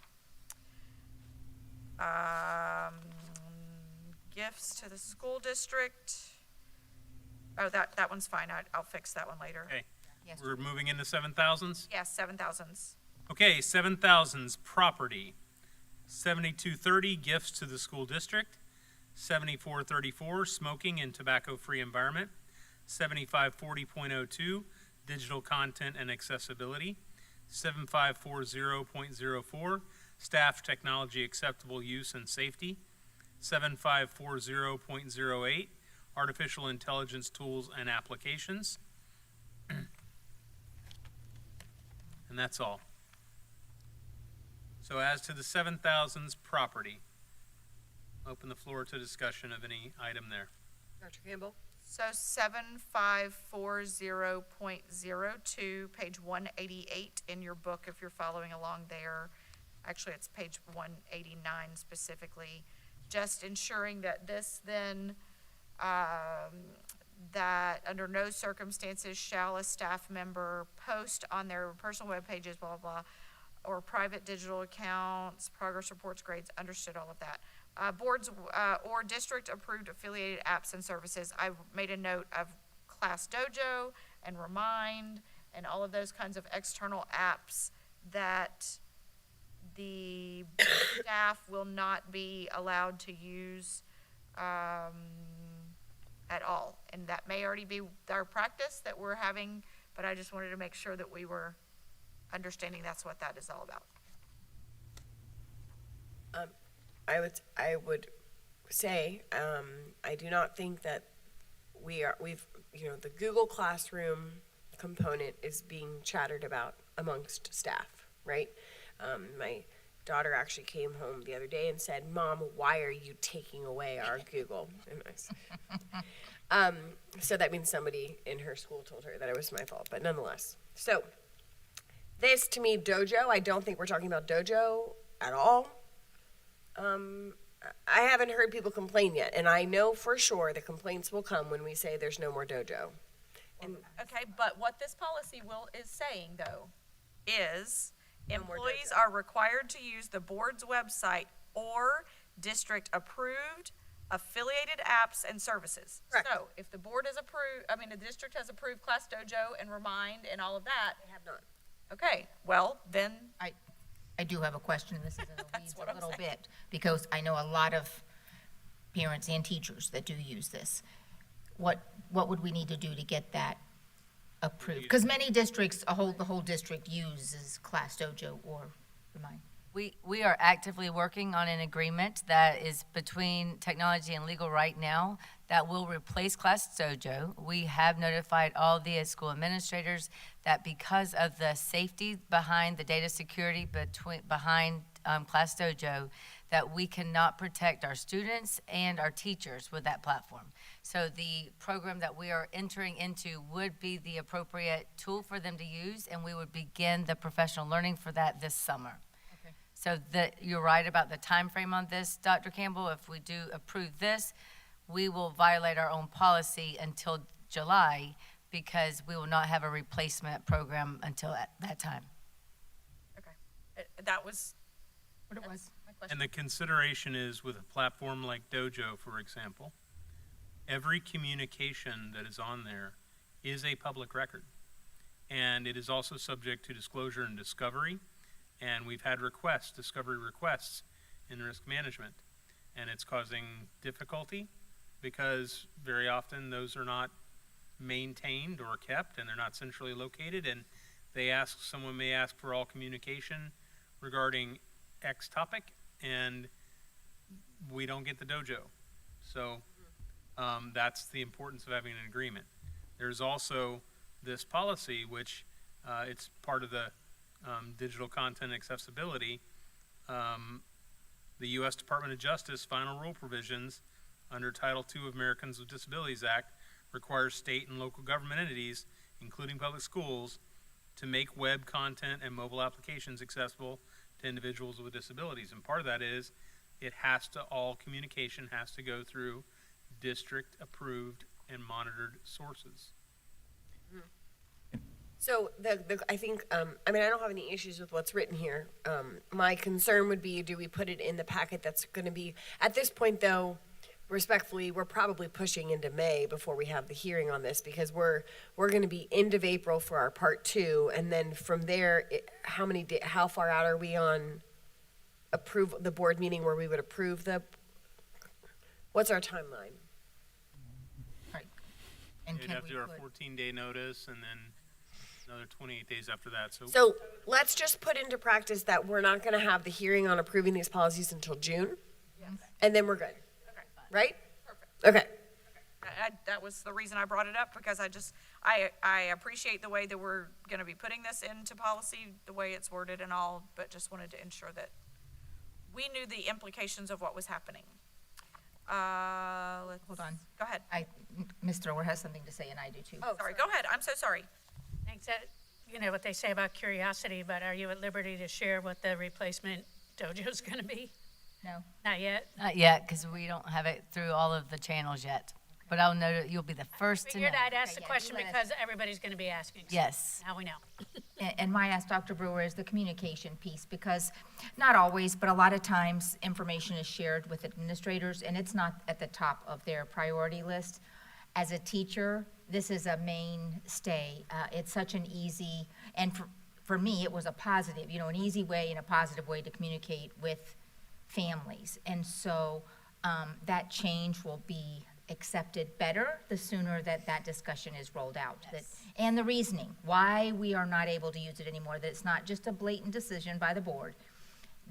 Gifts to the school district. Oh, that one's fine. I'll fix that one later. Okay, Yes. we're moving into 7,000s? Yes, 7,000s. Okay, 7,000s, property. 7230, gifts to the school district. 7434, smoking and tobacco-free environment. 7540.02, digital content and accessibility. 7540.04, staff technology acceptable use and safety. 7540.08, artificial intelligence tools and applications. And that's all. So as to the 7,000s property, open the floor to discussion of any item there. Dr. Campbell? So 7540.02, page 188 in your book, if you're following along there. Actually, it's page 189 specifically. Just ensuring that this then, that under no circumstances shall a staff member post on their personal web pages, blah, blah, blah, or private digital accounts, progress reports, grades, understood all of that. Boards or district-approved affiliated apps and services. I made a note of Class Dojo and Remind and all of those kinds of external apps that the staff will not be allowed to use at all. And that may already be our practice that we're having, but I just wanted to make sure that we were understanding that's what that is all about. I would say, I do not think that the Google Classroom component is being chattered about amongst staff, right? My daughter actually came home the other day and said, "Mom, why are you taking away our Google?" And so that means somebody in her school told her that it was my fault, but nonetheless. So this, to me, Dojo, I don't think we're talking about Dojo at all. I haven't heard people complain yet, and I know for sure the complaints will come when we say there's no more Dojo. And Okay, but what this policy is saying though, is No more employees dojo. are required to use the board's website or district-approved affiliated apps and services. Correct. So if the board has the district has approved Class Dojo and Remind and all of that, They have not. okay, well, then, I do have a question, this is in the That's weeds what a I'm little saying. bit, because I know a lot of parents and teachers that do use this. What would we need to do to get that approved? Because many districts, the whole district uses Class Dojo or Remind. We are actively working on an agreement that is between technology and legal right now that will replace Class Dojo. We have notified all the school administrators that because of the safety behind the data security behind Class Dojo, that we cannot protect our students and our teachers with that platform. So the program that we are entering into would be the appropriate tool for them to use, and we would begin the professional learning for that this summer. So you're right about the time frame on this, Dr. Campbell. If we do approve this, we will violate our own policy until July because we will not have a replacement program until that time. okay. That was What it was? my question. And the consideration is with a platform like Dojo, for example, every communication that is on there is a public record. And it is also subject to disclosure and discovery. And we've had discovery requests in risk management. And it's causing difficulty because very often those are not maintained or kept and they're not centrally located. And someone may ask for all communication regarding X topic and we don't get the Dojo. So that's the importance of having an agreement. There's also this policy, which it's part of the digital content accessibility. The U.S. Department of Justice final rule provisions under Title II of Americans with Disabilities Act requires state and local government entities, including public schools, to make web content and mobile applications accessible to individuals with disabilities. And part of that is all communication has to go through district approved and monitored sources. So I think, I don't have any issues with what's written here. My concern would be, do we put it in the packet that's gonna be, at this point though, respectfully, we're probably pushing into May before we have the hearing on this because we're gonna be end of April for our part 2. And then from there, how far out are we on the board meeting where we would approve what's our timeline? Right. And You'd can have we to do our put, 14-day notice and then another 28 days after that. So let's just put into practice that we're not gonna have the hearing on approving these policies until June. And then we're good, Okay, right? perfect. Okay. That was the reason I brought it up, because I appreciate the way that we're gonna be putting this into policy, the way it's worded and all, but just wanted to ensure that we knew the implications of what was happening. Hold on. Go ahead. Ms. Thrower has something to say and I do too. Oh, sorry, go ahead, I'm so sorry. Thanks. You know what they say about curiosity, but are you at liberty to share what the replacement dojo's gonna be? No? Not yet? Not yet, because we don't have it through all of the channels yet. But I'll know that you'll be the first to know. Figured I'd ask the yeah, question you let us- because everybody's gonna be asking. so Yes. Now we know. And my ask, Dr. Brewer, is the communication piece, because not always, but a lot of times, information is shared with administrators, and it's not at the top of their priority list. As a teacher, this is a mainstay. It's such an easy, and for me, it was a positive, an easy way and a positive way to communicate with families. And so that change will be accepted better the sooner that discussion is rolled out. And the reasoning, why we are not able to use it anymore, that it's not just a blatant decision by the board,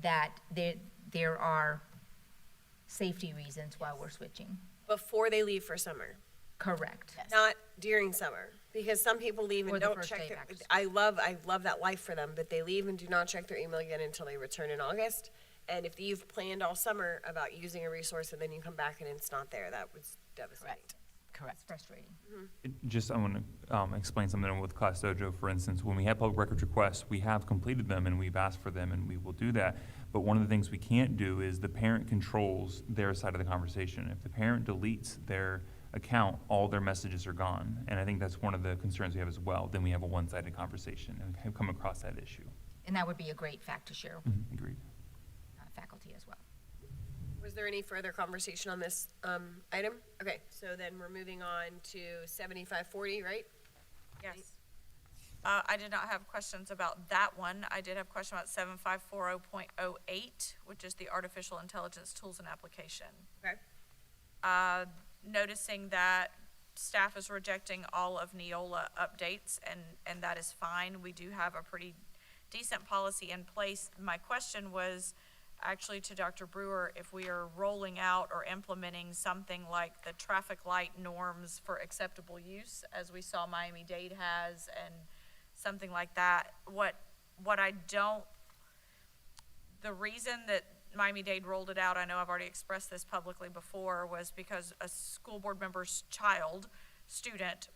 that there are safety reasons why we're switching. Before they leave for summer, Correct. not during summer. Because some people leave Or and the don't first check day their, back to school. I love that life for them, but they leave and do not check their email again until they return in August. And if you've planned all summer about using a resource and then you come back and it's not there, that was devastating. Correct. It's frustrating. I want to explain something with Class Dojo, for instance. When we have public records requests, we have completed them and we've asked for them and we will do that. But one of the things we can't do is the parent controls their side of the conversation. If the parent deletes their account, all their messages are gone. And I think that's one of the concerns we have as well. Then we have a one-sided conversation and have come across that issue. And that would be a great fact to share with Agreed. faculty as well. Was there any further conversation on this item? Okay, so then we're moving on to 7540, right? Yes. I did not have questions about that one. I did have a question about 7540.08, which is the artificial intelligence tools and application. Okay. Noticing that staff is rejecting all of NEOLA updates, and that is fine. We do have a pretty decent policy in place. My question was actually to Dr. Brewer, if we are rolling out or implementing something like the traffic light norms for acceptable use, as we saw Miami-Dade has, and something like that. What I don't, the reason that Miami-Dade rolled it out, I know I've already expressed this publicly before, was because a school board member's student,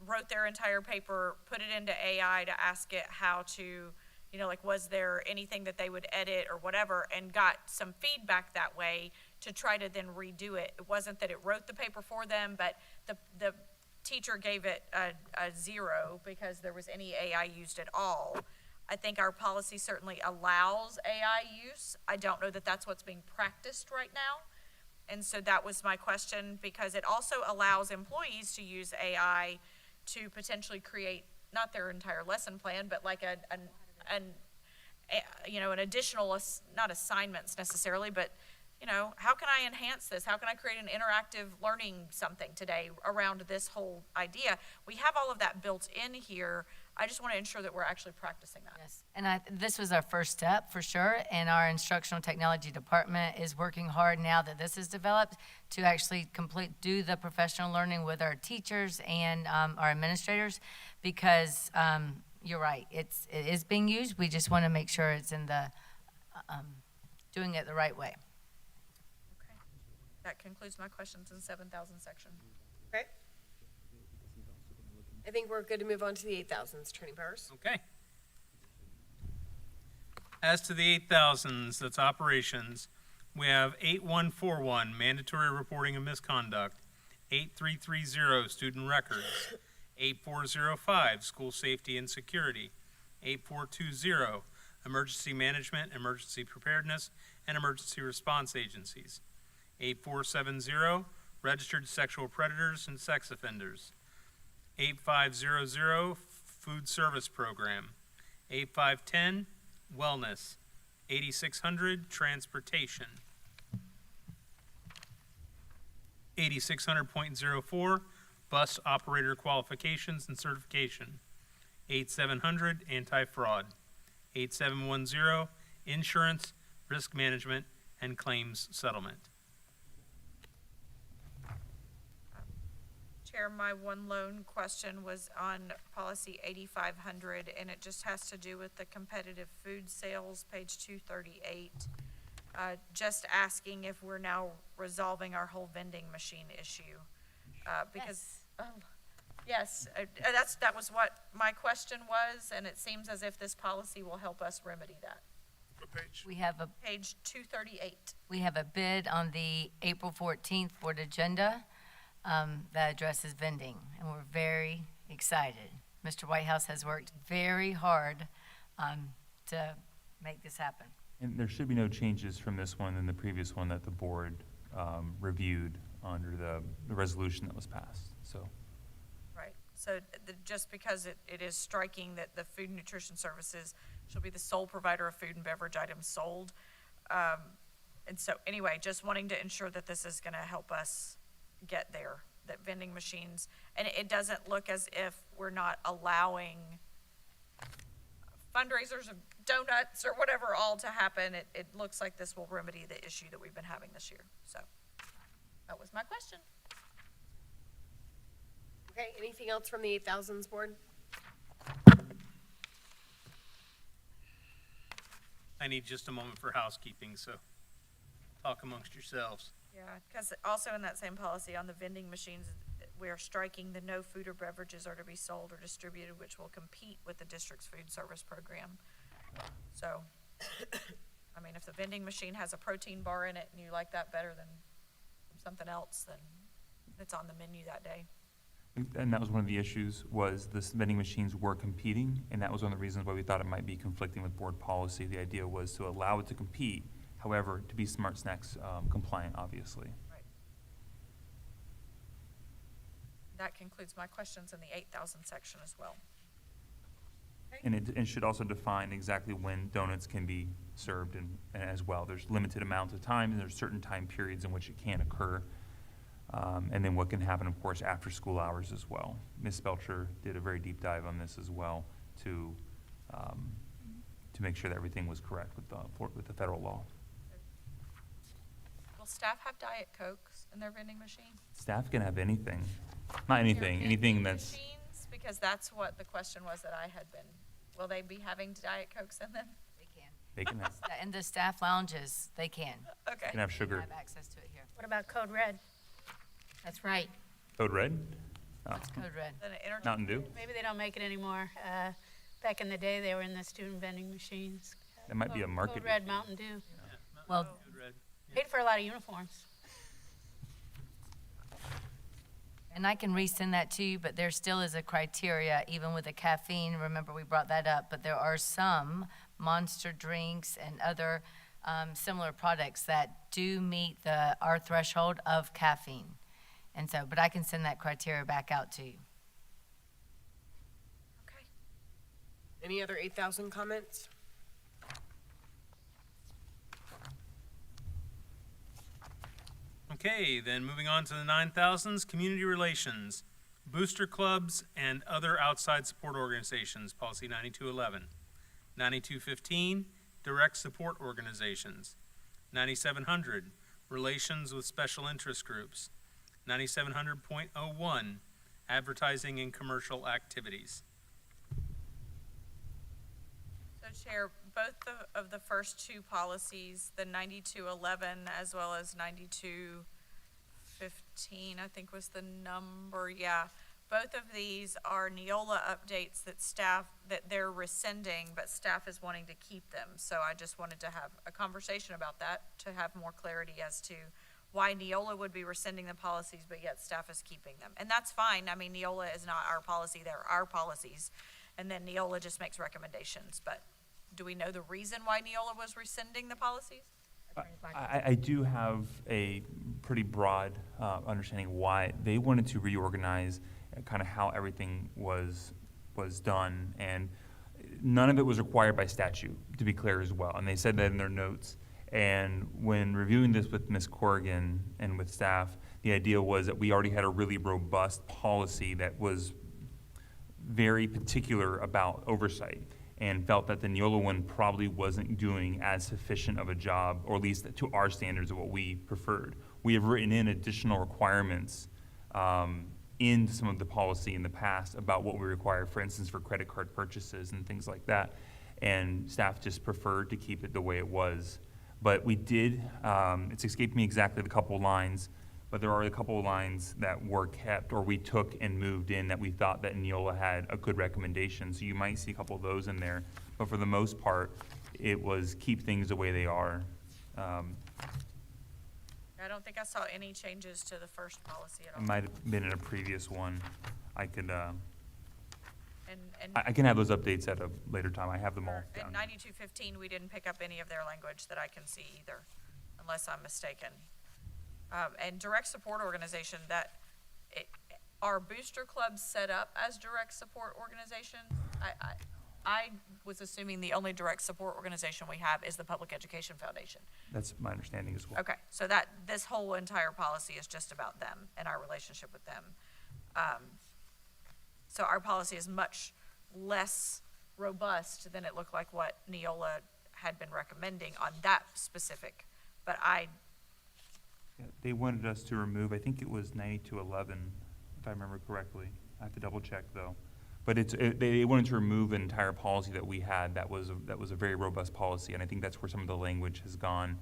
wrote their entire paper, put it into AI to ask it how to, like, was there anything that they would edit or whatever, and got some feedback that way to try to then redo it. It wasn't that it wrote the paper for them, but the teacher gave it a 0 because there was any AI used at all. I think our policy certainly allows AI use. I don't know that that's what's being practiced right now. And so that was my question, because it also allows employees to use AI to potentially create, not their entire lesson plan, but like an additional, not assignments necessarily, but how can I enhance this? How can I create an interactive learning something today around this whole idea? We have all of that built in here. I just want to ensure that we're actually practicing that. Yes, and this was our first step for sure, and our instructional technology department is working hard now that this is developed to actually do the professional learning with our teachers and our administrators, because you're right, it is being used. We just want to make sure it's in the doing it the right way. Okay, that concludes my questions in 7,000 section. Okay. I think we're good to move on to the 8,000s, Attorney Powers. Okay. As to the 8,000s, that's operations, we have 8141, mandatory reporting of misconduct, 8330, student records, 8405, school safety and security, 8420, emergency management, emergency preparedness, and emergency response agencies, 8470, registered sexual predators and sex offenders, 8500, food service program, 8510, wellness, 8600, transportation, 8600.04, bus operator qualifications and certification, 8700, anti-fraud, 8710, insurance, risk management, and claims settlement. Chair, my one lone question was on policy 8500, and it just has to do with the competitive food sales, page 238. Just asking if we're now resolving our whole vending machine issue. Because, yes, that was what my question was, and it seems as if this policy will help us remedy that. What page? We have Page 238. We have a bid on the April 14th board agenda that addresses vending, and we're very excited. Mr. Whitehouse has worked very hard to make this happen. And there should be no changes from this one than the previous one that the board reviewed under the resolution that was passed, so. Right, so just because it is striking that the food and nutrition services shall be the sole provider of food and beverage items sold. And so anyway, just wanting to ensure that this is gonna help us get there, that vending machines, and it doesn't look as if we're not allowing fundraisers of donuts or whatever all to happen. It looks like this will remedy the issue that we've been having this year, so that was my question. Okay, anything else from the 8,000s board? I need just a moment for housekeeping, so talk amongst yourselves. Yeah, because also in that same policy on the vending machines, we are striking the no food or beverages are to be sold or distributed, which will compete with the district's food service program. So, I mean, if the vending machine has a protein bar in it and you like that better than something else, then it's on the menu that day. And that was one of the issues, was the vending machines were competing, and that was one of the reasons why we thought it might be conflicting with board policy. The idea was to allow it to compete However, to be Smart Snacks compliant, obviously. Right. That concludes my questions in the 8,000 section as well. And it should also define exactly when donuts can be served and as well. There's limited amounts of time, and there's certain time periods in which it can occur. And then what can happen, of course, after school hours as well. Ms. Belcher did a very deep dive on this as well to make sure that everything was correct with the federal law. Will staff have Diet Cokes in their vending machine? Staff can have anything, not anything, anything that's, Machines? Because that's what the question was that I had been. Will they be having Diet Cokes in them? they can have, In the staff lounges, they can. Okay. can have sugar. Have access to it here. What about Code Red? That's right. Code Red? That's Code Red. Then an inter- Mountain Dew? Maybe they don't make it anymore. Back in the day, they were in the student vending machines. That might be a market. Code Red Mountain Dew. Well, Paid for a lot of uniforms. and I can resend that to you, but there still is a criteria, even with the caffeine. Remember, we brought that up, but there are some Monster drinks and other similar products that do meet our threshold of caffeine. And so, but I can send that criteria back out to you. Okay. Any other 8,000 comments? Okay, then moving on to the 9,000s, community relations, booster clubs, and other outside support organizations, policy 9211. 9215, direct support organizations. 9700, relations with special interest groups. 9700.01, advertising and commercial activities. So Chair, both of the first two policies, the 9211 as well as 9215, I think was the number, yeah. Both of these are NEOLA updates that they're rescinding, but staff is wanting to keep them. So I just wanted to have a conversation about that to have more clarity as to why NEOLA would be rescinding the policies, but yet staff is keeping them. And that's fine. I mean, NEOLA is not our policy, they're our policies. And then NEOLA just makes recommendations. But do we know the reason why NEOLA was rescinding the policies? I do have a pretty broad understanding why they wanted to reorganize kind of how everything was done, and none of it was required by statute, to be clear as well. And they said that in their notes. And when reviewing this with Ms. Corrigan and with staff, the idea was that we already had a really robust policy that was very particular about oversight, and felt that the NEOLA one probably wasn't doing as sufficient of a job, or at least to our standards of what we preferred. We have written in additional requirements in some of the policy in the past about what we require, for instance, for credit card purchases and things like that. And staff just preferred to keep it the way it was. But we did, it's escaped me exactly the couple lines, but there are a couple of lines that were kept or we took and moved in that we thought that NEOLA had a good recommendation. So you might see a couple of those in there. But for the most part, it was keep things the way they are. I don't think I saw any changes to the first policy at all. It might have been in a previous one. I could, And I can have those updates at a later time. I have them all in down. 9215, we didn't pick up any of their language that I can see either, unless I'm mistaken. And direct support organization, are booster clubs set up as direct support organizations? I was assuming the only direct support organization we have is the Public Education Foundation. That's my understanding as well. Okay, so this whole entire policy is just about them and our relationship with them. So our policy is much less robust than it looked like what NEOLA had been recommending on that specific. But Yeah, they wanted us to remove, I think it was 9211, if I remember correctly. I have to double check though. But they wanted to remove an entire policy that we had that was a very robust policy, and I think that's where some of the language has gone.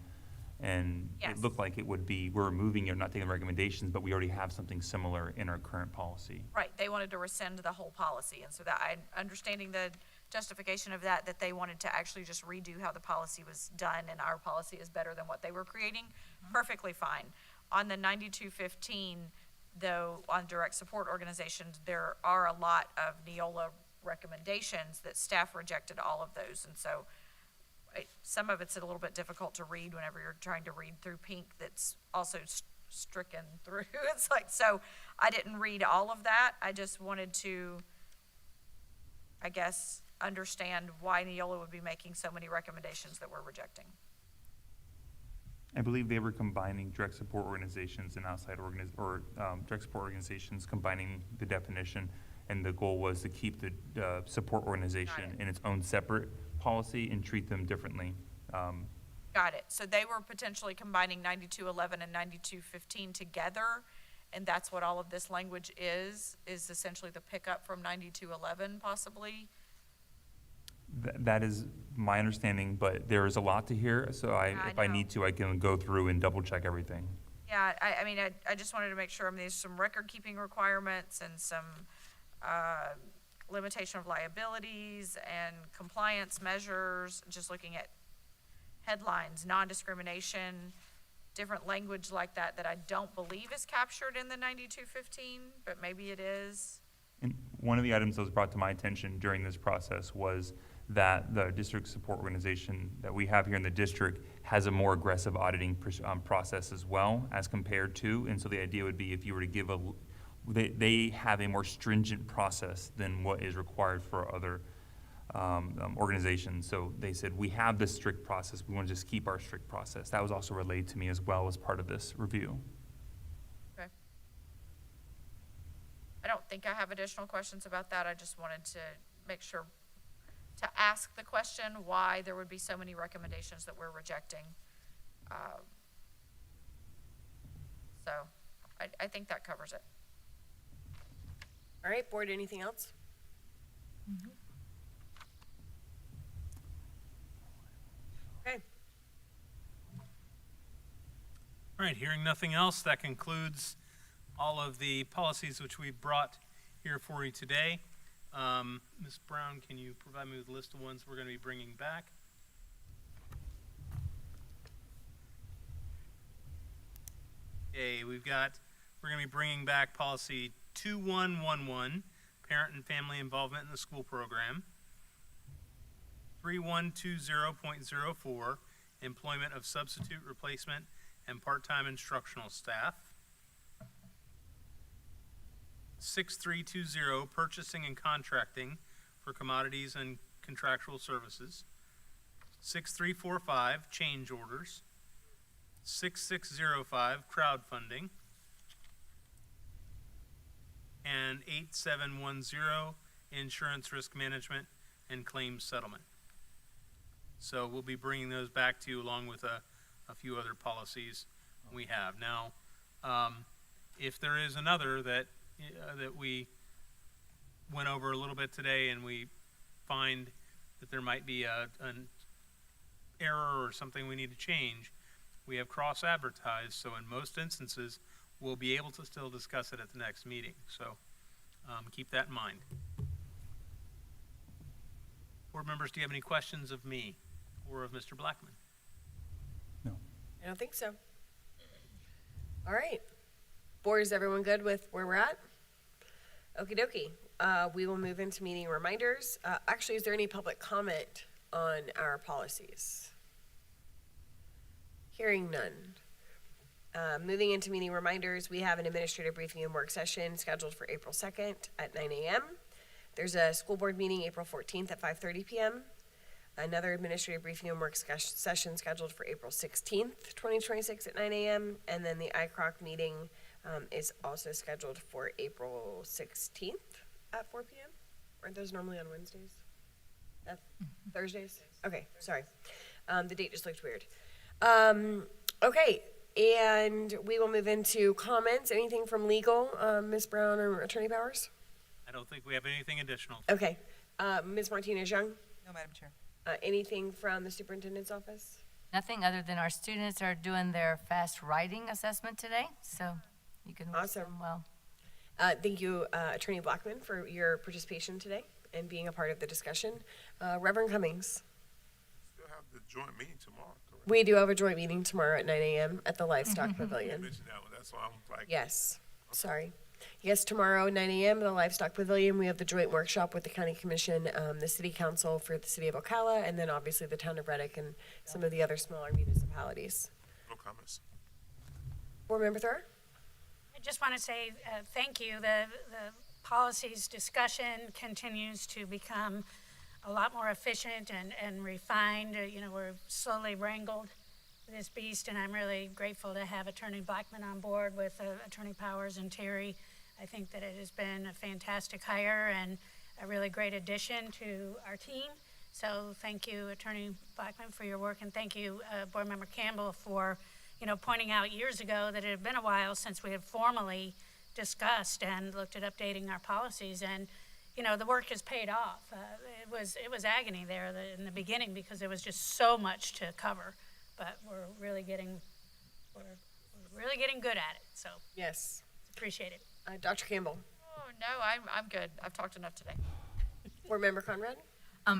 And Yes. it looked like it would be, we're removing it, not taking recommendations, but we already have something similar in our current policy. right, they wanted to rescind the whole policy, and so that understanding the justification of that they wanted to actually just redo how the policy was done, and our policy is better than what they were creating, perfectly fine. On the 9215, though, on direct support organizations, there are a lot of NEOLA recommendations that staff rejected all of those, and so some of it's a little bit difficult to read whenever you're trying to read through pink that's also stricken through. It's like, so I didn't read all of that. I just wanted to, I guess, understand why NEOLA would be making so many recommendations that we're rejecting. I believe they were combining direct support organizations and outside direct support organizations, combining the definition, and the goal was to keep the support organization in its own separate policy and treat them differently. Got it. So they were potentially combining 9211 and 9215 together, and that's what all of this language is essentially the pickup from 9211 possibly? That is my understanding, but there is a lot to hear, so if I need to, I can go through and double check everything. Yeah, I mean, I just wanted to make sure, I mean, there's some record-keeping requirements and some limitation of liabilities and compliance measures, just looking at headlines, non-discrimination, different language like that I don't believe is captured in the 9215, but maybe it is. And one of the items that was brought to my attention during this process was that the district support organization that we have here in the district has a more aggressive auditing process as well as compared to, and so the idea would be if you were to give they have a more stringent process than what is required for other organizations. So they said, we have this strict process, we want to just keep our strict process. That was also relayed to me as well as part of this review. Okay. I don't think I have additional questions about that. I just wanted to make sure to ask the question why there would be so many recommendations that we're rejecting. So I think that covers it. All right, board, anything else? Okay. All right, hearing nothing else, that concludes all of the policies which we brought here for you today. Ms. Brown, can you provide me with a list of ones we're going to be bringing back? Okay, we're going to be bringing back policy 2111, parent and family involvement in the school program. 3120.04, employment of substitute, replacement, and part-time instructional staff. 6320, purchasing and contracting for commodities and contractual services. 6345, change orders. 6605, crowdfunding. And 8710, insurance risk management and claims settlement. So we'll be bringing those back to you along with a few other policies we have. Now, if there is another that we went over a little bit today and we find that there might be an error or something we need to change, we have cross-advertised, so in most instances, we'll be able to still discuss it at the next meeting. So keep that in mind. Board members, do you have any questions of me or of Mr. Blackman? No. I don't think so. All right. Board, is everyone good with where we're at? Okie dokie. We will move into meeting reminders. Actually, is there any public comment on our policies? Hearing none. Moving into meeting reminders, we have an administrative briefing and work session scheduled for April 2nd at 9 a.m. There's a school board meeting April 14th at 5:30 p.m. Another administrative briefing and work session scheduled for April 16th, 2026 at 9 a.m. And then the ICROC meeting is also scheduled for April 16th at 4 p.m. Aren't those normally on Wednesdays? Thursdays? Okay, sorry. The date just looked weird. Okay, and we will move into comments. Anything from legal, Ms. Brown or Attorney Powers? I don't think we have anything additional. Okay. Ms. Martinez-Young? No, Madam Chair. Anything from the superintendent's office? Nothing other than our students are doing their fast writing assessment today, so you can wish them well. Thank you, Attorney Blackman, for your participation today and being a part of the discussion. Reverend Cummings? Still have the joint meeting tomorrow, correct? We do have a joint meeting tomorrow at 9 a.m. at the Livestock You Pavilion. mentioned that one, that's why I'm like. Yes, sorry. Yes, tomorrow, 9 a.m. in the Livestock Pavilion, we have the joint workshop with the County Commission, the City Council for the City of Ocala, and then obviously the Town of Reddick and some of the other smaller municipalities. No comments. Board Member Thrower? I just want to say thank you. The policies discussion continues to become a lot more efficient and refined. We're slowly wrangled this beast, and I'm really grateful to have Attorney Blackman on board with Attorney Powers and Terry. I think that it has been a fantastic hire and a really great addition to our team. So thank you, Attorney Blackman, for your work, and thank you, Board Member Campbell, for pointing out years ago that it had been a while since we had formally discussed and looked at updating our policies, and the work has paid off. It was agony there in the beginning because there was just so much to cover, but we're really getting good at it. So Yes. appreciate it. Dr. Campbell? Oh, no, I'm good. I've talked enough today. Board Member Conrad?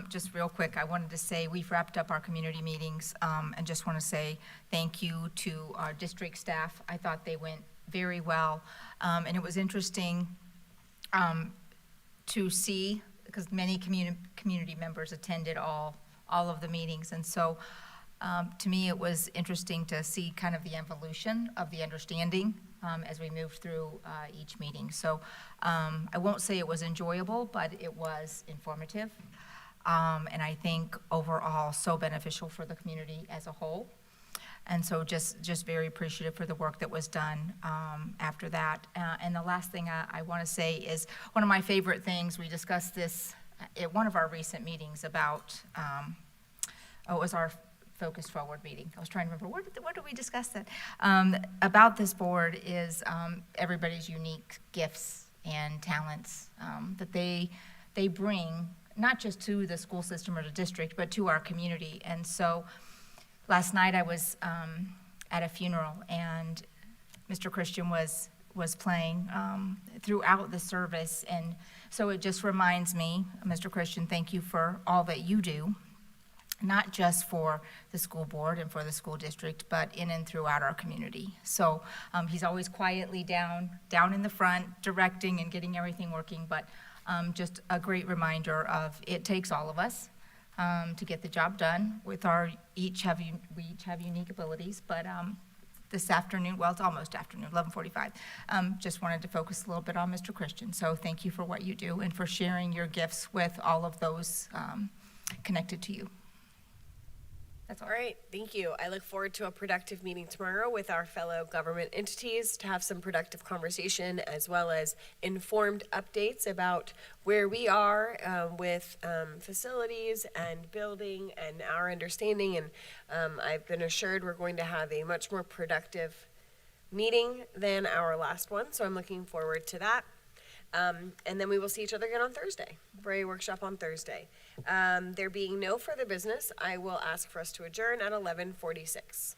Just real quick, I wanted to say we've wrapped up our community meetings, and just want to say thank you to our district staff. I thought they went very well, and it was interesting to see, because many community members attended all of the meetings, and so to me it was interesting to see kind of the evolution of the understanding as we moved through each meeting. So I won't say it was enjoyable, but it was informative. And I think overall so beneficial for the community as a whole. And so just very appreciative for the work that was done after that. And the last thing I want to say is one of my favorite things, we discussed this at one of our recent meetings about, it was our Focus Forward meeting. I was trying to remember, where did we discuss that? About this board is everybody's unique gifts and talents that they bring, not just to the school system or the district, but to our community. And so last night I was at a funeral, and Mr. Christian was playing throughout the service. And so it just reminds me, Mr. Christian, thank you for all that you do, not just for the school board and for the school district, but in and throughout our community. So he's always quietly down in the front, directing and getting everything working, but just a great reminder of it takes all of us to get the job done with we each have unique abilities, but this afternoon, well, it's almost afternoon, 11:45, just wanted to focus a little bit on Mr. Christian. So thank you for what you do and for sharing your gifts with all of those connected to you. That's all. All right, thank you. I look forward to a productive meeting tomorrow with our fellow government entities to have some productive conversation, as well as informed updates about where we are with facilities and building and our understanding. And I've been assured we're going to have a much more productive meeting than our last one, so I'm looking forward to that. And then we will see each other again on Thursday for a workshop on Thursday. There being no further business, I will ask for us to adjourn at 11:46.